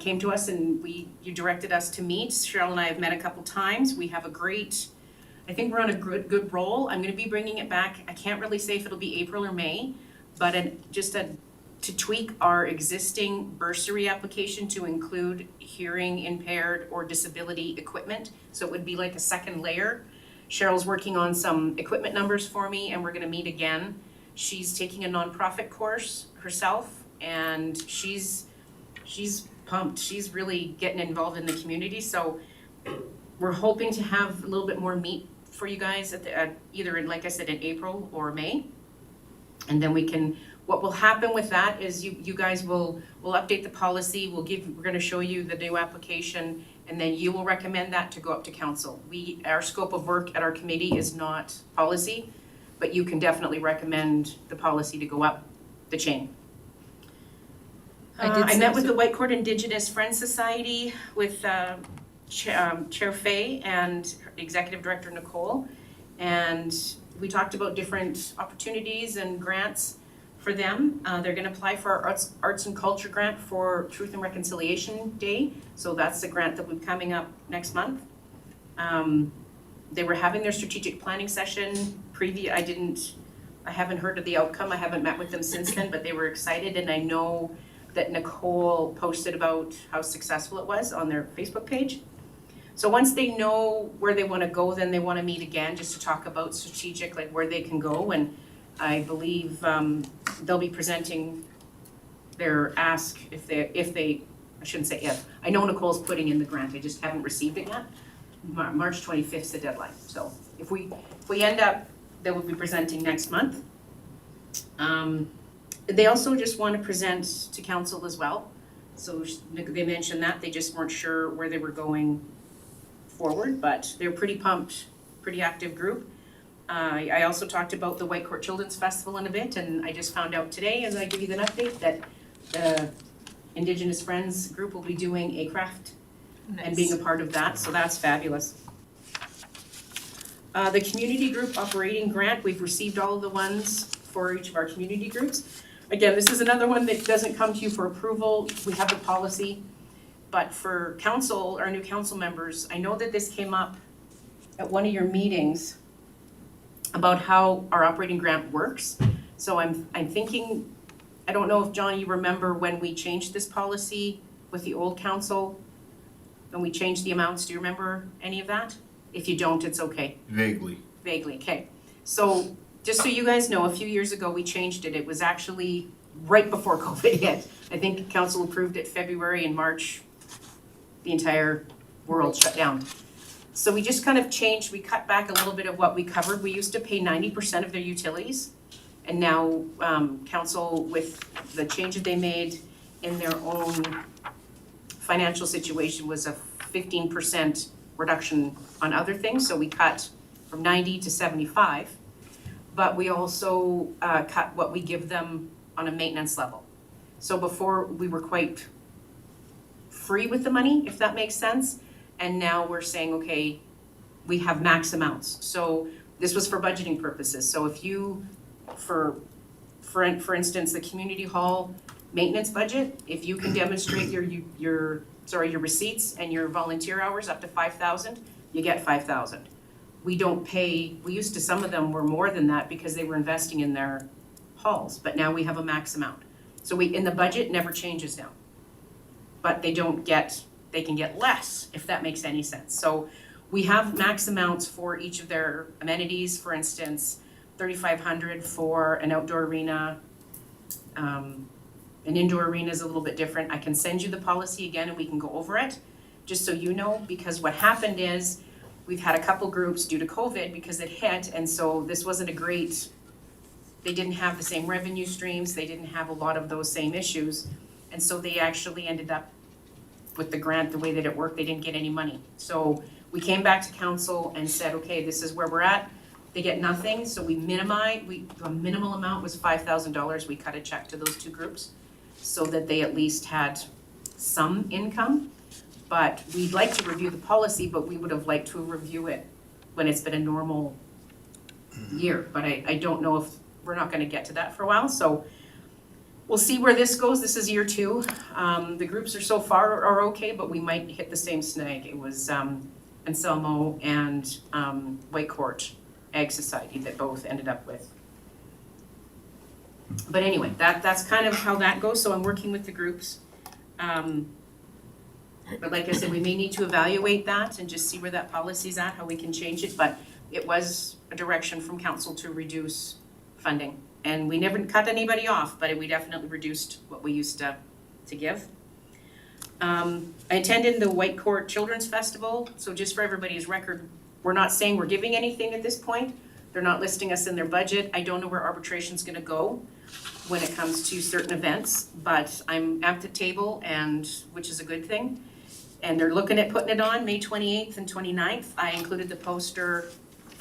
Came to us and you directed us to meet. Cheryl and I have met a couple times. We have I think we're on a good roll. I'm gonna be bringing it back. I can't really say if it'll be April or May, but just a to tweak our existing bursary application to include hearing impaired or disability equipment. So it would be like a second layer. Cheryl's working on some equipment numbers for me, and we're gonna meet again. She's taking a nonprofit course herself, and she's pumped. She's really getting involved in the community, so we're hoping to have a little bit more meat for you guys at either in, like I said, in April or May. And then what will happen with that is you guys we'll update the policy, we're gonna show you the new application, and then you will recommend that to go up to council. Our scope of work at our committee is not policy, but you can definitely recommend the policy to go up the chain. I met with the Whitecourt Indigenous Friends Society with Chair Fay and Executive Director Nicole, and we talked about different opportunities and grants for them. They're gonna apply for our Arts and Culture grant for Truth and Reconciliation Day, so that's the grant that will be coming up next month. They were having their strategic planning session I haven't heard of the outcome, I haven't met with them since then, but they were excited, and I know that Nicole posted about how successful it was on their Facebook page. So once they know where they wanna go, then they wanna meet again just to talk about strategic, like where they can go, and I believe they'll be presenting their ask if they, I shouldn't say if, I know Nicole's putting in the grant, I just haven't received it yet. March 25th is the deadline, so if we end up, they will be presenting next month. They also just want to present to council as well, so they mentioned that, they just weren't sure where they were going forward, but they're pretty pumped, pretty active group. I also talked about the Whitecourt Children's Festival in a bit, and I just found out today, as I give you an update, that the Indigenous Friends group will be doing a craft and being a part of that, so that's fabulous. The community group operating grant, we've received all of the ones for each of our community groups. Again, this is another one that doesn't come to you for approval, we have the policy, but for council, our new council members, I know that this came up at one of your meetings about how our operating grant works. So I'm thinking, I don't know if, John, you remember when we changed this policy with the old council, and we changed the amounts, do you remember any of that? If you don't, it's okay. Vaguely. Vaguely, okay. So just so you guys know, a few years ago, we changed it. It was actually right before COVID hit. I think council approved it February and March, the entire world shut down. So we just kind of changed, we cut back a little bit of what we covered. We used to pay 90% of their utilities. And now council, with the changes they made in their own financial situation, was a 15% reduction on other things. So we cut from 90 to 75. But we also cut what we give them on a maintenance level. So before we were quite free with the money, if that makes sense. And now we're saying, okay, we have max amounts. So this was for budgeting purposes. So if you, for instance, the community hall maintenance budget, if you can demonstrate your receipts and your volunteer hours up to 5,000, you get 5,000. We don't pay, we used to, some of them were more than that because they were investing in their halls, but now we have a max amount. So in the budget never changes now. But they can get less, if that makes any sense. So we have max amounts for each of their amenities, for instance, 3,500 for an outdoor arena. An indoor arena is a little bit different. I can send you the policy again and we can go over it, just so you know, because what happened is we've had a couple groups due to COVID because it hit, and so this wasn't they didn't have the same revenue streams, they didn't have a lot of those same issues, and so they actually ended up with the grant, the way that it worked, they didn't get any money. So we came back to council and said, okay, this is where we're at. They get nothing, so the minimal amount was $5,000. We cut a check to those two groups so that they at least had some income. But we'd like to review the policy, but we would have liked to review it when it's been a normal year. But I don't know if, we're not gonna get to that for a while, so we'll see where this goes. This is year 2. The groups so far are okay, but we might hit the same snag. It was Anselmo and Whitecourt Ag Society that both ended up with But anyway, that's kind of how that goes, so I'm working with the groups. But like I said, we may need to evaluate that and just see where that policy's at, how we can change it, but it was a direction from council to reduce funding. And we never cut anybody off, but we definitely reduced what we used to give. I attended the White Court Children's Festival, so just for everybody's record, we're not saying we're giving anything at this point. They're not listing us in their budget. I don't know where arbitration's gonna go when it comes to certain events, but I'm at the table, and, which is a good thing. And they're looking at putting it on May 28th and 29th. I included the poster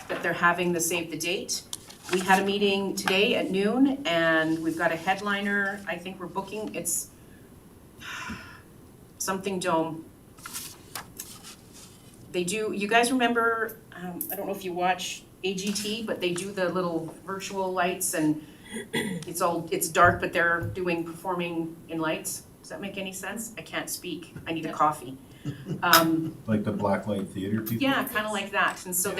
that they're having the save the date. We had a meeting today at noon, and we've got a headliner. I think we're booking, it's something Dome. They do, you guys remember, I don't know if you watch AGT, but they do the little virtual lights, and it's dark, but they're performing in lights. Does that make any sense? I can't speak. I need a coffee. Like the Blacklight Theater people? Yeah, kind of like that. And so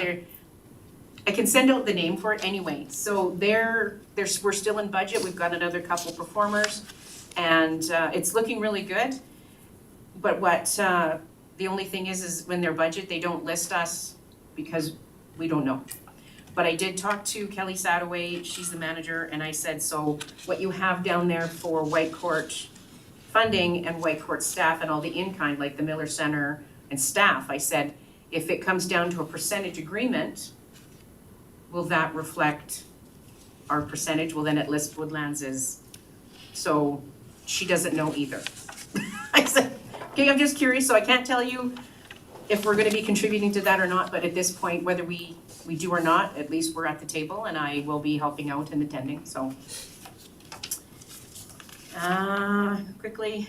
I can send out the name for it anyway. So we're still in budget. We've got another couple performers, and it's looking really good. But the only thing is when their budget, they don't list us because we don't know. But I did talk to Kelly Sadoway, she's the manager, and I said, so what you have down there for White Court funding and White Court staff and all the in-kind, like the Miller Center and staff, I said, if it comes down to a percentage agreement, will that reflect our percentage? Well, then it lists Woodlands as, so she doesn't know either. I said, okay, I'm just curious, so I can't tell you if we're gonna be contributing to that or not, but at this point, whether we do or not, at least we're at the table, and I will be helping out and attending, so. Quickly.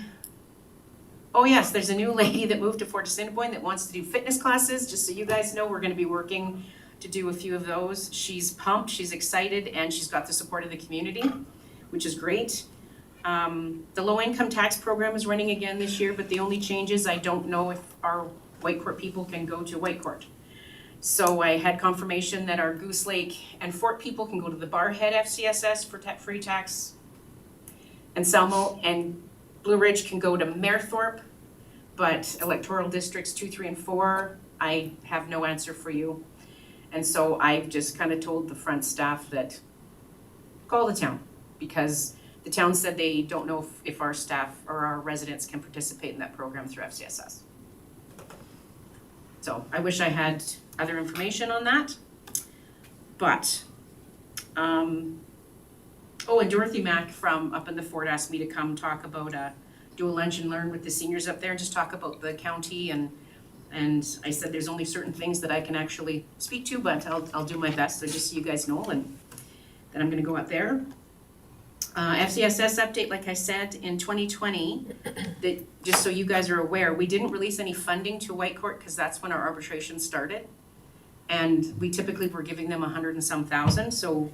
Oh yes, there's a new lady that moved to Fort Assiniboine that wants to do fitness classes. Just so you guys know, we're gonna be working to do a few of those. She's pumped, she's excited, and she's got the support of the community, which is great. The low income tax program is running again this year, but the only change is I don't know if our White Court people can go to White Court. So I had confirmation that our Goose Lake and Fort people can go to the Barhead FCSS for free tax. And Selmo and Blue Ridge can go to Mayerthorpe, but electoral districts 2, 3, and 4, I have no answer for you. And so I've just kind of told the front staff that call the town, because the town said they don't know if our staff or our residents can participate in that program through FCSS. So I wish I had other information on that, but, oh, and Dorothy Mack from up in the fort asked me to come talk about, do a lunch and learn with the seniors up there and just talk about the county, and I said there's only certain things that I can actually speak to, but I'll do my best, so just so you guys know, and then I'm gonna go up there. FCSS update, like I said, in 2020, that, just so you guys are aware, we didn't release any funding to White Court because that's when our arbitration started. And we typically were giving them 100 and some thousand, so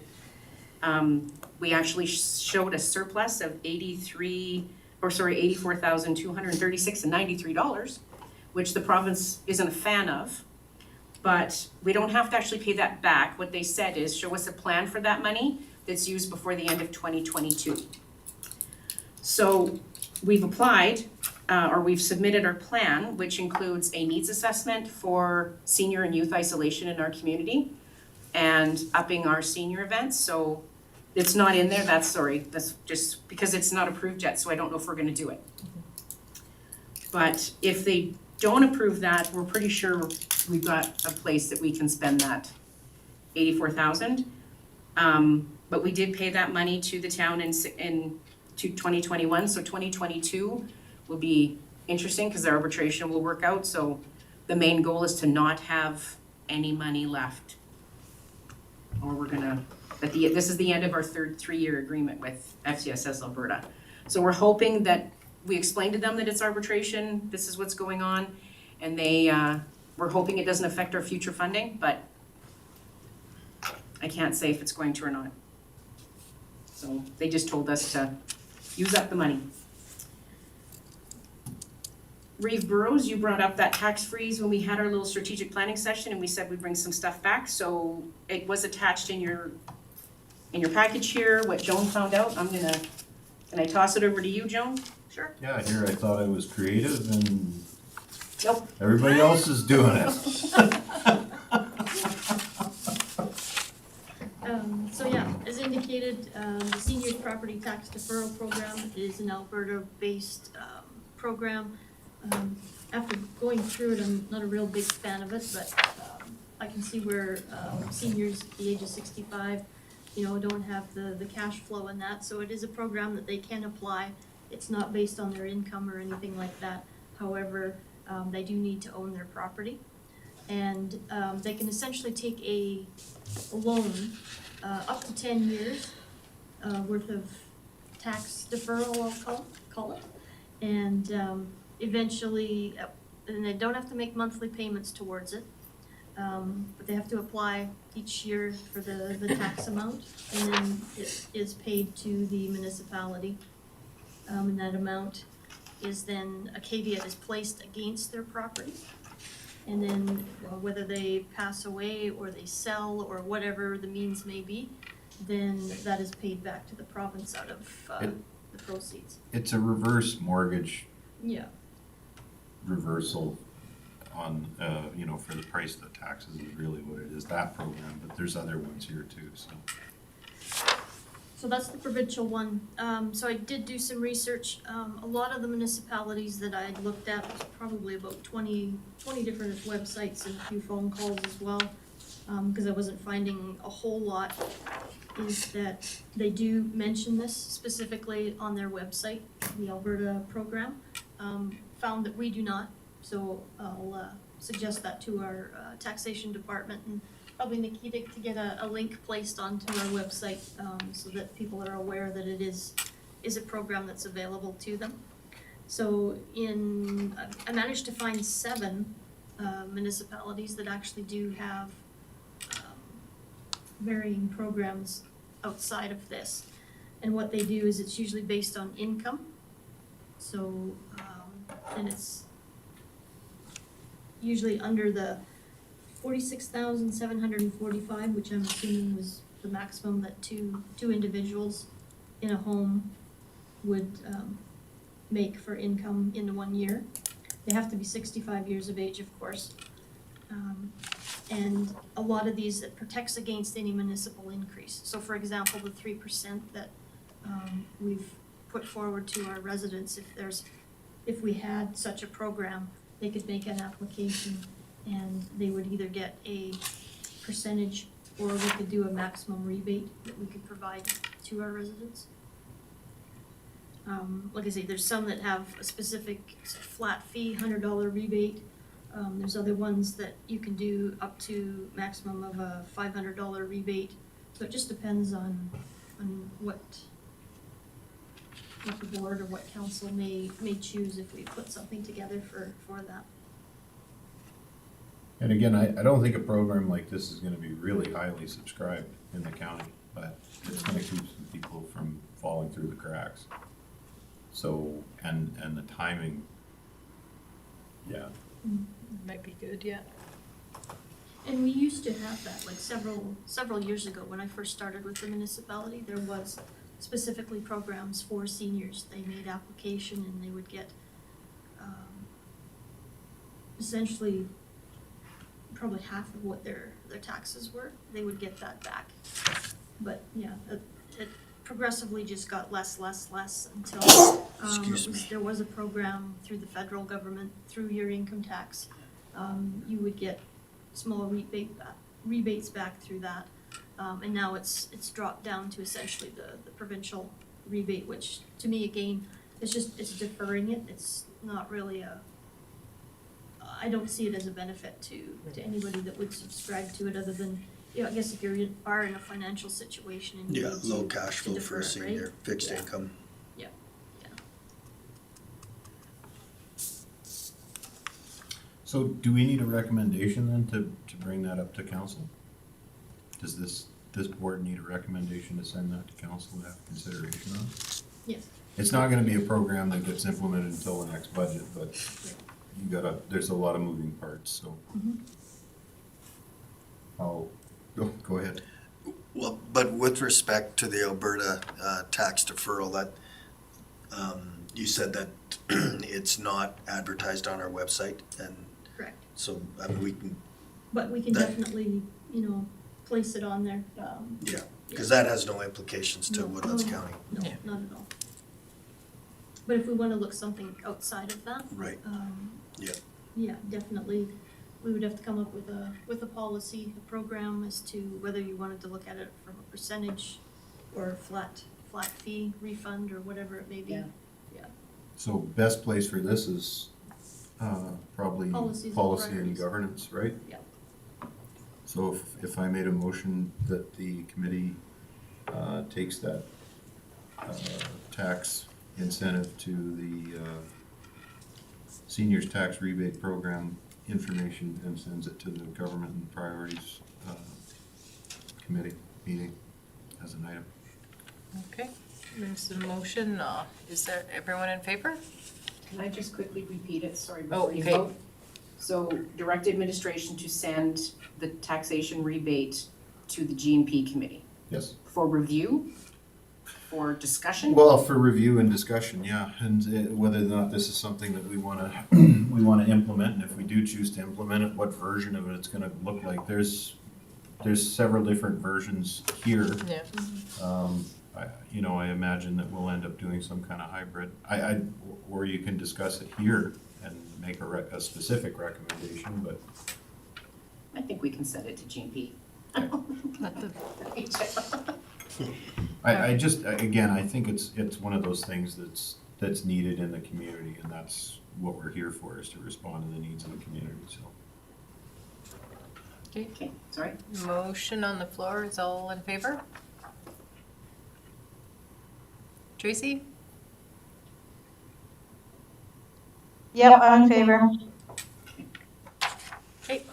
we actually showed a surplus of $84,236.93, which the province isn't a fan of. But we don't have to actually pay that back. What they said is show us a plan for that money that's used before the end of 2022. So we've applied, or we've submitted our plan, which includes a needs assessment for senior and youth isolation in our community and upping our senior events. So it's not in there, that's just because it's not approved yet, so I don't know if we're gonna do it. But if they don't approve that, we're pretty sure we've got a place that we can spend that $84,000. But we did pay that money to the town in 2021, so 2022 will be interesting because the arbitration will work out. So the main goal is to not have any money left. Or we're gonna, this is the end of our third 3-year agreement with FCSS Alberta. So we're hoping that we explain to them that it's arbitration, this is what's going on, and we're hoping it doesn't affect our future funding, but I can't say if it's going to or not. So they just told us to use up the money. Reeve Burrows, you brought up that tax freeze when we had our little strategic planning session, and we said we'd bring some stuff back. So it was attached in your in your package here, what Joan found out. Can I toss it over to you, Joan? Sure. Yeah, here, I thought I was creative and Nope. everybody else is doing it. So yeah, as indicated, the seniors property tax deferral program is an Alberta-based program. After going through it, I'm not a real big fan of it, but I can see where seniors at the age of 65, don't have the cash flow in that. So it is a program that they can apply. It's not based on their income or anything like that. However, they do need to own their property. And they can essentially take a loan up to 10 years worth of tax deferral, I'll call it. And eventually, and they don't have to make monthly payments towards it, but they have to apply each year for the tax amount, and then it is paid to the municipality. And that amount is then, a caveat is placed against their property. And then whether they pass away or they sell or whatever the means may be, then that is paid back to the province out of the proceeds. It's a reverse mortgage Yeah. reversal on, for the price of the taxes is really what it is, that program, but there's other ones here too, so. So that's the provincial one. So I did do some research. A lot of the municipalities that I had looked at, was probably about 20 different websites and a few phone calls as well, because I wasn't finding a whole lot, is that they do mention this specifically on their website, the Alberta program. Found that we do not, so I'll suggest that to our taxation department, and probably Nikita to get a link placed onto our website so that people are aware that it is a program that's available to them. So I managed to find 7 municipalities that actually do have varying programs outside of this. And what they do is it's usually based on income. So, and it's usually under the 46,745, which I'm assuming was the maximum that two individuals in a home would make for income in 1 year. They have to be 65 years of age, of course. And a lot of these, it protects against any municipal increase. So for example, the 3% that we've put forward to our residents, if we had such a program, they could make an application and they would either get a percentage or we could do a maximum rebate that we could provide to our residents. Like I say, there's some that have a specific flat fee, $100 rebate. There's other ones that you can do up to maximum of a $500 rebate. So it just depends on what the board or what council may choose if we put something together for that. And again, I don't think a program like this is gonna be really highly subscribed in the county, but it's gonna keep some people from falling through the cracks. So, and the timing, yeah. Might be good, yeah. And we used to have that, like several years ago, when I first started with the municipality, there was specifically programs for seniors. They made application and they would get essentially probably half of what their taxes were. They would get that back. But yeah, it progressively just got less until there was a program through the federal government, through your income tax. You would get small rebates back through that. And now it's dropped down to essentially the provincial rebate, which to me, again, it's deferring it. It's not really I don't see it as a benefit to anybody that would subscribe to it, other than, I guess if you are in a financial situation and you need low to cash flow for a defer it, senior, right? fixed Yeah. income. Yeah. So do we need a recommendation then to bring that up to council? Does this board need a recommendation to send that to council to have consideration on? Yes. It's not gonna be a program that gets implemented until the next budget, but there's a lot of moving parts, so. Mhm. Go ahead. Well, but with respect to the Alberta tax deferral, that you said that it's not advertised on our website, and Correct. so I mean, we can, But we can That- definitely, place it on there. because that has no implications to No, Woodlands no, County. No, Yeah. not at all. But if we wanna look something outside of that, Right. Yeah. yeah, definitely, we would have to come up with a policy, a program as to whether you wanted to look at it from a percentage or flat fee refund or whatever it may be. Yeah. So best place for this is probably Policies and policy and priorities. governance, right? Yeah. So if I made a motion that the committee takes that tax incentive to the seniors tax rebate program information and sends it to the government and priorities committee meeting as an item. Okay, there's a motion. Is there everyone in favor? Can I just quickly repeat it? Sorry, Oh, before you okay. vote. So direct administration to send the taxation rebate to the G&P committee Yes. for review, for discussion? Well, for review and discussion, yeah, and whether or not this is something that we wanna, we wanna implement, and if we do choose to implement it, what version of it it's gonna look like. There's several different versions here. Yeah. I imagine that we'll end up doing some kind of hybrid. Or you can discuss it here and make a specific recommendation, but I think we can send it to G&P. again, I think it's one of those things that's needed in the community, and that's what we're here for, is to respond to the needs of the community, so. Okay, sorry. Motion on the floor, is all in favor? Tracy? Yep, I'm in favor. Okay.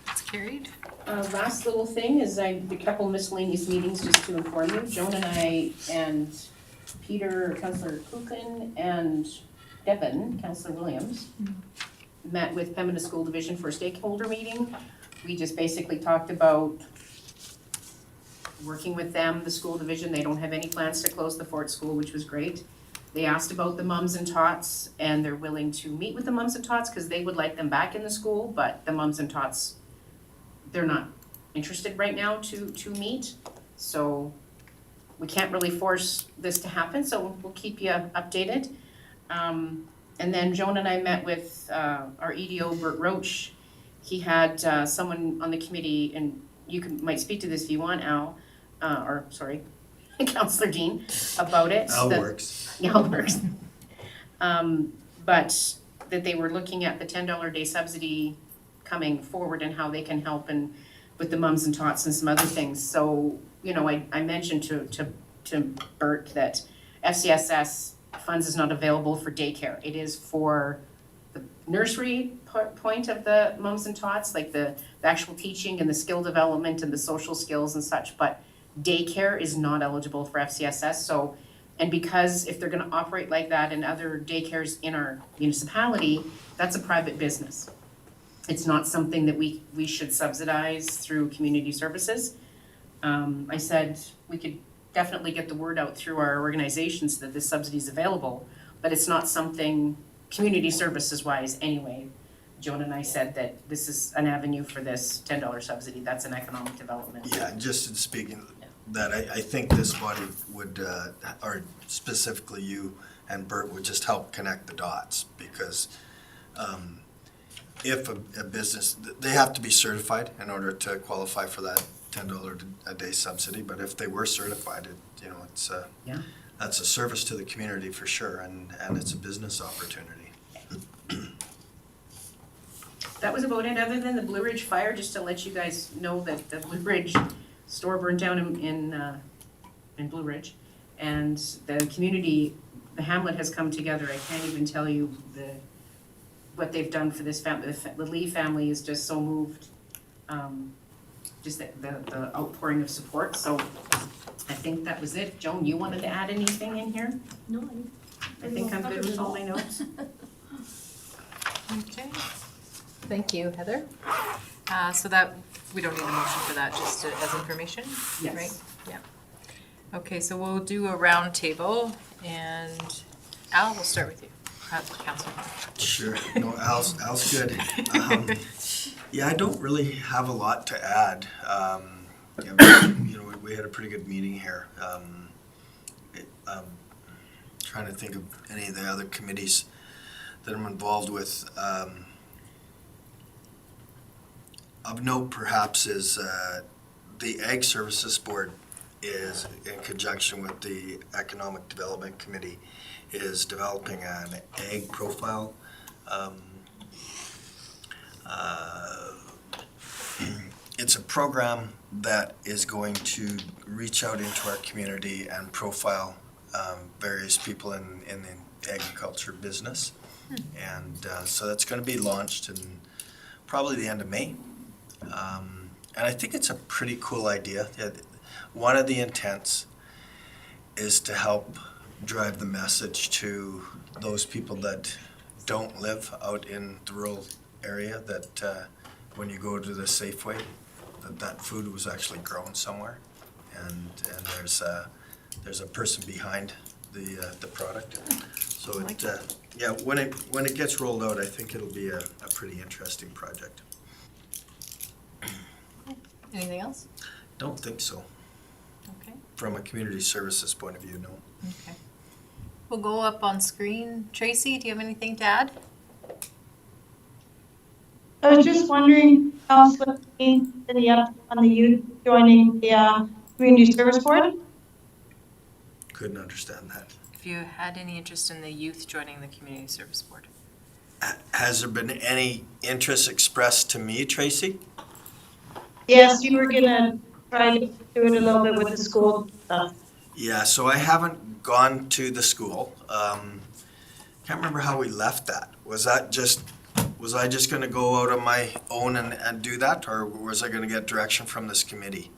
It's carried. Last little thing is a couple miscellaneous meetings just to inform you. Joan and I and Peter, Councillor Kuchen, and Devin, Councillor Williams, met with Pembina School Division for a stakeholder meeting. We just basically talked about working with them, the school division. They don't have any plans to close the Fort School, which was great. They asked about the mums and tots, and they're willing to meet with the mums and tots because they would like them back in the school, but the mums and tots, they're not interested right now to meet. So we can't really force this to happen, so we'll keep you updated. And then Joan and I met with our EDO, Bert Roach. He had someone on the committee, and you might speak to this if you want, Al, Councillor Dean, about it. Al works. Yeah, Al works. But that they were looking at the $10 a day subsidy coming forward and how they can help and with the mums and tots and some other things. So, I mentioned to Bert that FCSS funds is not available for daycare. It is for the nursery point of the mums and tots, like the actual teaching and the skill development and the social skills and such, but daycare is not eligible for FCSS. So, and because if they're gonna operate like that in other daycares in our municipality, that's a private business. It's not something that we should subsidize through community services. I said we could definitely get the word out through our organizations that this subsidy is available, but it's not something community services wise anyway. Joan and I said that this is an avenue for this $10 subsidy. That's an economic development. Yeah, just in speaking of that, I think this body would, or specifically you and Bert, would just help connect the dots, because if a business, they have to be certified in order to qualify for that $10 a day subsidy, but if they were certified, it's that's a service to the community for sure, and it's a business opportunity. That was about it, other than the Blue Ridge fire, just to let you guys know that the Blue Ridge store burned down in Blue Ridge. And the community, the hamlet has come together. I can't even tell you what they've done for this family. The Lee family is just so moved, just the outpouring of support. So I think that was it. Joan, you wanted to add anything in here? No, I think I'm good with all my notes. Okay. Thank you, Heather. So that, we don't need a motion for that, just as information, Yes. right? Yeah. Okay, so we'll do a round table, and Al, we'll start with you, Councilor. Sure, no, Al's good. Yeah, I don't really have a lot to add. You know, we had a pretty good meeting here. Trying to think of any of the other committees that I'm involved with. Of note perhaps is the Ag Services Board is in conjunction with the Economic Development Committee is developing an ag profile. It's a program that is going to reach out into our community and profile various people in the agriculture business. And so that's going to be launched in probably the end of May. And I think it's a pretty cool idea. One of the intents is to help drive the message to those people that don't live out in the rural area, that when you go to the Safeway, that food was actually grown somewhere, and there's a person behind the product. So it yeah, when it gets rolled out, I think it'll be a pretty interesting project. Anything else? Don't think so. Okay. From a community services point of view, no. Okay. We'll go up on screen. Tracy, do you have anything to add? I was just wondering, Councillor, any update on the youth joining the community service board? Couldn't understand that. If you had any interest in the youth joining the community service board? Has there been any interest expressed to me, Tracy? Yes, you were gonna try to do it a little bit with the school stuff. Yeah, so I haven't gone to the school. Can't remember how we left that. Was I just gonna go out on my own and do that, or was I gonna get direction from this committee?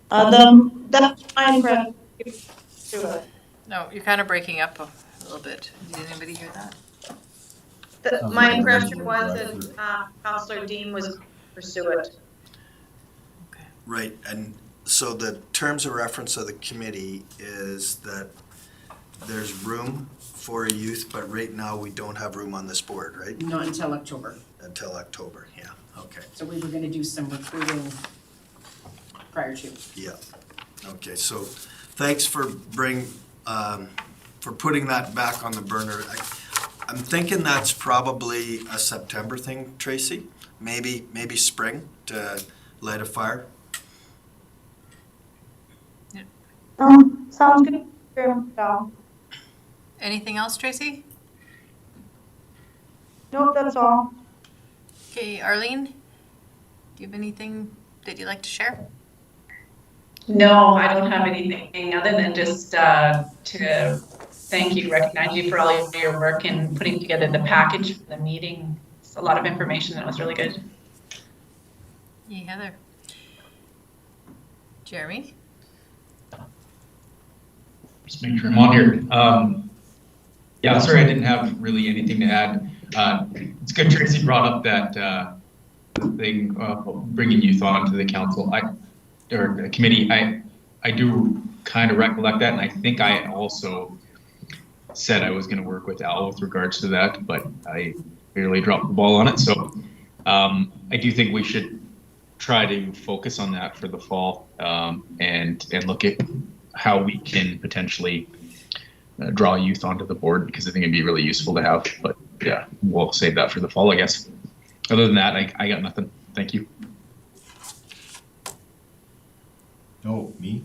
That's my impression. No, you're kind of breaking up a little bit. Did anybody hear that? My impression was that Councillor Dean was pursue it. Right, and so the terms of reference of the committee is that there's room for a youth, but right now we don't have room on this board, right? Not until October. Until October, yeah, okay. So we were gonna do some recruiting prior to. Yeah, okay, so thanks for putting that back on the burner. I'm thinking that's probably a September thing, Tracy. Maybe spring to light a fire. Sounds good. Sure. Anything else, Tracy? Nope, that's all. Okay, Arlene, do you have anything that you'd like to share? No, I don't have anything other than just to thank you, recognize you for all of your work in putting together the package for the meeting. It's a lot of information and it was really good. Yeah, Heather. Jeremy? Just make sure I'm on here. Yeah, sorry, I didn't have really anything to add. It's good Tracy brought up that thing, bringing youth on to the council, or the committee. I do kind of recollect that, and I think I also said I was going to work with Al with regards to that, but I barely dropped the ball on it. So I do think we should try to focus on that for the fall, and look at how we can potentially draw youth onto the board, because I think it'd be really useful to have. But yeah, we'll save that for the fall, I guess. Other than that, I got nothing. Thank you. Oh, me?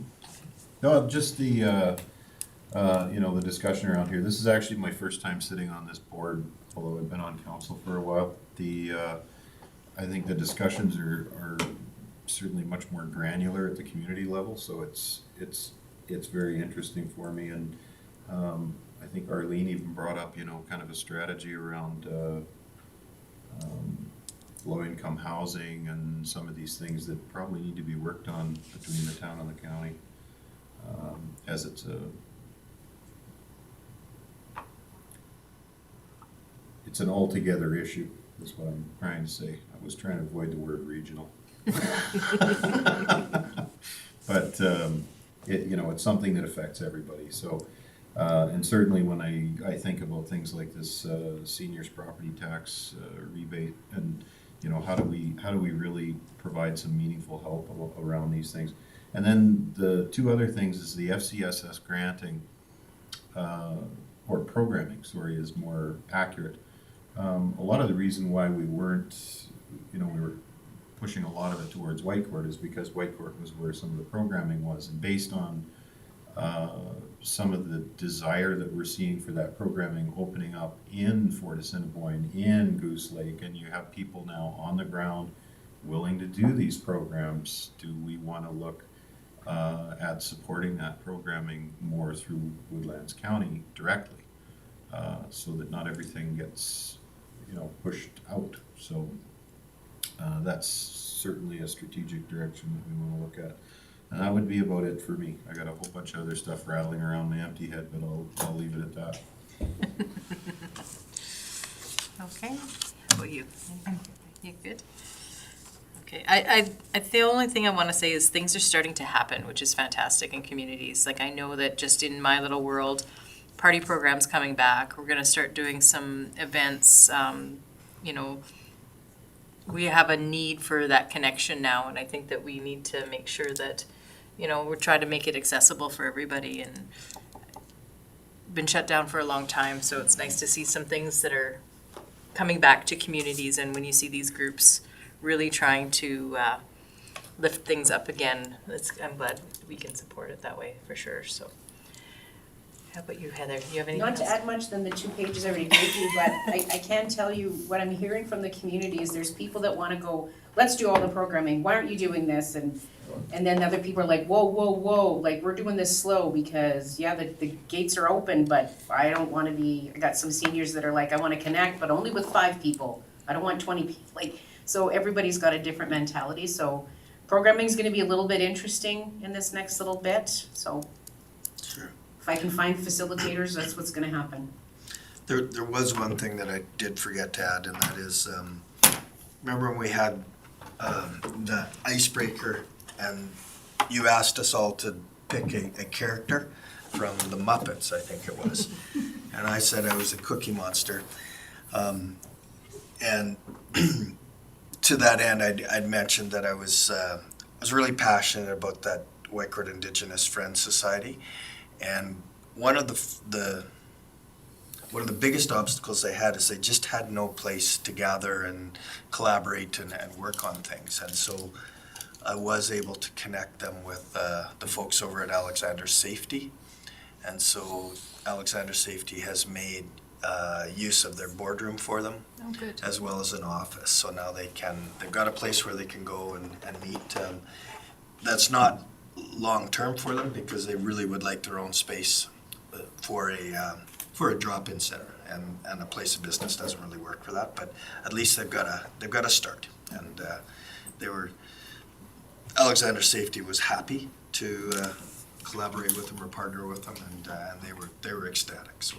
No, just the, the discussion around here. This is actually my first time sitting on this board, although I've been on council for a while. I think the discussions are certainly much more granular at the community level, so it's very interesting for me. And I think Arlene even brought up, kind of a strategy around low-income housing and some of these things that probably need to be worked on between the town and the county, as it's an altogether issue. is what I'm trying to say. I was trying to avoid the word regional. But, it's something that affects everybody, so, and certainly when I think about things like this, seniors property tax rebate, and, how do we really provide some meaningful help around these things? And then the two other things is the FCSS granting, or programming, sorry, is more accurate. A lot of the reason why we weren't, we were pushing a lot of it towards Whitecourt is because Whitecourt was where some of the programming was, and based on some of the desire that we're seeing for that programming opening up in Fort Assiniboine, in Goose Lake, and you have people now on the ground willing to do these programs, do we want to look at supporting that programming more through Woodlands County directly, so that not everything gets, pushed out. So that's certainly a strategic direction that we want to look at. And that would be about it for me. I got a whole bunch of other stuff rattling around my empty head, but I'll leave it at that. Okay, how about you? You good? Okay, I the only thing I want to say is things are starting to happen, which is fantastic in communities. Like, I know that just in my little world, party programs coming back. We're going to start doing some events. We have a need for that connection now, and I think that we need to make sure that, we're trying to make it accessible for everybody, and been shut down for a long time, so it's nice to see some things that are coming back to communities, and when you see these groups really trying to lift things up again, I'm glad we can support it that way, for sure, so. How about you, Heather? Do you have anything Not to else? add much than the 2 pages I already gave you, but I can tell you what I'm hearing from the community is there's people that want to go, let's do all the programming, why aren't you doing this? And then other people are like, whoa, like, we're doing this slow because, yeah, the gates are open, but I don't want to be, I got some seniors that are like, I want to connect, but only with 5 people. I don't want 20 people, like, so everybody's got a different mentality, so programming's gonna be a little bit interesting in this next little bit, so. Sure. If I can find facilitators, that's what's gonna happen. There was one thing that I did forget to add, and that is, remember when we had the icebreaker, and you asked us all to pick a character from the Muppets, I think it was, and I said I was a Cookie Monster, and to that end, I'd mentioned that I was really passionate about that Whitecourt Indigenous Friends Society, and one of the biggest obstacles they had is they just had no place to gather and collaborate and work on things, and so I was able to connect them with the folks over at Alexander Safety, and so Alexander Safety has made use of their boardroom for them, as well as an office. So now they've got a place where they can go and meet. That's not long-term for them because they really would like their own space for a drop-in center, and a place of business doesn't really work for that. But at least they've got a start, and Alexander Safety was happy to collaborate with them or partner with them, and they were ecstatic. So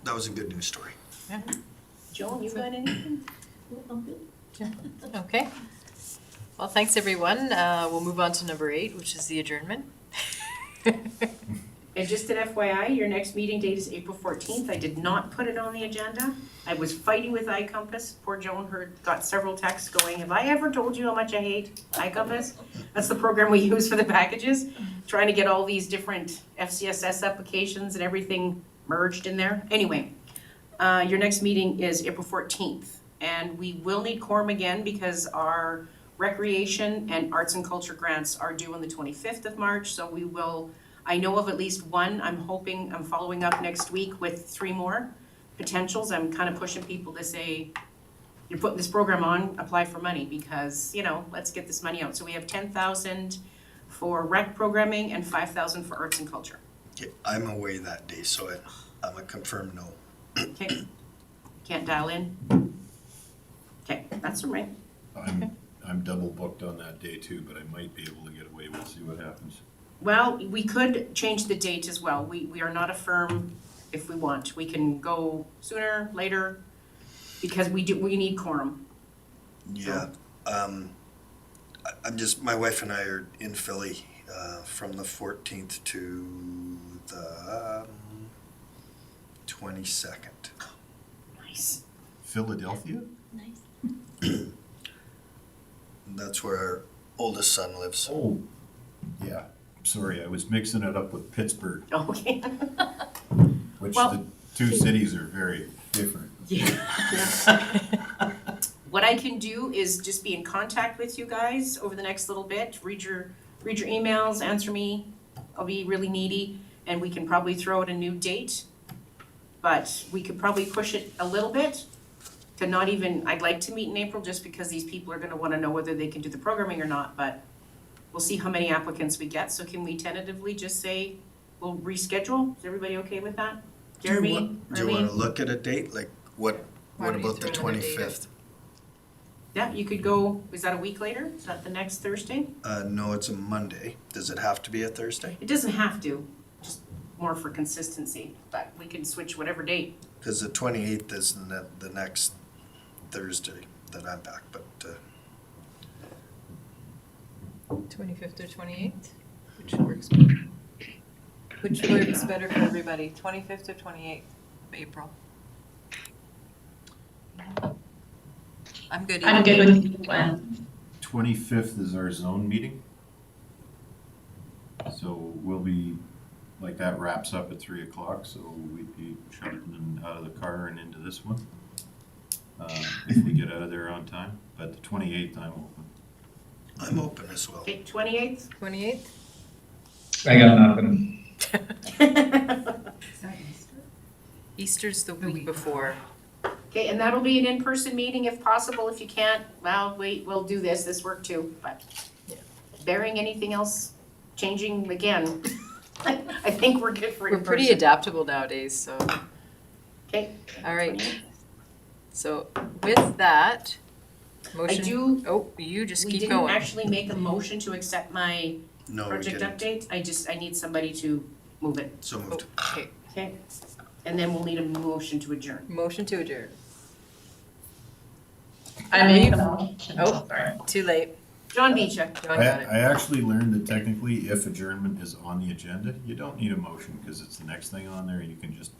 that was a good news story. Yeah. Joan, you got anything? Okay. Well, thanks, everyone. We'll move on to number 8, which is the adjournment. And just an FYI, your next meeting date is April 14th. I did not put it on the agenda. I was fighting with iCompass. Poor Joan got several texts going, have I ever told you how much I hate iCompass? That's the program we use for the packages. Trying to get all these different FCSS applications and everything merged in there. Anyway, your next meeting is April 14th. And we will need quorum again because our recreation and arts and culture grants are due on the 25th of March. So we will, I know of at least one. I'm following up next week with 3 more potentials. I'm kind of pushing people to say, you're putting this program on, apply for money because, let's get this money out. So we have 10,000 for rec programming and 5,000 for arts and culture. Okay, I'm away that day, so I'm a confirmed no. Okay. Can't dial in? Okay, that's all right. I'm double booked on that day too, but I might be able to get away. We'll see what happens. Well, we could change the date as well. We are not a firm if we want. We can go sooner, later. because we need quorum. Yeah, I'm just, my wife and I are in Philly, from the 14th to the 22nd. Nice. Philadelphia? That's where our oldest son lives. Oh, yeah. Sorry, I was mixing it up with Pittsburgh, Okay. which Well- the two cities are very different. What I can do is just be in contact with you guys over the next little bit, read your emails, answer me. I'll be really needy, and we can probably throw out a new date. But we could probably push it a little bit to not even, I'd like to meet in April just because these people are gonna wanna know whether they can do the programming or not, but we'll see how many applicants we get, so can we tentatively just say we'll reschedule? Is everybody okay with that? Jeremy, Do you want to Arlene? look at a date? Like, what Why don't you about the throw in a date? 25th? Yeah, you could go, is that a week later? Is that the next Thursday? No, it's a Monday. Does it have to be a Thursday? It doesn't have to, just more for consistency, but we can switch whatever date. Because the 28th is the next Thursday that I'm back, but 25th or 28th? Which works better? Which works better for everybody, 25th or 28th of April? I'm good. I'm either good day. with when. 25th is our zone meeting. So we'll be, like, that wraps up at 3 o'clock, so we'd be jumping out of the car and into this one. If we get out of there on time, but the 28th I'm open. I'm open as well. Okay, 28th? 28th? I got nothing. Is that Easter? Easter's the week week before. Okay, and that'll be an in-person meeting if possible. If you can't, well, we'll do this worked too, but Yeah. bearing anything else changing again, I think we're good for We're in-person. pretty adaptable nowadays, so, Okay. all right. So with that, I motion. do, Oh, you just we keep didn't going. actually make a motion to accept my No, we project didn't. update. I need somebody to move it, So Oh, moved. okay, okay? And then we'll need a motion to adjourn. motion to adjourn. I made the motion. Oh. Sorry. Too late. John Beecher. John got it. I actually learned that technically if adjournment is on the agenda, you don't need a motion because it's the next thing on there. You can just